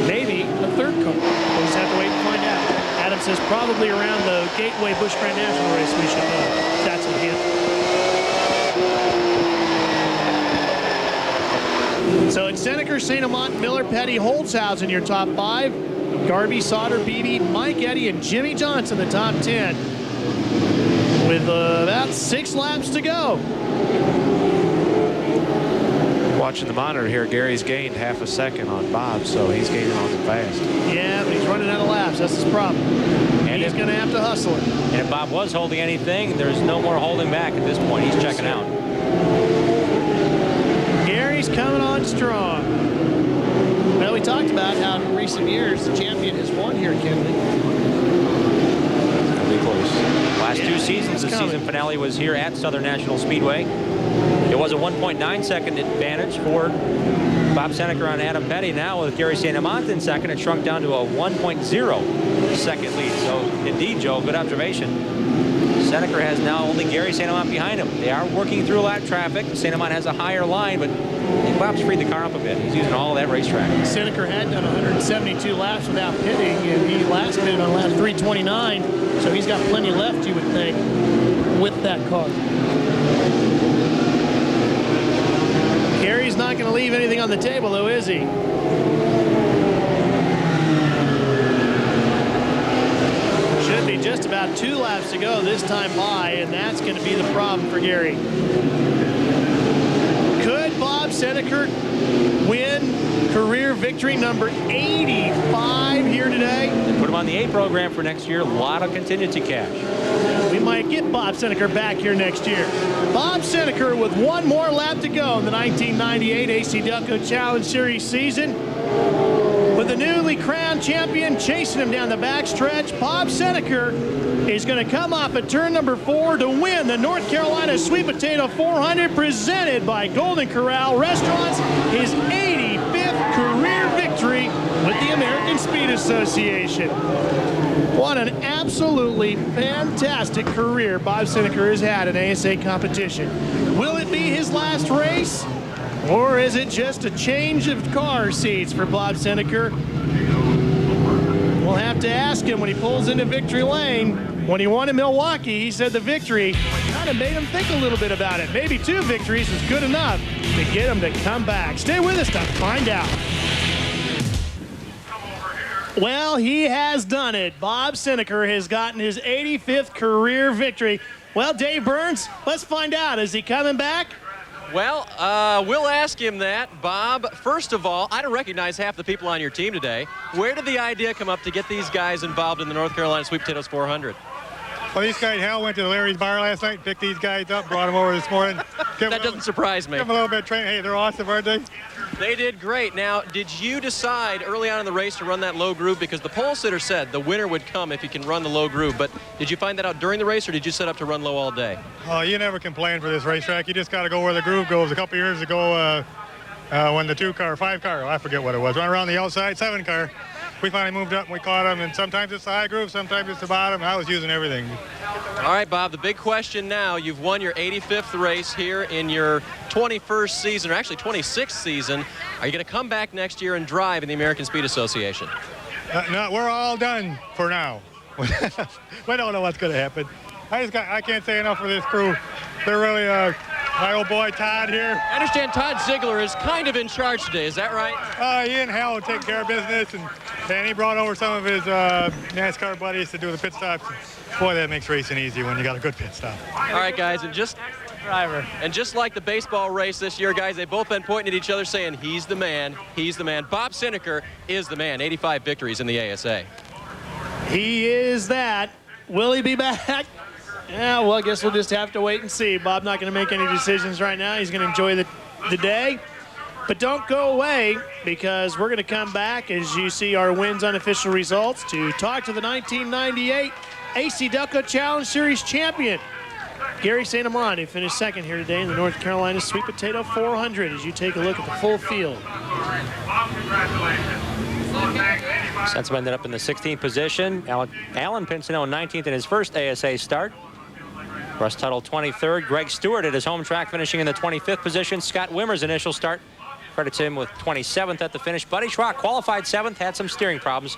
Maybe a 3rd car. We'll just have to wait and find out. Adam says probably around the Gateway Busch Grand National race we should know. That's a hint. So it's Seneca, St. Amant, Miller, Petty, Holzhausen, your top 5. Garvey, Sauter, Beebe, Mike Eddy, and Jimmy Johnson, the top 10. With about 6 laps to go. Watching the monitor here, Gary's gained half a second on Bob, so he's gaining on him fast. Yeah, but he's running out of laps. That's his problem. And he's going to have to hustle it. And if Bob was holding anything, there's no more holding back at this point. He's checking out. Gary's coming on strong. Well, we talked about how in recent years the champion has won here at Kennedy. Pretty close. Last 2 seasons, the season finale was here at Southern National Speedway. It was a 1.9 second advantage for Bob Seneca on Adam Petty. Now with Gary St. Amant in second, it shrunk down to a 1.0 second lead. So indeed, Joe, good observation. Seneca has now only Gary St. Amant behind him. They are working through a lot of traffic. St. Amant has a higher line, but Bob's freed the car up a bit. He's using all of that racetrack. Seneca had done 172 laps without pitting, and he last pitted on lap 329, so he's got plenty left, you would think, with that car. Gary's not going to leave anything on the table, though, is he? Should be just about 2 laps to go this time by, and that's going to be the problem for Gary. Could Bob Seneca win Career victory number 85 here today. Put him on the A program for next year. A lot of contingency cash. We might get Bob Seneker back here next year. Bob Seneker with one more lap to go in the 1998 AC-Delco Challenge Series season. With the newly crowned champion chasing him down the backstretch, Bob Seneker is going to come off at turn number 4 to win the North Carolina Sweet Potato 400 presented by Golden Corral Restaurants, his 85th career victory with the American Speed Association. What an absolutely fantastic career Bob Seneker has had in ASA competition. Will it be his last race? Or is it just a change of car seats for Bob Seneker? We'll have to ask him when he pulls into victory lane. When he won in Milwaukee, he said the victory kind of made him think a little bit about it. Maybe 2 victories was good enough to get him to come back. Stay with us to find out. Well, he has done it. Bob Seneker has gotten his 85th career victory. Well, Dave Burns, let's find out. Is he coming back? Well, we'll ask him that. Bob, first of all, I don't recognize half the people on your team today. Where did the idea come up to get these guys involved in the North Carolina Sweet Potatoes 400? Well, these guys, Hal went to Larry's bar last night, picked these guys up, brought them over this morning. That doesn't surprise me. Give them a little bit of training. Hey, they're awesome, aren't they? They did great. Now, did you decide early on in the race to run that low groove? Because the pole sitter said the winner would come if he can run the low groove. But did you find that out during the race, or did you set up to run low all day? Oh, you never can plan for this racetrack. You just got to go where the groove goes. A couple years ago, when the 5 car, I forget what it was, went around the outside, 7 car, we finally moved up and we caught them. And sometimes it's the high groove, sometimes it's the bottom. I was using everything. All right, Bob, the big question now, you've won your 85th race here in your 21st season, or actually 26th season. Are you going to come back next year and drive in the American Speed Association? No, we're all done for now. We don't know what's going to happen. I can't say enough for this crew. They're really, my old boy Todd here. I understand Todd Ziegler is kind of in charge today, is that right? He and Hal will take care of business, and he brought over some of his NASCAR buddies to do the pit stops. Boy, that makes racing easy when you got a good pit stop. All right, guys, and just like the baseball race this year, guys, they've both been pointing at each other saying, he's the man, he's the man. Bob Seneker is the man, 85 victories in the ASA. He is that. Will he be back? Yeah, well, I guess we'll just have to wait and see. Bob not going to make any decisions right now. He's going to enjoy the day. But don't go away, because we're going to come back as you see our wins unofficial results to talk to the 1998 AC-Delco Challenge Series champion, Gary St. Amand, who finished second here today in the North Carolina Sweet Potato 400 as you take a look at the full field. Senseman ended up in the 16th position. Alan Pincinello in 19th in his first ASA start. Russ Tuttle 23rd. Greg Stewart at his home track finishing in the 25th position. Scott Wimmer's initial start credits him with 27th at the finish. Buddy Schrock qualified 7th, had some steering problems.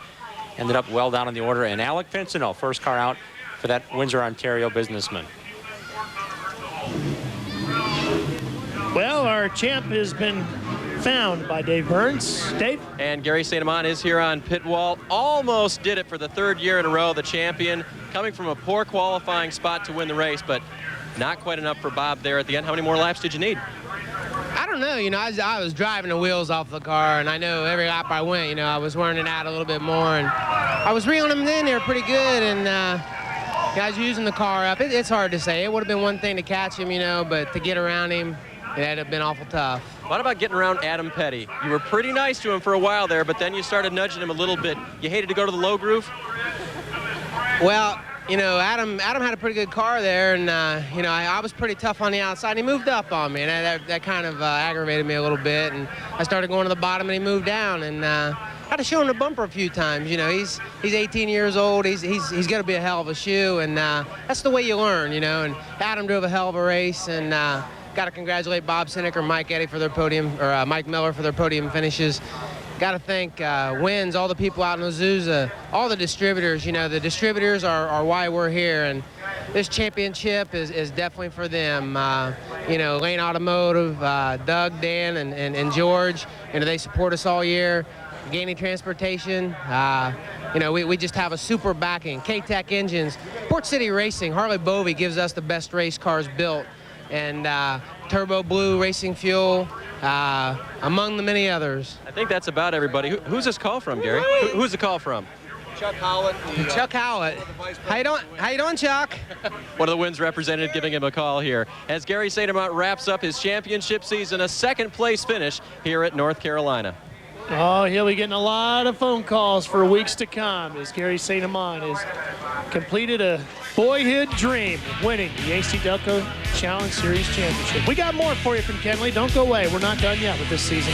Ended up well down in the order. And Alec Pincinello, first car out for that Windsor, Ontario businessman. Well, our champ has been found by Dave Burns. Dave? And Gary St. Amand is here on pit wall. Almost did it for the 3rd year in a row, the champion, coming from a poor qualifying spot to win the race, but not quite enough for Bob there at the end. How many more laps did you need? I don't know. You know, I was driving the wheels off the car, and I know every lap I went, you know, I was wearing it out a little bit more, and I was reeling them in there pretty good, and guys using the car up. It's hard to say. It would have been one thing to catch him, you know, but to get around him, it had been awful tough. What about getting around Adam Petty? You were pretty nice to him for a while there, but then you started nudging him a little bit. You hated to go to the low groove? Well, you know, Adam had a pretty good car there, and, you know, I was pretty tough on the outside. He moved up on me, and that kind of aggravated me a little bit, and I started going to the bottom, and he moved down, and had to show him the bumper a few times. You know, he's 18 years old. He's going to be a hell of a shoe, and that's the way you learn, you know, and Adam drove a hell of a race, and got to congratulate Bob Seneker, Mike Eddy for their podium, or Mike Miller for their podium finishes. Got to thank Wins, all the people out in Azusa, all the distributors. You know, the distributors are why we're here, and this championship is definitely for them. You know, Lane Automotive, Doug, Dan, and George, you know, they support us all year. Gaining Transportation, you know, we just have a super backing. K-Tech Engines, Port City Racing, Harley Bovey gives us the best race cars built. and Turbo Blue Racing Fuel, among the many others. I think that's about everybody. Who's this call from, Gary? Who's the call from? Chuck Howlett. Chuck Howlett. How you doing? How you doing, Chuck? One of the Wins representative giving him a call here. As Gary St. Amant wraps up his championship season, a second-place finish here at North Carolina. Oh, he'll be getting a lot of phone calls for weeks to come as Gary St. Amant has completed a boyhood dream of winning the AC-Delco Challenge Series Championship. We got more for you from Kenley. Don't go away. We're not done yet with this season.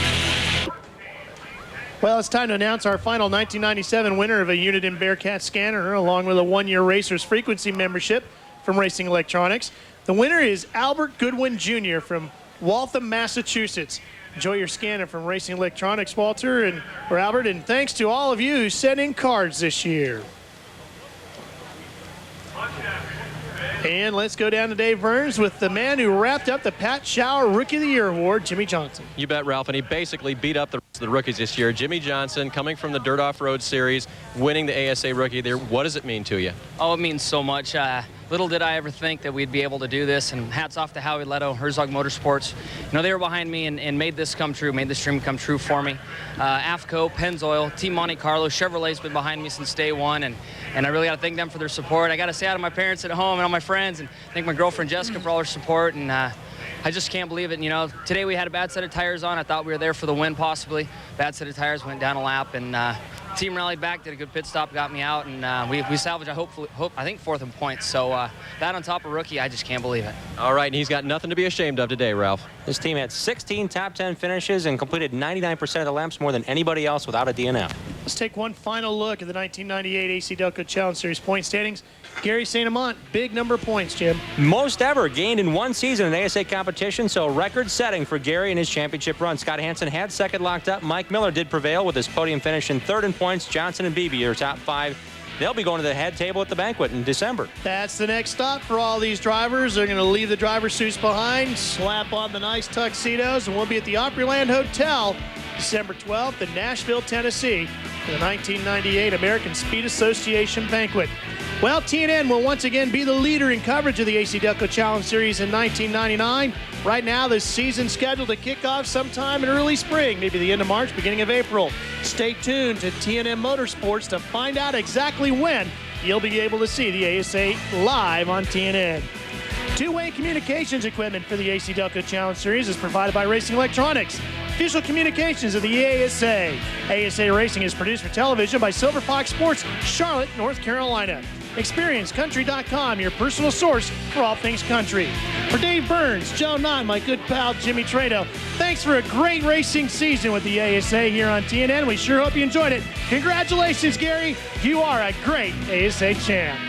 Well, it's time to announce our final 1997 winner of a Uniden Bearcat scanner, along with a one-year Racers Frequency membership from Racing Electronics. The winner is Albert Goodwin Jr. from Waltham, Massachusetts. Enjoy your scanner from Racing Electronics, Walter or Albert, and thanks to all of you who sent in cards this year. And let's go down to Dave Burns with the man who wrapped up the Pat Shower Rookie of the Year Award, Jimmy Johnson. You bet, Ralph, and he basically beat up the rest of the rookies this year. Jimmy Johnson, coming from the Dirt Off-Road Series, winning the ASA Rookie of the Year. What does it mean to you? Oh, it means so much. Little did I ever think that we'd be able to do this, and hats off to Howie Leto, Herzog Motorsports. You know, they were behind me and made this come true, made this dream come true for me. AFCO, Pennzoil, Team Monte Carlo, Chevrolet's been behind me since day one, and I really got to thank them for their support. I got to say hi to my parents at home and all my friends, and thank my girlfriend Jessica for all her support, and I just can't believe it. You know, today we had a bad set of tires on. I thought we were there for the win, possibly. Bad set of tires, went down a lap, and team rallied back, did a good pit stop, got me out, and we salvaged, I think, fourth in points. So that on top of rookie, I just can't believe it. All right, and he's got nothing to be ashamed of today, Ralph. This team had 16 top 10 finishes and completed 99% of the laps, more than anybody else without a DNF. Let's take one final look at the 1998 AC-Delco Challenge Series point standings. Gary St. Amant, big number of points, Jim. Most ever gained in one season in ASA competition, so record-setting for Gary in his championship run. Scott Hansen had second locked up. Mike Miller did prevail with his podium finish in third in points. Johnson and Beebe are top five. They'll be going to the head table at the banquet in December. That's the next stop for all these drivers. They're going to leave the driver's suits behind, slap on the nice tuxedos, and we'll be at the Opryland Hotel December 12th in Nashville, Tennessee for the 1998 American Speed Association banquet. Well, TNN will once again be the leader in coverage of the AC-Delco Challenge Series in 1999. Right now, the season's scheduled to kick off sometime in early spring, maybe the end of March, beginning of April. Stay tuned to TNN Motorsports to find out exactly when you'll be able to see the ASA live on TNN. Two-way communications equipment for the AC-Delco Challenge Series is provided by Racing Electronics, official communications of the ASA. ASA Racing is produced for television by Silver Fox Sports, Charlotte, North Carolina. Experience Country.com, your personal source for all things country. For Dave Burns, Joe Knott, my good pal Jimmy Trado, thanks for a great racing season with the ASA here on TNN. We sure hope you enjoyed it. Congratulations, Gary. You are a great ASA champ.